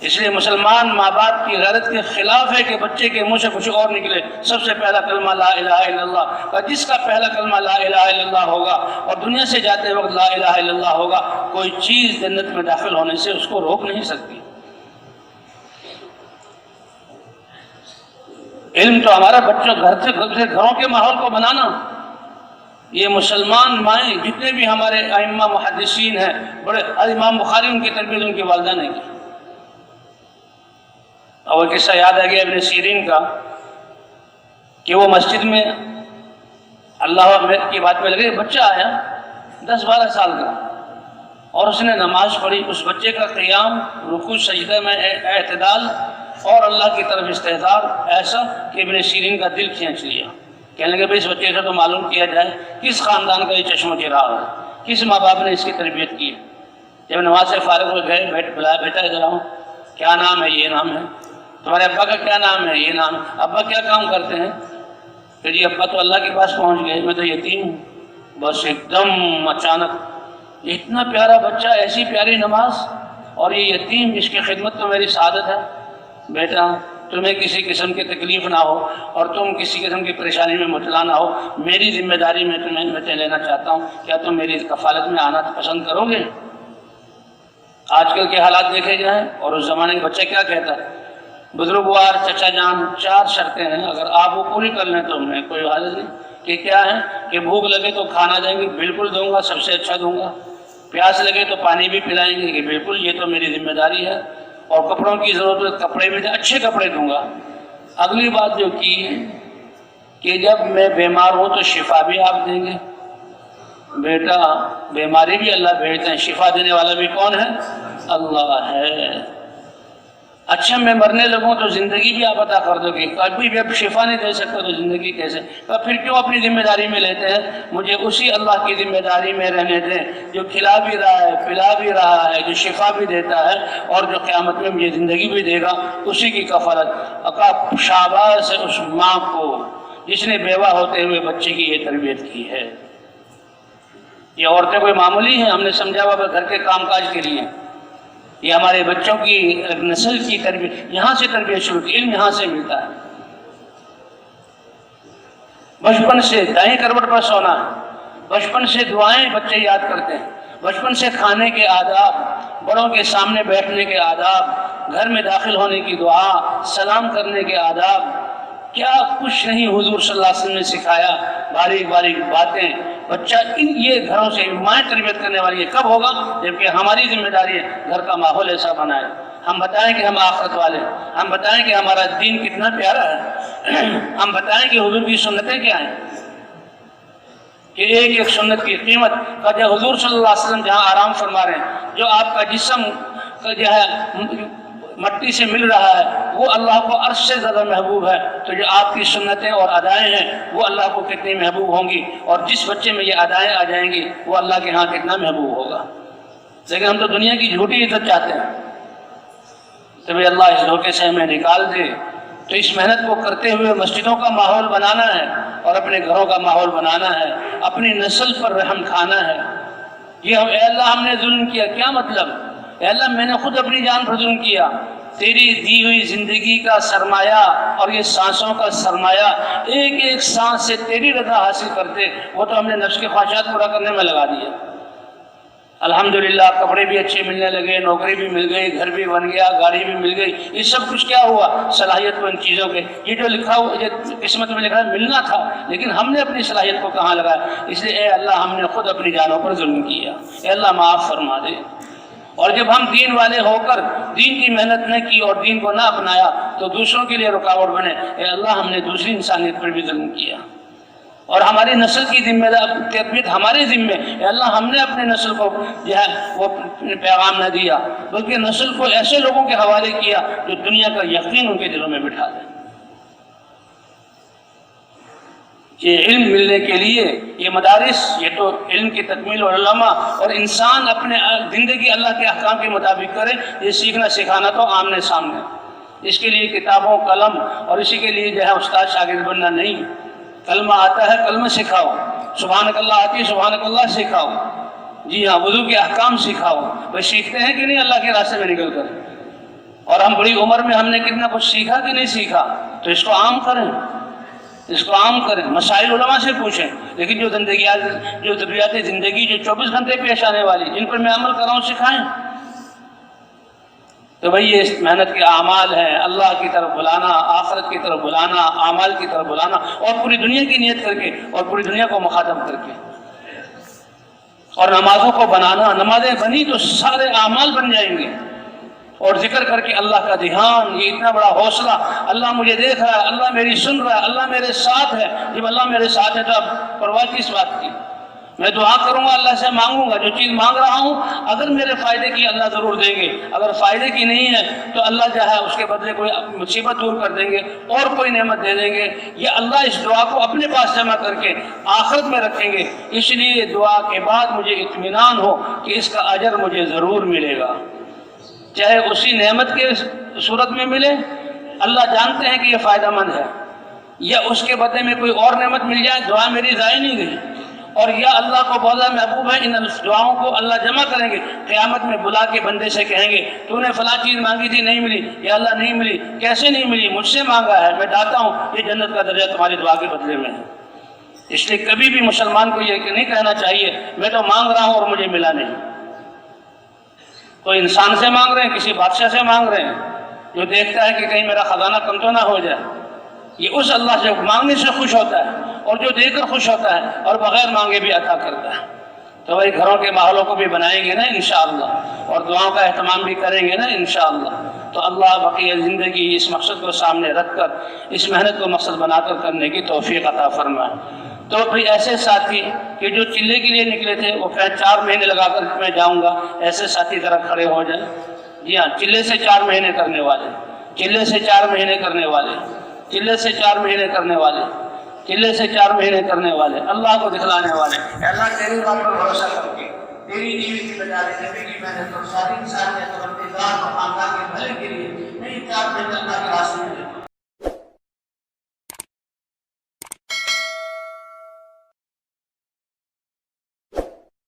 Speaker 2: اس لیے مسلمان ماں باپ کی غیرت کے خلاف ہے کہ بچے کے منہ سے کچھ اور نکلے. سب سے پہلا کلمہ لا الہ الا اللہ. اور جس کا پہلا کلمہ لا الہ الا اللہ ہوگا اور دنیا سے جاتے وقت لا الہ الا اللہ ہوگا، کوئی چیز جنت میں داخل ہونے سے اس کو روک نہیں سکتی. علم تو ہمارا بچوں گھروں کے ماحول کو بنانا. یہ مسلمان مائیں جتنے بھی ہمارے ائمہ محدثین ہیں، بڑے امام بخاری، ان کی تربیت ان کی والدہ نے کی. اور قصہ یاد آ گیا ابن سیرین کا کہ وہ مسجد میں اللہ کی بات میں لگے. بچہ آیا 10-12 سال کا اور اس نے نماز پڑھی. اس بچے کا قیام، رکوع، سجدہ میں اعتدال اور اللہ کی طرف استحضار ایسا کہ ابن سیرین کا دل کھینچ لیا. کہنے لگے بھائی اس بچے سے تو معلوم کیا جائے کس خاندان کا یہ چشم و چراغ ہے، کس ماں باپ نے اس کی تربیت کی ہے. جب نماز سے فارغ ہو گئے، بلایا بیٹا ادھر آؤ، کیا نام ہے؟ یہ نام ہے. تمہارے ابا کا کیا نام ہے؟ یہ نام ہے. ابا کیا کام کرتے ہیں؟ کہ جی ابا تو اللہ کے پاس پہنچ گئے، میں تو یتیم ہوں. بس ایک دم اچانک اتنا پیارا بچہ، ایسی پیاری نماز، اور یہ یتیم، اس کی خدمت تو میری سعادت ہے. بیٹا تمہیں کسی قسم کی تکلیف نہ ہو اور تم کسی قسم کی پریشانی میں مبتلا نہ ہو، میری ذمہ داری میں تمہیں لینا چاہتا ہوں. کیا تم میری کفالت میں آنا پسند کرو گے؟ آج کل کے حالات دیکھے جائیں اور اس زمانے کے بچے کیا کہتا ہے؟ بزرگوار، چچا جان، 4 شرطیں ہیں، اگر آپ وہ پوری کر لیں تو میں کوئی حاجت نہیں. کہ کیا ہے؟ کہ بھوک لگے تو کھانا دیں گے، بالکل دوں گا، سب سے اچھا دوں گا. پیاس لگے تو پانی بھی پلائیں گے، کہ بالکل یہ تو میری ذمہ داری ہے. اور کپڑوں کی ضرورت ہے، کپڑے بھی اچھے کپڑے دوں گا. اگلی بات جو کی کہ جب میں بیمار ہوں تو شفا بھی آپ دیں گے. بیٹا بیماری بھی اللہ بھیجتے ہیں، شفا دینے والا بھی کون ہے؟ اللہ ہے. اچھا میں مرنے لگوں تو زندگی بھی آپ عطا کر دو گے، کبھی بھی اب شفا نہیں دے سکتا تو زندگی کیسے؟ تو پھر کیوں اپنی ذمہ داری میں لیتے ہیں؟ مجھے اسی اللہ کی ذمہ داری میں رہنے دیں جو کھلا بھی رہا ہے، پلا بھی رہا ہے، جو شفا بھی دیتا ہے اور جو قیامت میں مجھے زندگی بھی دے گا، اسی کی کفالت۔ شاباش ہے اس ماں کو جس نے بیوہ ہوتے ہوئے بچے کی یہ تربیت کی ہے۔ یہ عورتیں کوئی معمولی ہیں، ہم نے سمجھا ہوا گھر کے کام کاج کے لیے، یہ ہمارے بچوں کی نسل کی تربیت، یہاں سے تربیت شروع کی، علم یہاں سے ملتا ہے۔ بچپن سے دائیں کروٹ پر سونا ہے، بچپن سے دعائیں بچے یاد کرتے ہیں، بچپن سے کھانے کے آداب، بڑوں کے سامنے بیٹھنے کے آداب، گھر میں داخل ہونے کی دعا، سلام کرنے کے آداب، کیا کچھ نہیں حضور صلی اللہ علیہ وسلم نے سکھایا، باریک باریک باتیں۔ بچہ یہ گھروں سے مائیں تربیت کرنے والی ہے، کب ہوگا؟ جبکہ ہماری ذمہ داری ہے گھر کا ماحول ایسا بنائے، ہم بتائیں کہ ہم آخرت والے ہیں، ہم بتائیں کہ ہمارا دین کتنا پیارا ہے، ہم بتائیں کہ حضور کی سنتیں کیا ہیں، کہ ایک ایک سنت کی قیمت کا جو حضور صلی اللہ علیہ وسلم جہاں آرام فرما رہے ہیں، جو آپ کا جسم جو ہے مٹی سے مل رہا ہے وہ اللہ کو عرش سے زیادہ محبوب ہے، تو جو آپ کی سنتیں اور ادائیں ہیں وہ اللہ کو کتنی محبوب ہوں گی، اور جس بچے میں یہ ادائیں آ جائیں گی وہ اللہ کے ہاں کتنا محبوب ہوگا۔ لیکن ہم تو دنیا کی جھوٹی عزت چاہتے ہیں، تو بھئی اللہ اس دھوکے سے ہمیں نکال دے۔ تو اس محنت کو کرتے ہوئے مسجدوں کا ماحول بنانا ہے اور اپنے گھروں کا ماحول بنانا ہے، اپنی نسل پر رحم کھانا ہے۔ یہ اے اللہ ہم نے ظلم کیا، کیا مطلب؟ اے اللہ میں نے خود اپنی جان پر ظلم کیا، تیری دی ہوئی زندگی کا سرمایہ اور یہ سانسوں کا سرمایہ، ایک ایک سانس سے تیری رضا حاصل کرتے، وہ تو ہم نے نفس کے خواہشات پورا کرنے میں لگا دیا۔ الحمدللہ کپڑے بھی اچھے ملنے لگے، نوکری بھی مل گئی، گھر بھی بن گیا، گاڑی بھی مل گئی، یہ سب کچھ کیا ہوا؟ صلاحیت کو ان چیزوں کے، یہ جو لکھا ہوا یہ قسمت میں لکھا ہے ملنا تھا، لیکن ہم نے اپنی صلاحیت کو کہاں لگایا؟ اس لیے اے اللہ ہم نے خود اپنی جانوں پر ظلم کیا، اے اللہ معاف فرما دے۔ اور جب ہم دین والے ہو کر دین کی محنت نہ کی اور دین کو نہ اپنایا تو دوسروں کے لیے رکاوٹ بنے، اے اللہ ہم نے دوسری انسانیت پر بھی ظلم کیا، اور ہماری نسل کی ذمہ داری ہمارے ذمے، اے اللہ ہم نے اپنے نسل کو جو ہے وہ پیغام نہ دیا، بلکہ نسل کو ایسے لوگوں کے حوالے کیا جو دنیا کا یقین ان کے دلوں میں بٹھا دیں۔ یہ علم ملنے کے لیے یہ مدارس، یہ تو علم کی تکمیل اور علماء، اور انسان اپنے زندگی اللہ کے احکام کے مطابق کرے، یہ سیکھنا سکھانا تو آمنے سامنے۔ اس کے لیے کتابوں قلم اور اسی کے لیے جو ہے استاد شاگرد بننا نہیں، کلمہ آتا ہے کلمہ سکھاؤ، سبحانک اللہ آتی ہے سبحانک اللہ سکھاؤ، جی ہاں وضو کے احکام سکھاؤ۔ بھائی سیکھتے ہیں کہ نہیں اللہ کے راستے میں نکل کر؟ اور ہم بڑی عمر میں ہم نے کتنا کچھ سیکھا کہ نہیں سیکھا؟ تو اس کو عام کریں، اس کو عام کریں، مسائل علماء سے پوچھیں، لیکن جو ضروریات زندگی جو 24 گھنٹے پیش آنے والی جن پر میں عمل کر رہا ہوں سکھائیں۔ تو بھئی یہ محنت کے اعمال ہیں، اللہ کی طرف بلانا، آخرت کی طرف بلانا، اعمال کی طرف بلانا، اور پوری دنیا کی نیت کر کے اور پوری دنیا کو مخاطب کر کے، اور نمازوں کو بنانا، نمازیں بنی تو سارے اعمال بن جائیں گے، اور ذکر کر کے اللہ کا دھیان، یہ اتنا بڑا حوصلہ، اللہ مجھے دیکھ رہا ہے، اللہ میری سن رہا ہے، اللہ میرے ساتھ ہے۔ جب اللہ میرے ساتھ ہے تو اب پرواہ کس بات کی؟ میں دعا کروں گا، اللہ سے مانگوں گا، جو چیز مانگ رہا ہوں اگر میرے فائدے کی اللہ ضرور دیں گے، اگر فائدے کی نہیں ہے تو اللہ جو ہے اس کے بدلے کوئی مصیبت دور کر دیں گے اور کوئی نعمت دے دیں گے، یہ اللہ اس دعا کو اپنے پاس جمع کر کے آخرت میں رکھیں گے۔ اس لیے دعا کے بعد مجھے اطمینان ہو کہ اس کا اجر مجھے ضرور ملے گا، چاہے اسی نعمت کے صورت میں ملے، اللہ جانتے ہیں کہ یہ فائدہ مند ہے، یا اس کے بدلے میں کوئی اور نعمت مل جائے، دعا میری ضائع نہیں گئی، اور یا اللہ کو بہت زیادہ محبوب ہے، ان دعاؤں کو اللہ جمع کریں گے، قیامت میں بلا کے بندے سے کہیں گے تو نے فلاں چیز مانگی تھی نہیں ملی، یا اللہ نہیں ملی، کیسے نہیں ملی؟ مجھ سے مانگا ہے، میں داتا ہوں، یہ جنت کا درجہ تمہاری دعا کے بدلے میں ہے۔ اس لیے کبھی بھی مسلمان کو یہ نہیں کہنا چاہیے میں تو مانگ رہا ہوں اور مجھے ملا نہیں۔ کوئی انسان سے مانگ رہے ہیں، کسی بادشاہ سے مانگ رہے ہیں جو دیکھتا ہے کہ کہیں میرا خزانہ کم تو نہ ہو جائے، یہ اس اللہ سے مانگنے سے خوش ہوتا ہے اور جو دے کر خوش ہوتا ہے اور بغیر مانگے بھی عطا کرتا ہے۔ تو وہی گھروں کے ماحولوں کو بھی بنائیں گے نا انشاءاللہ، اور دعاؤں کا اہتمام بھی کریں گے نا انشاءاللہ، تو اللہ بقیہ زندگی اس مقصد کو سامنے رکھ کر اس محنت کو مقصد بنا کر کرنے کی توفیق عطا فرمائے۔ تو بھئی ایسے ساتھی کہ جو چلے کے لیے نکلے تھے وہ کہیں 4 مہینے لگا کر میں جاؤں گا، ایسے ساتھی ذرا کھڑے ہو جائیں، جی ہاں، چلے سے 4 مہینے کرنے والے، چلے سے 4 مہینے کرنے والے، چلے سے 4 مہینے کرنے والے، چلے سے 4 مہینے کرنے والے، اللہ کو دکھلانے والے۔ اے اللہ تیری بات پر بھروسہ کر کے تیری نیوی کی بجائے نبی کی محنت اور ساری انسانیت اور اقتدار اور خاندان کے بھلے کے لیے نہیں 4 مہینے